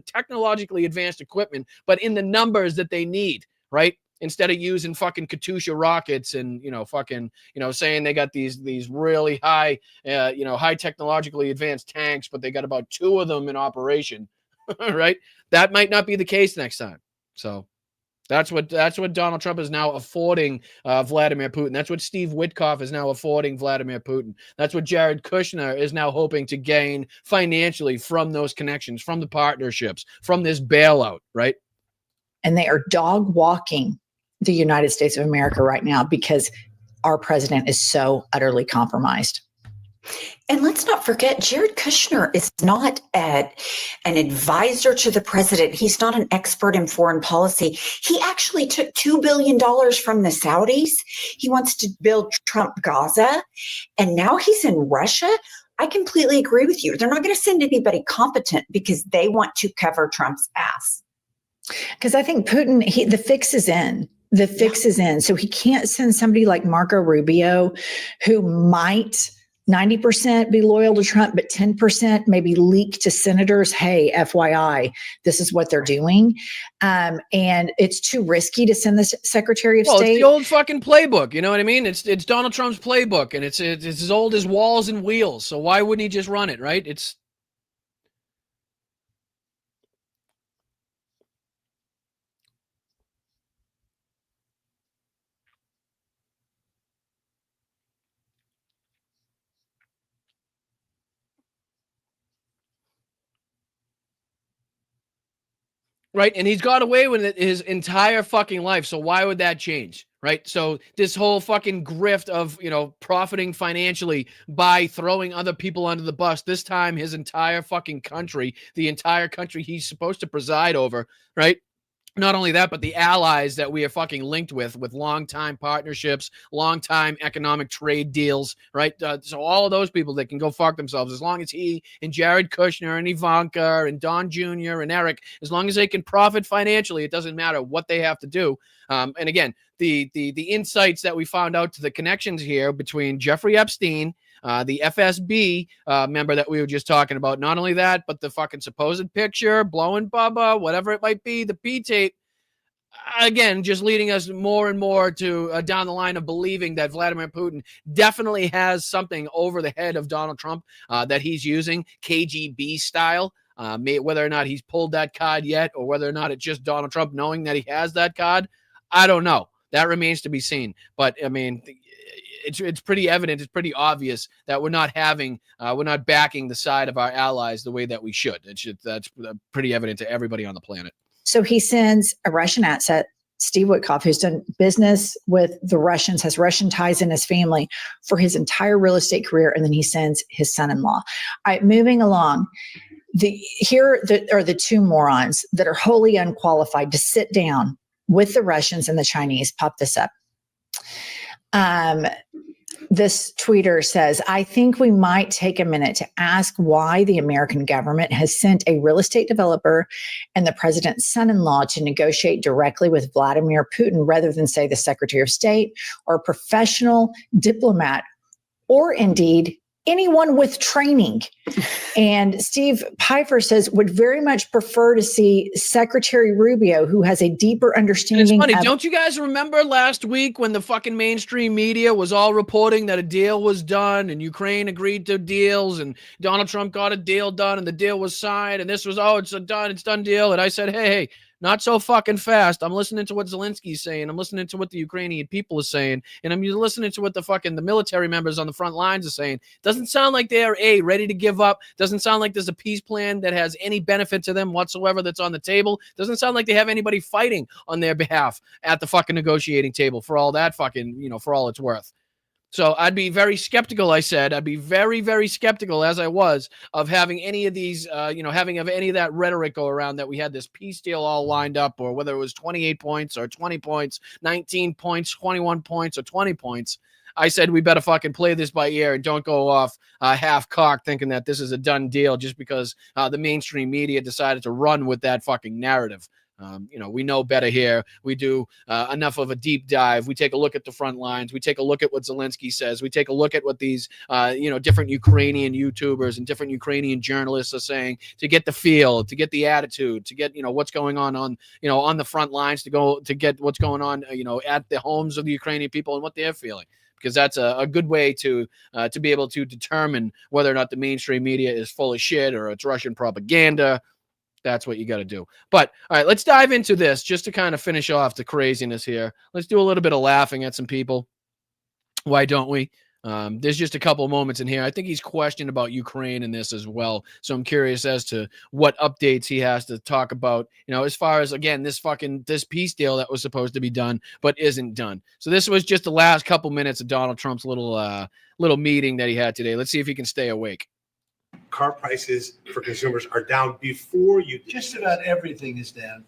S3: technologically advanced equipment, but in the numbers that they need, right? Instead of using fucking Katyusha rockets and, saying they got these really high, high technologically advanced tanks, but they got about 2 of them in operation, right? That might not be the case next time. So that's what Donald Trump is now affording Vladimir Putin. That's what Steve Witkoff is now affording Vladimir Putin. That's what Jared Kushner is now hoping to gain financially from those connections, from the partnerships, from this bailout, right?
S17: And they are dog walking the United States of America right now because our president is so utterly compromised.
S18: And let's not forget, Jared Kushner is not an advisor to the president. He's not an expert in foreign policy. He actually took $2 billion from the Saudis. He wants to build Trump Gaza. And now he's in Russia. I completely agree with you. They're not going to send anybody competent because they want to cover Trump's ass.
S17: Because I think Putin, the fix is in. The fix is in. So he can't send somebody like Marco Rubio who might 90% be loyal to Trump, but 10% maybe leak to senators, hey, FYI, this is what they're doing. And it's too risky to send the Secretary of State.
S3: It's the old fucking playbook. You know what I mean? It's Donald Trump's playbook, and it's as old as walls and wheels. So why wouldn't he just run it, right? It's right. And he's got away with it his entire fucking life. So why would that change? Right. So this whole fucking grift of, profiting financially by throwing other people under the bus, this time his entire fucking country, the entire country he's supposed to preside over. Right. Not only that, but the allies that we are fucking linked with long-time partnerships, long-time economic trade deals, right? So all of those people that can go fuck themselves, as long as he and Jared Kushner and Ivanka and Don Jr. and Eric, as long as they can profit financially, it doesn't matter what they have to do. And again, the insights that we found out to the connections here between Jeffrey Epstein, the FSB member that we were just talking about. Not only that, but the fucking supposed picture, blowing Bubba, whatever it might be, the P-tape. Again, just leading us more and more to down the line of believing that Vladimir Putin definitely has something over the head of Donald Trump that he's using, KGB style. Whether or not he's pulled that card yet or whether or not it's just Donald Trump knowing that he has that card, I don't know. That remains to be seen. But, I mean, it's pretty evident, it's pretty obvious that we're not backing the side of our allies the way that we should. That's pretty evident to everybody on the planet.
S17: So he sends a Russian asset, Steve Witkoff, who's done business with the Russians, has Russian ties in his family for his entire real estate career, and then he sends his son-in-law. All right, moving along. Here are the 2 morons that are wholly unqualified to sit down with the Russians and the Chinese. Pop this up. This tweeter says, I think we might take a minute to ask why the American government has sent a real estate developer and the president's son-in-law to negotiate directly with Vladimir Putin rather than, say, the Secretary of State or a professional diplomat, or indeed anyone with training. And Steve Pfeiffer says, would very much prefer to see Secretary Rubio, who has a deeper understanding.
S3: And it's funny. Don't you guys remember last week when the fucking mainstream media was all reporting that a deal was done and Ukraine agreed to deals and Donald Trump got a deal done and the deal was signed and this was, it's a done deal. And I said, hey, Not so fucking fast. I'm listening to what Zelensky's saying. I'm listening to what the Ukrainian people are saying. And I'm listening to what the military members on the front lines are saying. Doesn't sound like they are, ready to give up. Doesn't sound like there's a peace plan that has any benefit to them whatsoever that's on the table. Doesn't sound like they have anybody fighting on their behalf at the fucking negotiating table for all that fucking, for all it's worth. So I'd be very skeptical, I said. I'd be very, very skeptical, as I was, of having any of these, having of any of that rhetoric go around that we had this peace deal all lined up, or whether it was 28 points or 20 points, 19 points, 21 points, or 20 points. I said we better fucking play this by ear and don't go off half-cocked thinking that this is a done deal just because the mainstream media decided to run with that fucking narrative. We know better here. We do enough of a deep dive. We take a look at the front lines. We take a look at what Zelensky says. We take a look at what these, different Ukrainian YouTubers and different Ukrainian journalists are saying to get the feel, to get the attitude, to get, what's going on the front lines, to get what's going on, at the homes of the Ukrainian people and what they're feeling. Because that's a good way to be able to determine whether or not the mainstream media is full of shit or it's Russian propaganda. That's what you got to do. But all right, let's dive into this just to kind of finish off the craziness here. Let's do a little bit of laughing at some people. Why don't we? There's just a couple of moments in here. I think he's questioned about Ukraine in this as well. So I'm curious as to what updates he has to talk about, as far as, again, this peace deal that was supposed to be done, but isn't done. So this was just the last couple minutes of Donald Trump's little meeting that he had today. Let's see if he can stay awake.
S19: Car prices for consumers are down before you.
S2: Just about everything is down.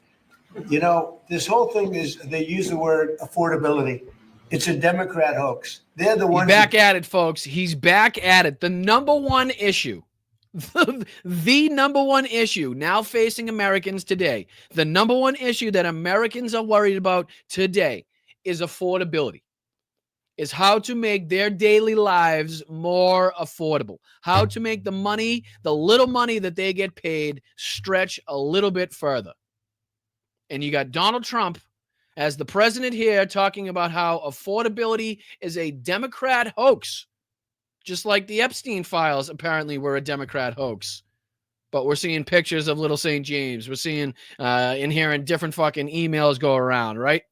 S2: This whole thing is, they use the word affordability. It's a Democrat hoax. They're the ones.
S3: He's back at it, folks. He's back at it. The number one issue, the number one issue now facing Americans today, the number one issue that Americans are worried about today is affordability. Is how to make their daily lives more affordable, how to make the little money that they get paid, stretch a little bit further. And you got Donald Trump as the president here talking about how affordability is a Democrat hoax, just like the Epstein files apparently were a Democrat hoax. But we're seeing pictures of Little St. James. We're seeing and hearing different fucking emails go around, right?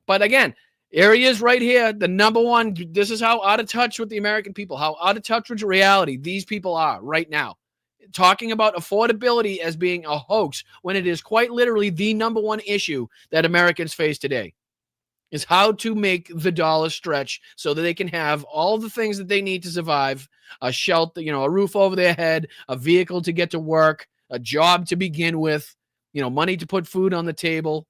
S3: But again, here he is right here, the number one. This is how out of touch with the American people, how out of touch with reality these people are right now. Talking about affordability as being a hoax when it is quite literally the number one issue that Americans face today is how to make the dollar stretch so that they can have all the things that they need to survive, a shelter, a roof over their head, a vehicle to get to work, a job to begin with, money to put food on the table,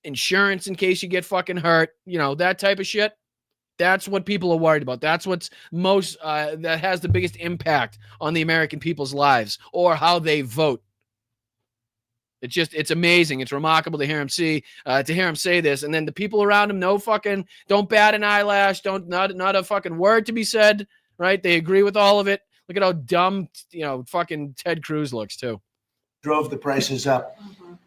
S3: insurance in case you get fucking hurt, that type of shit. That's what people are worried about. That's what's most, that has the biggest impact on the American people's lives or how they vote. It's amazing. It's remarkable to hear him say this. And then the people around him, don't bat an eyelash. Not a fucking word to be said, right? They agree with all of it. Look at how dumb, fucking Ted Cruz looks too.
S2: Drove the prices up.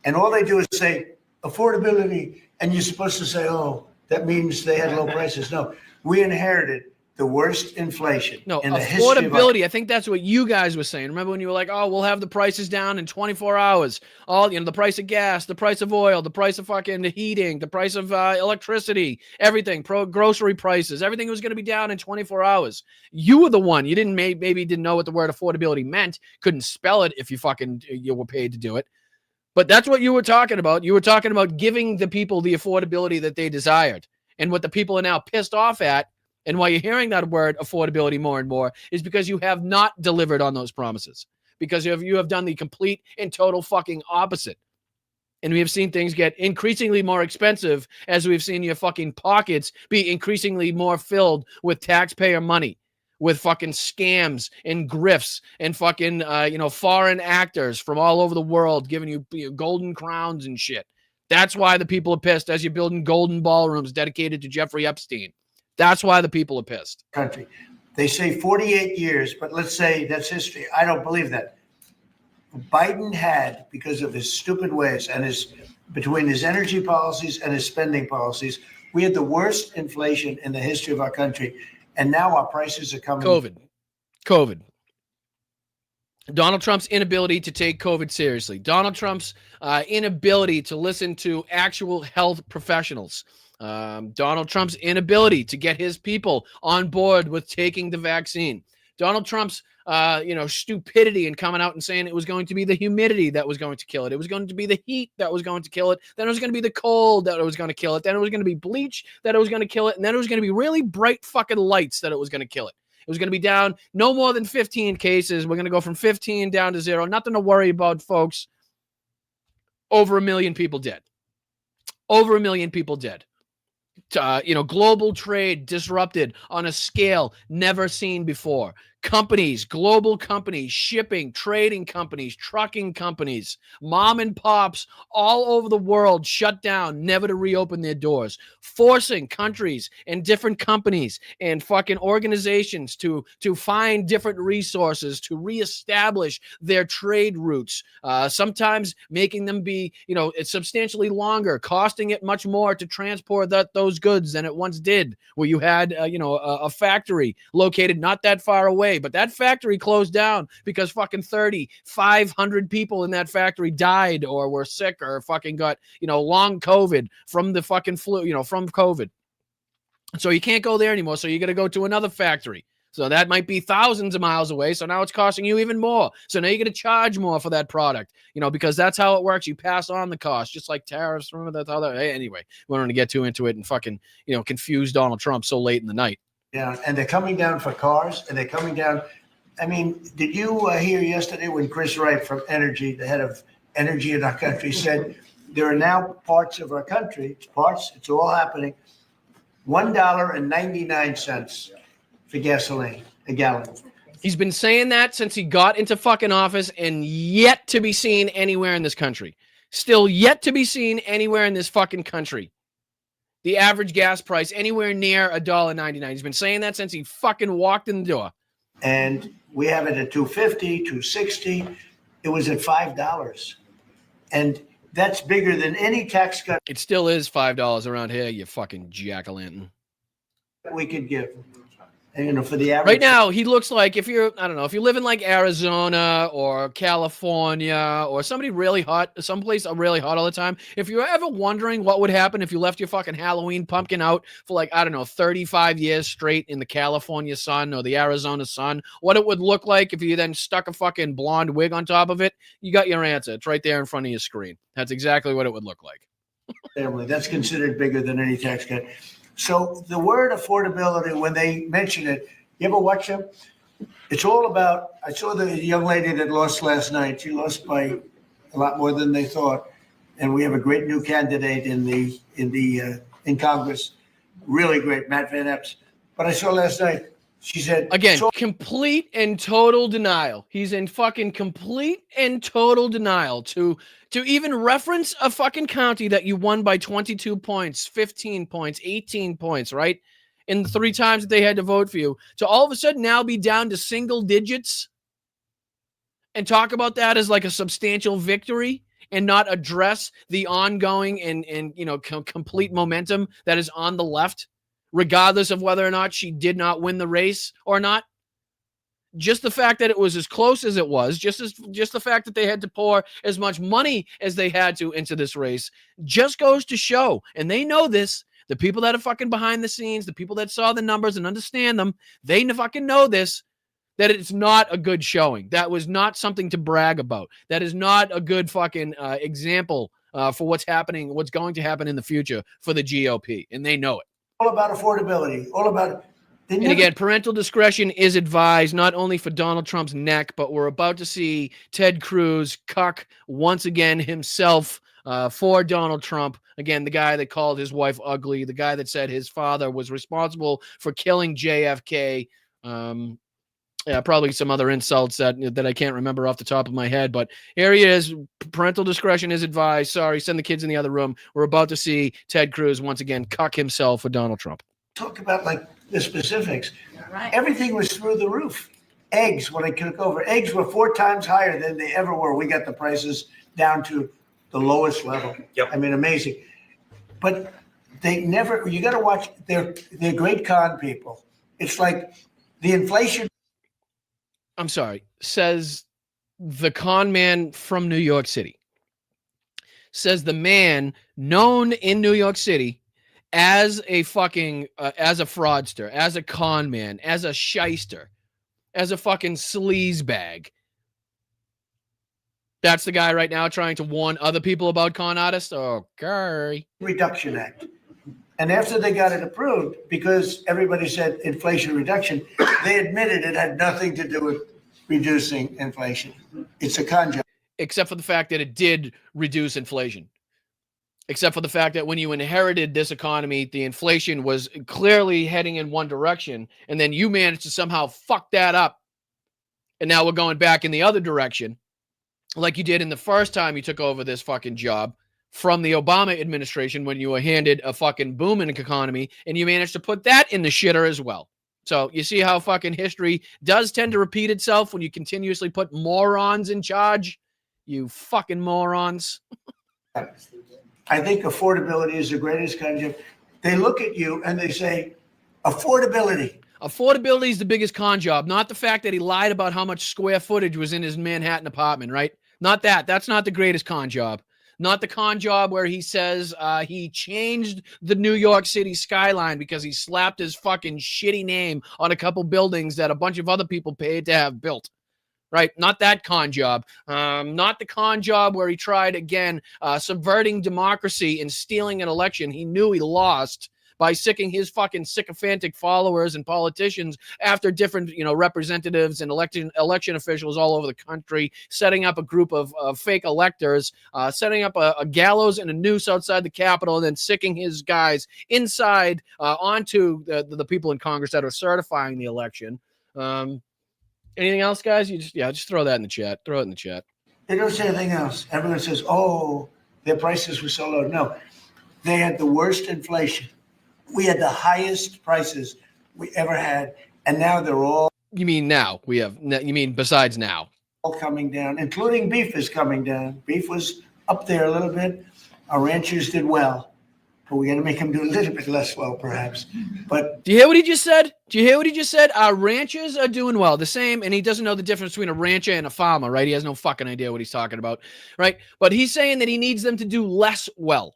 S2: And all they do is say affordability. And you're supposed to say, oh, that means they had low prices. No, we inherited the worst inflation in the history of
S3: affordability. I think that's what you guys were saying. Remember when you were like, oh, we'll have the prices down in 24 hours. All, the price of gas, the price of oil, the price of fucking heating, the price of electricity, everything, grocery prices, everything was going to be down in 24 hours. You were the one. You maybe didn't know what the word affordability meant. Couldn't spell it if you were paid to do it. But that's what you were talking about. You were talking about giving the people the affordability that they desired. And what the people are now pissed off at, and why you're hearing that word affordability more and more, is because you have not delivered on those promises. Because you have done the complete and total fucking opposite. And we have seen things get increasingly more expensive as we've seen your fucking pockets be increasingly more filled with taxpayer money, with fucking scams and grifts and fucking, foreign actors from all over the world giving you golden crowns and shit. That's why the people are pissed as you're building golden ballrooms dedicated to Jeffrey Epstein. That's why the people are pissed.
S2: Country. They say 48 years, but let's say that's history. I don't believe that. Biden had, because of his stupid ways and between his energy policies and his spending policies, we had the worst inflation in the history of our country. And now our prices are coming.
S3: COVID. Donald Trump's inability to take COVID seriously. Donald Trump's inability to listen to actual health professionals. Donald Trump's inability to get his people on board with taking the vaccine. Donald Trump's stupidity in coming out and saying it was going to be the humidity that was going to kill it. It was going to be the heat that was going to kill it. Then it was going to be the cold that was going to kill it. Then it was going to be bleach that it was going to kill it. And then it was going to be really bright fucking lights that it was going to kill it. It was going to be down no more than 15 cases. We're going to go from 15 down to 0. Nothing to worry about, folks. Over 1 million people dead. Over 1 million people dead. Global trade disrupted on a scale never seen before. Companies, global companies, shipping, trading companies, trucking companies, mom and pops all over the world shut down, never to reopen their doors, forcing countries and different companies and fucking organizations to find different resources to reestablish their trade routes, sometimes making them be, substantially longer, costing it much more to transport those goods than it once did, where you had, a factory located not that far away. But that factory closed down because fucking 500 people in that factory died or were sick or fucking got, long COVID from the fucking flu, from COVID. So you can't go there anymore. So you got to go to another factory. So that might be thousands of miles away. So now it's costing you even more. So now you're going to charge more for that product, because that's how it works. You pass on the cost, just like tariffs. Remember that's how that. Anyway, we don't want to get too into it and fucking, confuse Donald Trump so late in the night.
S2: Yeah, and they're coming down for cars, and they're coming down. I mean, did you hear yesterday when Chris Wright from Energy, the head of energy in our country, said there are now parts of our country, it's all happening, $1.99 for gasoline, a gallon.
S3: He's been saying that since he got into fucking office and yet to be seen anywhere in this country. Still yet to be seen anywhere in this fucking country. The average gas price anywhere near $1.99. He's been saying that since he fucking walked in the door.
S2: And we have it at $2.50, $2.60. It was at $5. And that's bigger than any tax cut.
S3: It still is $5 around here, you fucking jack-o'-lantern.
S2: We could give. And, for the average.
S3: Right now, he looks like if you live in like Arizona or California or somebody really hot, someplace really hot all the time. If you're ever wondering what would happen if you left your fucking Halloween pumpkin out for 35 years straight in the California sun or the Arizona sun, what it would look like if you then stuck a fucking blonde wig on top of it, you got your answer. It's right there in front of your screen. That's exactly what it would look like.
S2: Family, that's considered bigger than any tax cut. So the word affordability, when they mention it, you ever watch them? It's all about, I saw the young lady that lost last night. She lost by a lot more than they thought. And we have a great new candidate in Congress. Really great, Matt Van Epps. But I saw last night, she said.
S3: Again, complete and total denial. He's in fucking complete and total denial to even reference a fucking county that you won by 22 points, 15 points, 18 points, right? In the 3 times that they had to vote for you, to all of a sudden now be down to single digits and talk about that as like a substantial victory and not address the ongoing and complete momentum that is on the left, regardless of whether or not she did not win the race or not. Just the fact that it was as close as it was, just the fact that they had to pour as much money as they had to into this race, just goes to show, and they know this, the people that are fucking behind the scenes, the people that saw the numbers and understand them, they fucking know this, that it's not a good showing. That was not something to brag about. That is not a good fucking example for what's happening, what's going to happen in the future for the GOP, and they know it.
S2: All about affordability, all about.
S3: And again, parental discretion is advised not only for Donald Trump's neck, but we're about to see Ted Cruz cuck once again himself for Donald Trump. Again, the guy that called his wife ugly, the guy that said his father was responsible for killing JFK. Probably some other insults that I can't remember off the top of my head. But here he is. Parental discretion is advised. Sorry, send the kids in the other room. We're about to see Ted Cruz once again cuck himself for Donald Trump.
S2: Talk about like the specifics.
S4: Right.
S2: Everything was through the roof. Eggs, when I took over, eggs were 4 times higher than they ever were. We got the prices down to the lowest level.
S19: Yep.
S2: I mean, amazing. But they never, you got to watch, they're great con people. It's like the inflation.
S3: I'm sorry, says the con man from New York City. Says the man known in New York City as a fucking, as a fraudster, as a con man, as a shyster, as a fucking sleazebag. That's the guy right now trying to warn other people about con artists? Okay.
S2: Reduction Act. And after they got it approved, because everybody said inflation reduction, they admitted it had nothing to do with reducing inflation. It's a con job.
S3: Except for the fact that it did reduce inflation. Except for the fact that when you inherited this economy, the inflation was clearly heading in one direction, and then you managed to somehow fuck that up. And now we're going back in the other direction, like you did in the first time you took over this fucking job from the Obama administration when you were handed a fucking booming economy, and you managed to put that in the shitter as well. So you see how fucking history does tend to repeat itself when you continuously put morons in charge? You fucking morons.
S2: I think affordability is the greatest kind of. They look at you and they say, affordability.
S3: Affordability is the biggest con job, not the fact that he lied about how much square footage was in his Manhattan apartment, right? Not that. That's not the greatest con job. Not the con job where he says he changed the New York City skyline because he slapped his fucking shitty name on a couple buildings that a bunch of other people paid to have built. Right? Not that con job. Not the con job where he tried, again, subverting democracy and stealing an election he knew he lost by sicking his fucking sycophantic followers and politicians after different, representatives and election officials all over the country, setting up a group of fake electors, setting up a gallows and a noose outside the Capitol, and then sicking his guys inside onto the people in Congress that are certifying the election. Anything else, guys? Just throw that in the chat. Throw it in the chat.
S2: They don't say anything else. Everyone says, oh, their prices were so low. No, they had the worst inflation. We had the highest prices we ever had. And now they're all.
S3: You mean now? You mean besides now?
S2: All coming down, including beef is coming down. Beef was up there a little bit. Our ranchers did well. But we're going to make them do a little bit less well, perhaps. But
S3: do you hear what he just said? Our ranchers are doing well. The same, and he doesn't know the difference between a rancher and a farmer, right? He has no fucking idea what he's talking about, right? But he's saying that he needs them to do less well.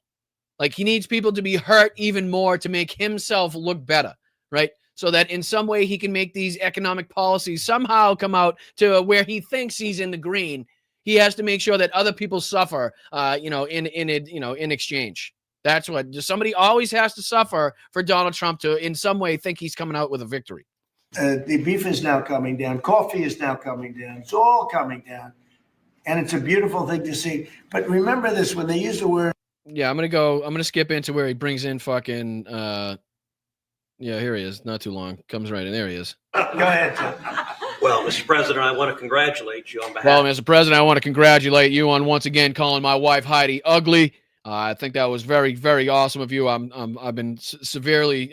S3: Like he needs people to be hurt even more to make himself look better, right? So that in some way he can make these economic policies somehow come out to where he thinks he's in the green. He has to make sure that other people suffer, in exchange. That's what somebody always has to suffer for Donald Trump to, in some way, think he's coming out with a victory.
S2: The beef is now coming down. Coffee is now coming down. It's all coming down. And it's a beautiful thing to see. But remember this, when they use the word.
S3: Yeah, I'm going to skip into where he brings in fucking, here he is. Not too long. Comes right in. There he is.
S2: Go ahead, Tim.
S20: Well, Mr. President, I want to congratulate you on behalf.
S3: Well, Mr. President, I want to congratulate you on once again calling my wife Heidi ugly. I think that was very, very awesome of you. I've been severely,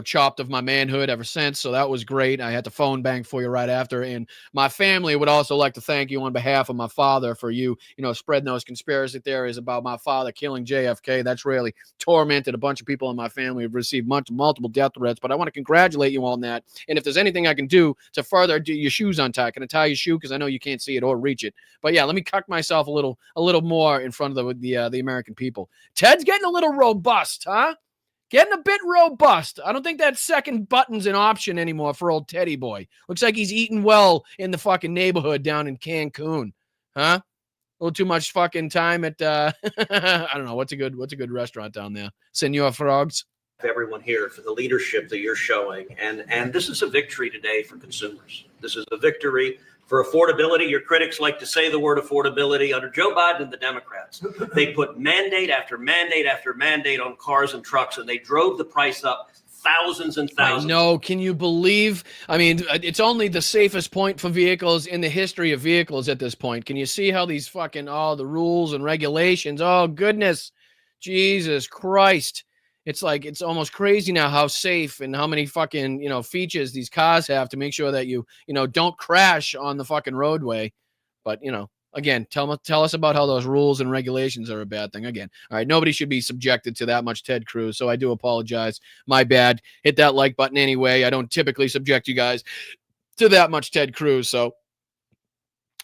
S3: chopped of my manhood ever since. So that was great. I had to phone bank for you right after. And my family would also like to thank you on behalf of my father for you, spreading those conspiracy theories about my father killing JFK. That's really tormented a bunch of people in my family who've received multiple death threats. But I want to congratulate you on that. And if there's anything I can do to further do your shoes untie, can I tie your shoe? Because I know you can't see it or reach it. But yeah, let me cuck myself a little more in front of the American people. Ted's getting a little robust, huh? Getting a bit robust. I don't think that second button's an option anymore for old Teddy boy. Looks like he's eating well in the fucking neighborhood down in Cancun, huh? A little too much fucking time at I don't know what's a good restaurant down there. Senor Frogs.
S20: Everyone here for the leadership that you're showing, and this is a victory today for consumers. This is a victory for affordability. Your critics like to say the word affordability. Under Joe Biden and the Democrats, they put mandate after mandate after mandate on cars and trucks, and they drove the price up thousands and thousands.
S3: I know. Can you believe? I mean, it's only the safest point for vehicles in the history of vehicles at this point. Can you see how these fucking, the rules and regulations, oh, goodness, Jesus Christ. It's like, it's almost crazy now how safe and how many fucking, features these cars have to make sure that you don't crash on the fucking roadway. But, again, tell us about how those rules and regulations are a bad thing. Again, all right, nobody should be subjected to that much Ted Cruz, so I do apologize. My bad. Hit that like button anyway. I don't typically subject you guys to that much Ted Cruz, so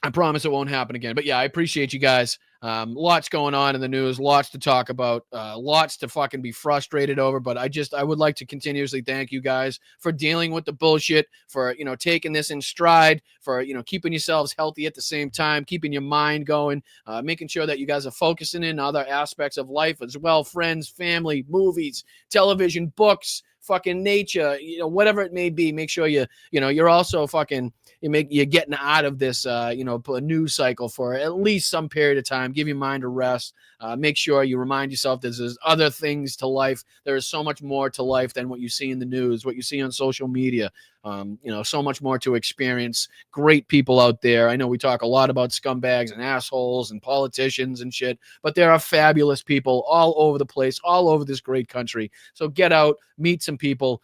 S3: I promise it won't happen again. But yeah, I appreciate you guys. Lots going on in the news, lots to talk about, lots to fucking be frustrated over. But I would like to continuously thank you guys for dealing with the bullshit, for, taking this in stride, for, keeping yourselves healthy at the same time, keeping your mind going, making sure that you guys are focusing in other aspects of life as well. Friends, family, movies, television, books, fucking nature, whatever it may be. Make sure you're also fucking, you're getting out of this, a news cycle for at least some period of time. Give your mind a rest. Make sure you remind yourself there's other things to life. There is so much more to life than what you see in the news, what you see on social media. So much more to experience. Great people out there. I know we talk a lot about scumbags and assholes and politicians and shit, but there are fabulous people all over the place, all over this great country. So get out, meet some people.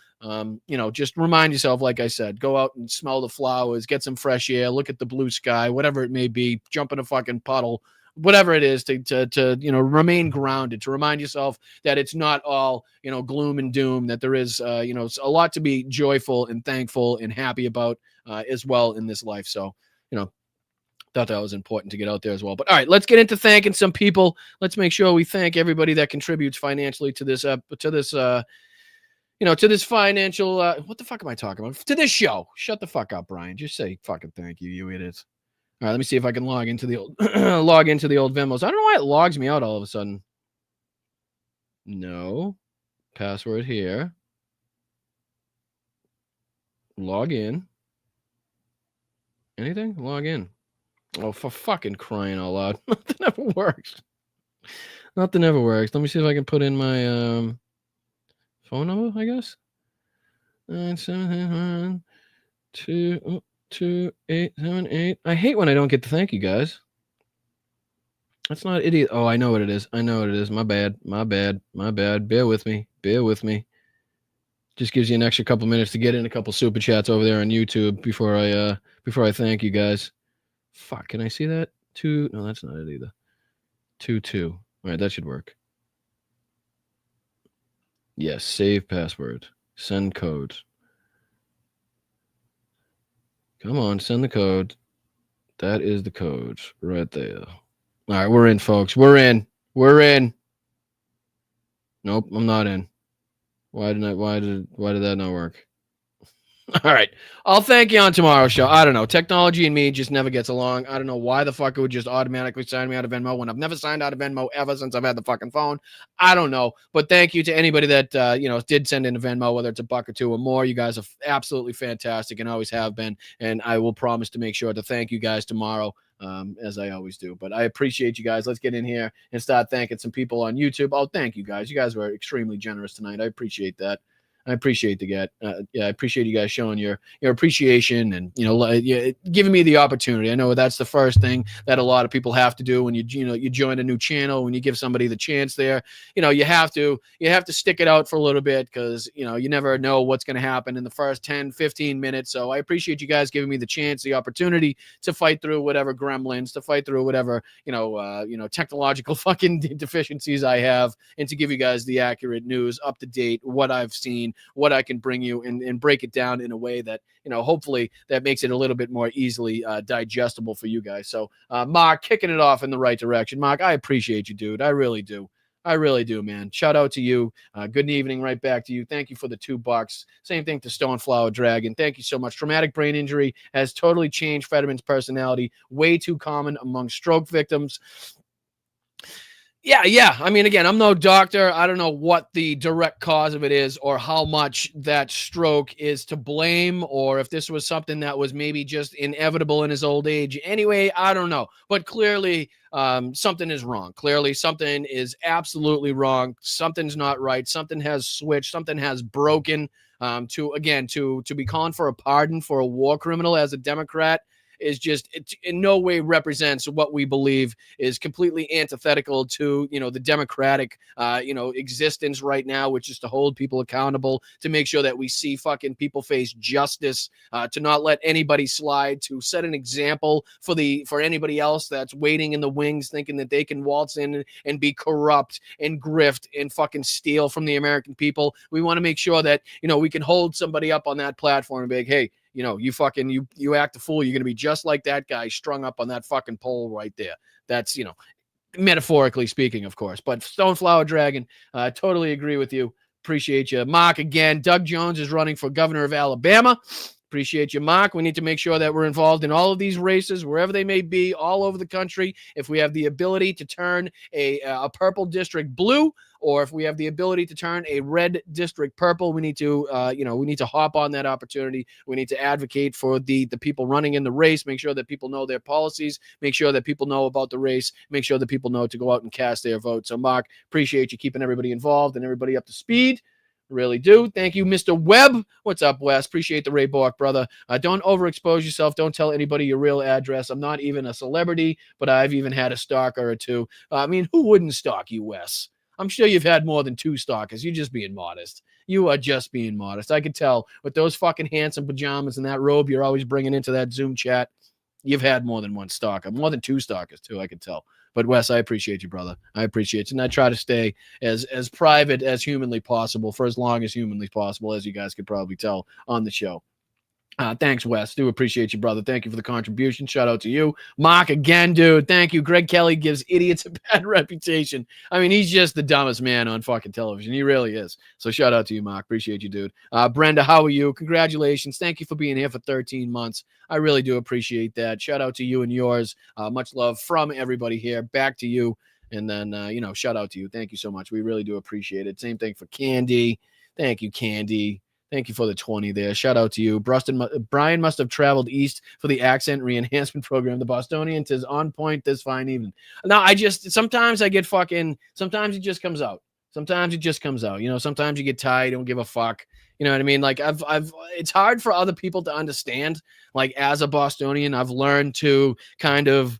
S3: Just remind yourself, like I said, go out and smell the flowers, get some fresh air, look at the blue sky, whatever it may be, jump in a fucking puddle, whatever it is to remain grounded, to remind yourself that it's not all, gloom and doom, that there is, a lot to be joyful and thankful and happy about as well in this life. So, thought that was important to get out there as well. But all right, let's get into thanking some people. Let's make sure we thank everybody that contributes financially to this, to this financial, what the fuck am I talking about? To this show. Shut the fuck up, Brian. Just say fucking thank you, you idiots. All right, let me see if I can log into the old Venmos. I don't know why it logs me out all of a sudden. No. Password here. Log in. Anything? Log in. Oh, for fucking crying out loud. Nothing ever works. Nothing ever works. Let me see if I can put in my phone number, I guess. 971-22878. I hate when I don't get to thank you guys. That's not idiot. Oh, I know what it is. My bad. Bear with me. Just gives you an extra couple minutes to get in a couple super chats over there on YouTube before I thank you guys. Fuck, can I see that? No, that's not it either. 2. All right, that should work. Yes, save password. Send code. Come on, send the code. That is the code right there. All right, we're in, folks. We're in. Nope, I'm not in. Why did that not work? All right. I'll thank you on tomorrow's show. I don't know. Technology and me just never gets along. I don't know why the fuck it would just automatically sign me out of Venmo when I've never signed out of Venmo ever since I've had the fucking phone. I don't know. But thank you to anybody that, did send in a Venmo, whether it's a buck or two or more. You guys are absolutely fantastic and always have been. And I will promise to make sure to thank you guys tomorrow, as I always do. But I appreciate you guys. Let's get in here and start thanking some people on YouTube. Oh, thank you guys. You guys were extremely generous tonight. I appreciate that. I appreciate I appreciate you guys showing your appreciation and giving me the opportunity. I know that's the first thing that a lot of people have to do when you join a new channel, when you give somebody the chance there. You have to stick it out for a little bit because you never know what's going to happen in the first 10-15 minutes. So I appreciate you guys giving me the chance, the opportunity to fight through whatever gremlins, to fight through whatever technological fucking deficiencies I have, and to give you guys the accurate news, up to date, what I've seen, what I can bring you, and break it down in a way that, hopefully that makes it a little bit more easily digestible for you guys. So, Mark, kicking it off in the right direction. Mark, I appreciate you, dude. I really do, man. Shout out to you. Good evening right back to you. Thank you for the $2. Same thing to Stoneflower Dragon. Thank you so much. Traumatic brain injury has totally changed Fetterman's personality. Way too common among stroke victims. Yeah. I mean, again, I'm no doctor. I don't know what the direct cause of it is or how much that stroke is to blame, or if this was something that was maybe just inevitable in his old age. Anyway, I don't know. But clearly, something is wrong. Clearly, something is absolutely wrong. Something's not right. Something has switched. Something has broken. To be calling for a pardon for a war criminal as a Democrat is just, it in no way represents what we believe is completely antithetical to, the Democratic, existence right now, which is to hold people accountable, to make sure that we see fucking people face justice, to not let anybody slide, to set an example for anybody else that's waiting in the wings, thinking that they can waltz in and be corrupt and grift and fucking steal from the American people. We want to make sure that, we can hold somebody up on that platform and be like, hey, you act a fool, you're going to be just like that guy strung up on that fucking pole right there. That's, metaphorically speaking, of course. But Stoneflower Dragon, totally agree with you. Appreciate you. Mark, again, Doug Jones is running for governor of Alabama. Appreciate you, Mark. We need to make sure that we're involved in all of these races, wherever they may be, all over the country. If we have the ability to turn a purple district blue, or if we have the ability to turn a red district purple, we need to, we need to hop on that opportunity. We need to advocate for the people running in the race, make sure that people know their policies, make sure that people know about the race, make sure that people know to go out and cast their vote. So, Mark, appreciate you keeping everybody involved and everybody up to speed. Really do. Thank you, Mr. Webb. What's up, Wes? Appreciate the Ray Bork, brother. Don't overexpose yourself. Don't tell anybody your real address. I'm not even a celebrity, but I've even had a stalker or two. I mean, who wouldn't stalk you, Wes? I'm sure you've had more than 2 stalkers. You're just being modest. You are just being modest. I could tell with those fucking handsome pajamas and that robe you're always bringing into that Zoom chat. You've had more than 1 stalker, more than 2 stalkers too, I could tell. But Wes, I appreciate you, brother. I appreciate you. And I try to stay as private as humanly possible for as long as humanly possible, as you guys could probably tell on the show. Thanks, Wes. Do appreciate you, brother. Thank you for the contribution. Shout out to you. Mark, again, dude. Thank you. Greg Kelly gives idiots a bad reputation. I mean, he's just the dumbest man on fucking television. He really is. So shout out to you, Mark. Appreciate you, dude. Brenda, how are you? Congratulations. Thank you for being here for 13 months. I really do appreciate that. Shout out to you and yours. Much love from everybody here. Back to you. And then, shout out to you. Thank you so much. We really do appreciate it. Same thing for Candy. Thank you, Candy. Thank you for the 20 there. Shout out to you. Brian must have traveled east for the accent re-enhancement program. The Bostonian is on point this fine evening. Now, sometimes I get sometimes it just comes out. Sometimes it just comes out. Sometimes you get tired, don't give a fuck. You know what I mean? Like it's hard for other people to understand. Like as a Bostonian, I've learned to kind of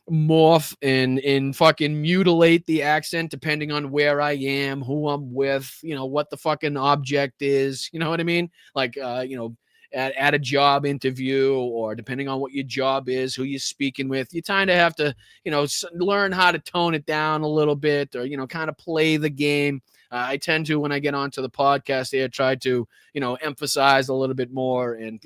S3: morph and fucking mutilate the accent depending on where I am, who I'm with, what the fucking object is, you know what I mean? Like, at a job interview, or depending on what your job is, who you're speaking with, you kind of have to, learn how to tone it down a little bit, or, kind of play the game. I tend to, when I get onto the podcast here, try to, emphasize a little bit more. And,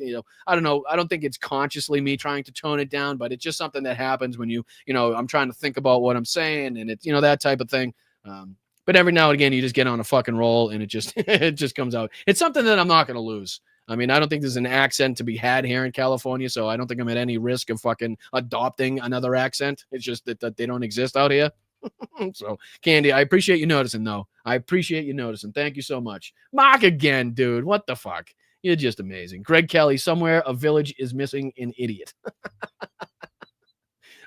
S3: I don't know. I don't think it's consciously me trying to tone it down, but it's just something that happens when I'm trying to think about what I'm saying, and it's, that type of thing. But every now and again, you just get on a fucking roll and it just comes out. It's something that I'm not going to lose. I mean, I don't think there's an accent to be had here in California, so I don't think I'm at any risk of fucking adopting another accent. It's just that they don't exist out here. So, Candy, I appreciate you noticing, though. I appreciate you noticing. Thank you so much. Mark again, dude. What the fuck? You're just amazing. Greg Kelly, somewhere a village is missing an idiot.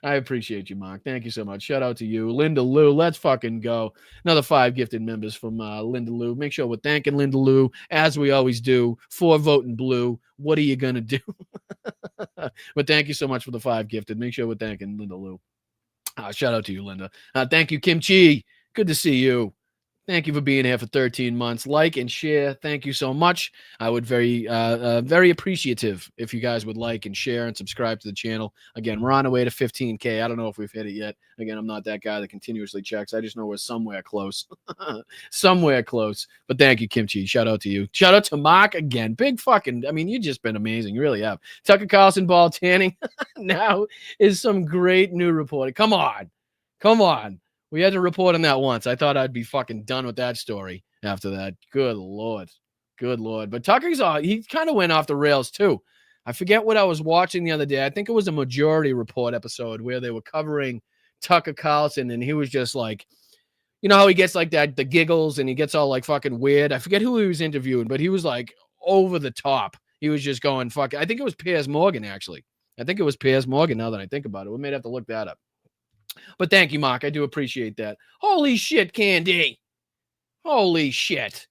S3: I appreciate you, Mark. Thank you so much. Shout out to you. Linda Lou, let's fucking go. Another 5 gifted members from Linda Lou. Make sure we're thanking Linda Lou, as we always do, for voting blue. What are you going to do? But thank you so much for the 5 gifted. Make sure we're thanking Linda Lou. Shout out to you, Linda. Thank you, Kim Chi. Good to see you. Thank you for being here for 13 months. Like and share. Thank you so much. I would very appreciative if you guys would like and share and subscribe to the channel. Again, we're on our way to 15K. I don't know if we've hit it yet. Again, I'm not that guy that continuously checks. I just know we're somewhere close. Somewhere close. But thank you, Kimchi. Shout out to you. Shout out to Mark again. Big fucking, you've just been amazing. You really have. Tucker Carlson ball tanning now is some great new reporting. Come on. We had to report on that once. I thought I'd be fucking done with that story after that. Good Lord. But Tucker's he kind of went off the rails too. I forget what I was watching the other day. I think it was a Majority Report episode where they were covering Tucker Carlson, and he was just like, how he gets like that, the giggles, and he gets all like fucking weird. I forget who he was interviewing, but he was like over the top. He was just going fucking, I think it was Piers Morgan, actually. I think it was Piers Morgan, now that I think about it. We may have to look that up. But thank you, Mark. I do appreciate that. Holy shit, Candy. Holy shit.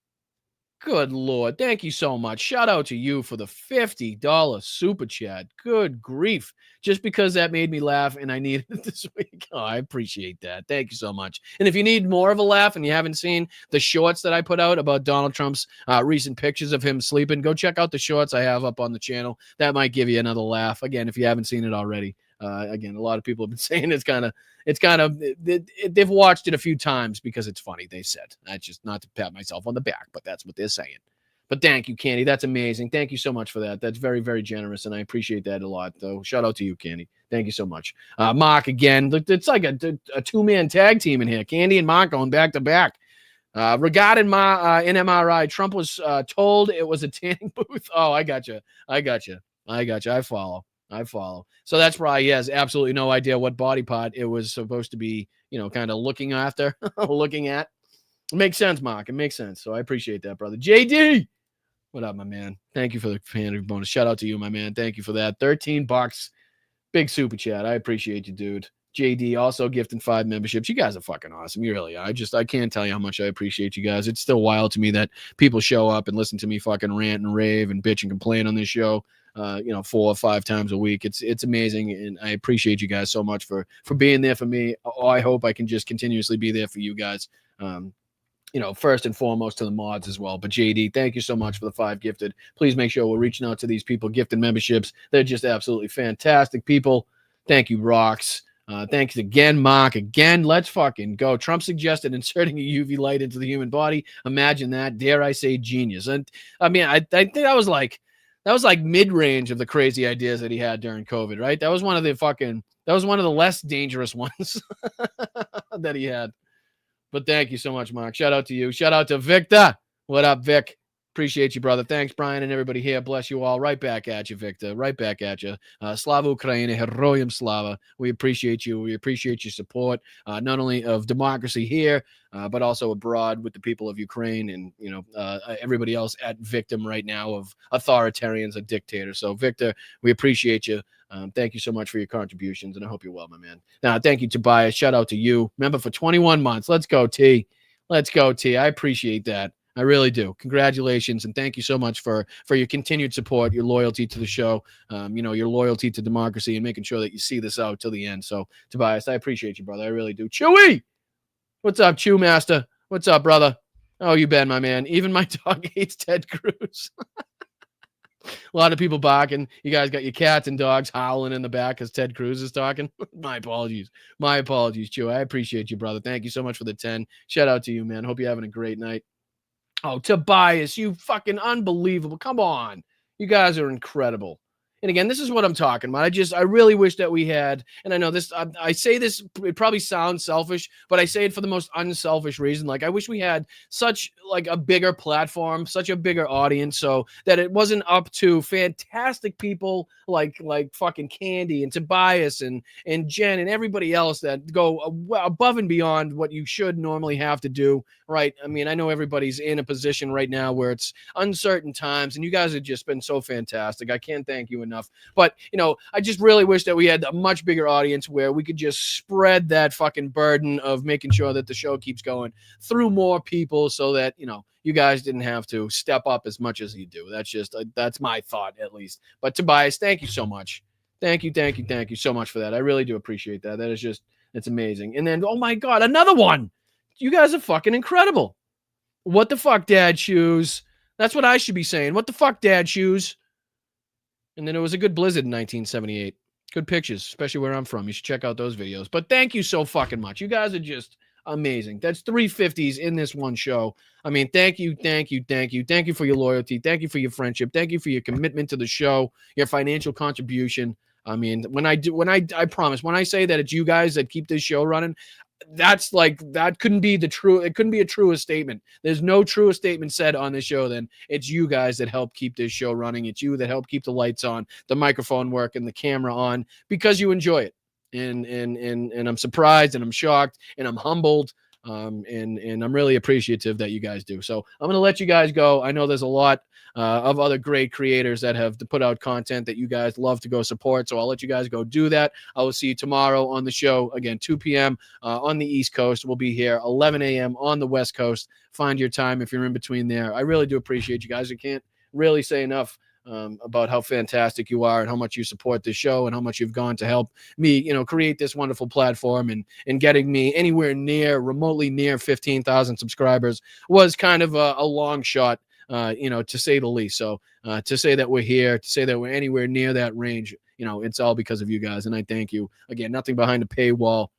S3: Good Lord. Thank you so much. Shout out to you for the $50 super chat. Good grief. Just because that made me laugh and I needed it this week. Oh, I appreciate that. Thank you so much. And if you need more of a laugh and you haven't seen the shorts that I put out about Donald Trump's recent pictures of him sleeping, go check out the shorts I have up on the channel. That might give you another laugh. Again, if you haven't seen it already. Again, a lot of people have been saying they've watched it a few times because it's funny, they said. That's just not to pat myself on the back, but that's what they're saying. But thank you, Candy. That's amazing. Thank you so much for that. That's very, very generous, and I appreciate that a lot. Though, shout out to you, Candy. Thank you so much. Mark, again, it's like a two-man tag team in here. Candy and Mark going back to back. Regarding my NMRI, Trump was told it was a tanning booth. Oh, I got you. I follow. So that's why he has absolutely no idea what body part it was supposed to be, kind of looking after, looking at. It makes sense, Mark. It makes sense. So I appreciate that, brother. JD, what up, my man? Thank you for the fan bonus. Shout out to you, my man. Thank you for that. $13. Big super chat. I appreciate you, dude. JD also gifting 5 memberships. You guys are fucking awesome. You really are. I can't tell you how much I appreciate you guys. It's still wild to me that people show up and listen to me fucking rant and rave and bitch and complain on this show, 4 or 5 times a week. It's amazing. And I appreciate you guys so much for being there for me. I hope I can just continuously be there for you guys. First and foremost to the mods as well. But JD, thank you so much for the 5 gifted. Please make sure we're reaching out to these people gifted memberships. They're just absolutely fantastic people. Thank you, Rocks. Thanks again, Mark. Again, let's fucking go. Trump suggested inserting a UV light into the human body. Imagine that. Dare I say genius. And I mean, I think that was like mid-range of the crazy ideas that he had during COVID, right? That was one of the less dangerous ones that he had. But thank you so much, Mark. Shout out to you. Shout out to Victor. What up, Vic? Appreciate you, brother. Thanks, Brian, and everybody here. Bless you all. Right back at you, Victor. Right back at you. Slava Ukraini, Heroyam Slava. We appreciate you. We appreciate your support, not only of democracy here, but also abroad with the people of Ukraine and, everybody else at victim right now of authoritarians and dictators. So, Victor, we appreciate you. Thank you so much for your contributions, and I hope you're well, my man. Now, thank you, Tobias. Shout out to you. Member for 21 months. Let's go, T. Let's go, T. I appreciate that. I really do. Congratulations, and thank you so much for your continued support, your loyalty to the show, your loyalty to democracy, and making sure that you see this out till the end. So, Tobias, I appreciate you, brother. I really do. Chewy! What's up, Chew Master? What's up, brother? Oh, you been, my man. Even my dog hates Ted Cruz. A lot of people barking. You guys got your cats and dogs howling in the back as Ted Cruz is talking. My apologies. My apologies, Chew. I appreciate you, brother. Thank you so much for the 10. Shout out to you, man. Hope you're having a great night. Oh, Tobias, you fucking unbelievable. Come on. You guys are incredible. And again, this is what I'm talking about. I really wish that we had, and I know this, I say this, it probably sounds selfish, but I say it for the most unselfish reason. Like, I wish we had such like a bigger platform, such a bigger audience, so that it wasn't up to fantastic people like fucking Candy and Tobias and Jen and everybody else that go above and beyond what you should normally have to do, right? I mean, I know everybody's in a position right now where it's uncertain times, and you guys have just been so fantastic. I can't thank you enough. But, I just really wish that we had a much bigger audience where we could just spread that fucking burden of making sure that the show keeps going through more people so that, you guys didn't have to step up as much as you do. That's my thought, at least. But Tobias, thank you so much. Thank you so much for that. I really do appreciate that. It's amazing. And then, oh my God, another one. You guys are fucking incredible. What the fuck, Dad Shoes? That's what I should be saying. What the fuck, Dad Shoes? And then it was a good blizzard in 1978. Good pictures, especially where I'm from. You should check out those videos. But thank you so fucking much. You guys are just amazing. That's 350s in this one show. I mean, thank you. Thank you for your loyalty. Thank you for your friendship. Thank you for your commitment to the show, your financial contribution. I mean, I promise, when I say that it's you guys that keep this show running, that couldn't be a truer statement. There's no truer statement said on this show than it's you guys that help keep this show running. It's you that help keep the lights on, the microphone working, the camera on, because you enjoy it. And I'm surprised and I'm shocked and I'm humbled. And I'm really appreciative that you guys do. So I'm going to let you guys go. I know there's a lot of other great creators that have to put out content that you guys love to go support. So I'll let you guys go do that. I will see you tomorrow on the show. Again, 2 p.m. On the East Coast. We'll be here 11 a.m. on the West Coast. Find your time if you're in between there. I really do appreciate you guys. I can't really say enough about how fantastic you are and how much you support the show and how much you've gone to help me, create this wonderful platform and getting me anywhere remotely near 15,000 subscribers was kind of a long shot, to say the least. So to say that we're here, to say that we're anywhere near that range, it's all because of you guys. And I thank you again. Nothing behind a paywall.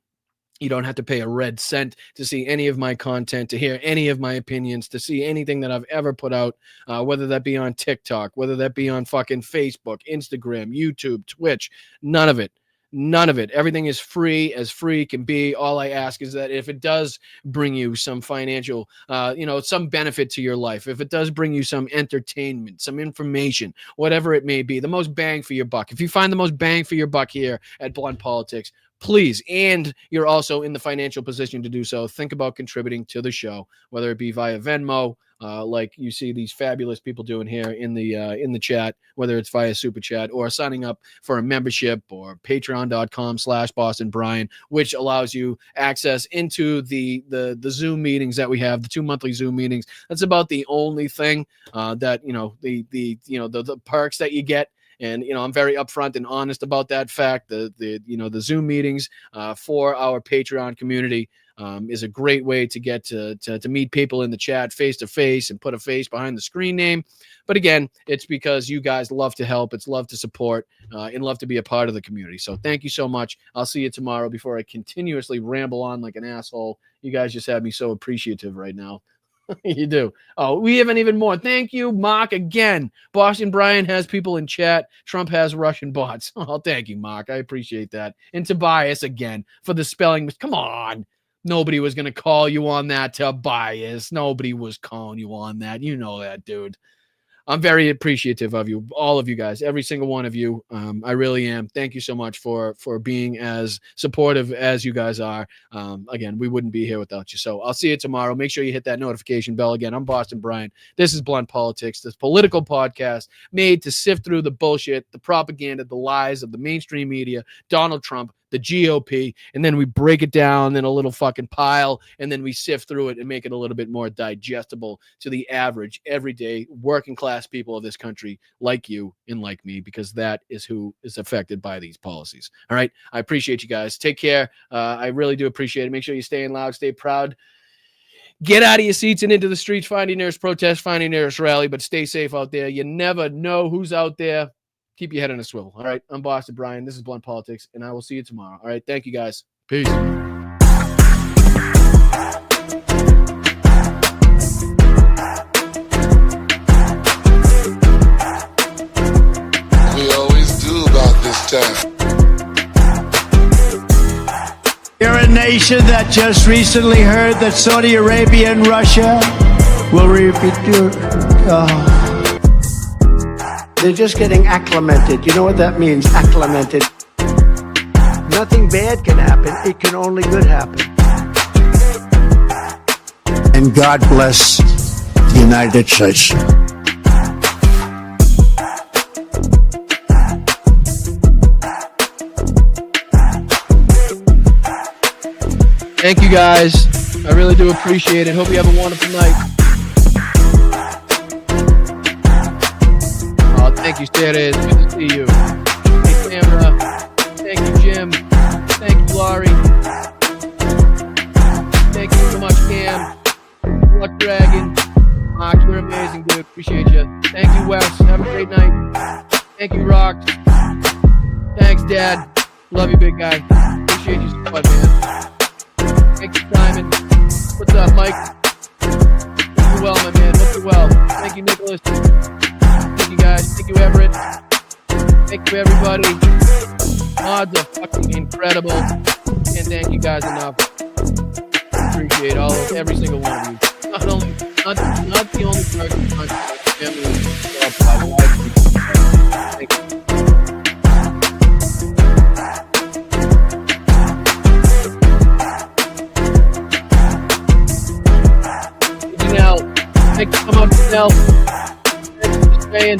S3: You don't have to pay a red cent to see any of my content, to hear any of my opinions, to see anything that I've ever put out, whether that be on TikTok, whether that be on fucking Facebook, Instagram, YouTube, Twitch, none of it. None of it. Everything is free as free can be. All I ask is that if it does bring you some financial, some benefit to your life, if it does bring you some entertainment, some information, whatever it may be, the most bang for your buck. If you find the most bang for your buck here at Blunt Politics, please, and you're also in the financial position to do so, think about contributing to the show, whether it be via Venmo, like you see these fabulous people doing here in the chat, whether it's via Super Chat or signing up for a membership or patreon.com/BostonBrian, which allows you access into the Zoom meetings that we have, the 2 monthly Zoom meetings. That's about the only thing that, the perks that you get. And, I'm very upfront and honest about that fact. The Zoom meetings for our Patreon community is a great way to get to meet people in the chat face to face and put a face behind the screen name. But again, it's because you guys love to help. It's love to support and love to be a part of the community. So thank you so much. I'll see you tomorrow. Before I continuously ramble on like an asshole, you guys just have me so appreciative right now. You do. Oh, we have even more. Thank you, Mark, again. Boston Brian has people in chat. Trump has Russian bots. Oh, thank you, Mark. I appreciate that. And Tobias again for the spelling. Come on. Nobody was going to call you on that, Tobias. Nobody was calling you on that. You know that, dude. I'm very appreciative of you, all of you guys, every single one of you. I really am. Thank you so much for being as supportive as you guys are. Again, we wouldn't be here without you. So I'll see you tomorrow. Make sure you hit that notification bell. Again, I'm Boston Brian. This is Blunt Politics, this political podcast made to sift through the bullshit, the propaganda, the lies of the mainstream media, Donald Trump, the GOP, and then we break it down in a little fucking pile, and then we sift through it and make it a little bit more digestible to the average, everyday, working class people of this country like you and like me, because that is who is affected by these policies. All right. I appreciate you guys. Take care. I really do appreciate it. Make sure you stay in loud, stay proud. Get out of your seats and into the streets. Find your nearest protest, find your nearest rally, but stay safe out there. You never know who's out there. Keep your head on a swivel. All right. I'm Boston Brian. This is Blunt Politics, and I will see you tomorrow. All right. Thank you, guys. Peace.
S21: We always do about this time.
S1: You're a nation that just recently heard that Saudi Arabia and Russia will repeat. They're just getting acclimated. You know what that means, acclimated. Nothing bad can happen. It can only good happen. And God bless the United States.
S3: Thank you, guys. I really do appreciate it. Hope you have a wonderful night. Thank you, Sarah. It's good to see you. Hey, Tamara. Thank you, Jim. Thank you, Laurie. Thank you so much, Cam. Luck Dragon. Mark, you're amazing, dude. Appreciate you. Thank you, Wes. Have a great night. Thank you, Rock. Thanks, Dad. Love you, big guy. Appreciate you so much, man. Thank you, Simon. What's up, Mike? Hope you're well, my man. Hope you're well. Thank you, Nicholas. Thank you, guys. Thank you, Everett. Thank you, everybody. Mods are fucking incredible. Can't thank you guys enough. Appreciate every single one of you. Not the only person on the family. Thank you. Janelle. Thank you so much, Janelle. Thank you for staying.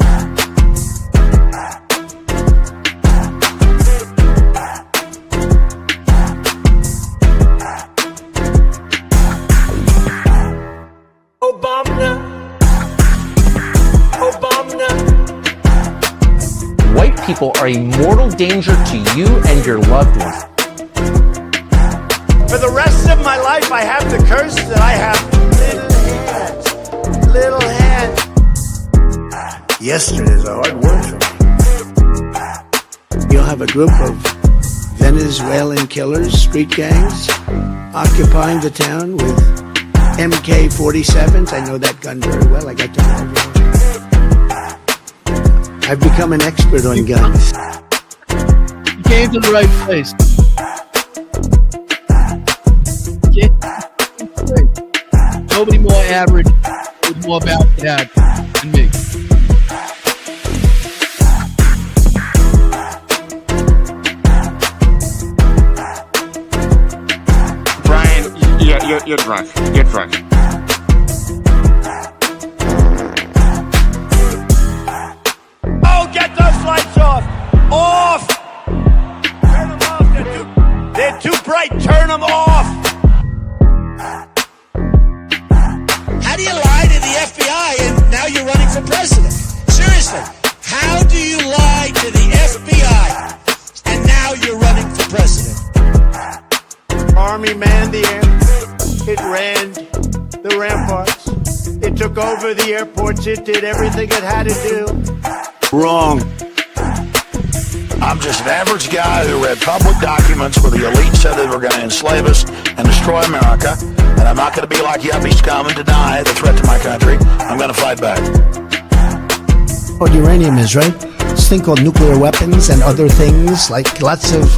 S6: White people are a mortal danger to you and your loved ones.
S1: For the rest of my life, I have the curse that I have little hands. Yesterday's a hard word for me. You'll have a group of Venezuelan killers, street gangs, occupying the town with MK-47s. I know that gun very well. I got to know. I've become an expert on guns.
S3: You came to the right place. Nobody more average with more about that than me.
S5: Brian, you're drunk. You're drunk.
S22: Oh, get those lights off! Off! Turn them off. They're too bright. Turn them off.
S23: How do you lie to the FBI and now you're running for president? Seriously, how do you lie to the FBI and now you're running for president?
S1: Army manned the air. It ran the ramparts. It took over the airports. It did everything it had to do.
S22: Wrong.
S24: I'm just an average guy who read public documents where the elite said they were going to enslave us and destroy America. And I'm not going to be like yuppie scum and deny the threat to my country. I'm going to fight back.
S1: What uranium is, right? This thing called nuclear weapons and other things. Like lots of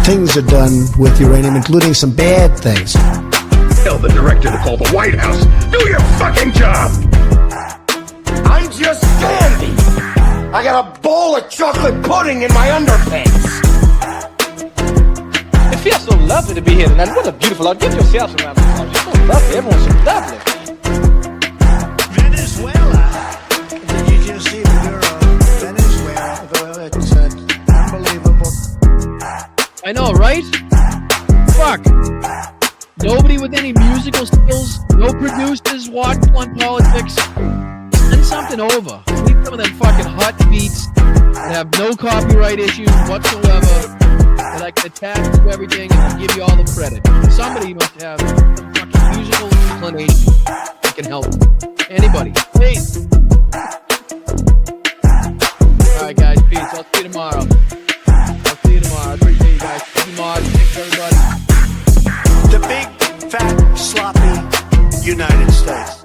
S1: things are done with uranium, including some bad things.
S22: Tell the director to call the White House. Do your fucking job. I'm just dandy. I got a bowl of chocolate pudding in my underpants.
S25: It feels so lovely to be here tonight. What a beautiful out. Give yourself some round of applause. You're so lovely. Everyone's so lovely.
S1: Venezuela. Did you just see the girl? Venezuela. It's unbelievable.
S3: I know, right? Fuck. Nobody with any musical skills, no producers watch Blunt Politics. Send something over. Leave some of them fucking hot beats that have no copyright issues whatsoever, that I can attach to everything and I'll give you all the credit. Somebody must have some fucking musical inclination that can help. Anybody. Please. Alright guys, peace. I'll see you tomorrow. I appreciate you guys. Thank you, Mark. Thanks everybody.
S1: The big, fat, sloppy United States.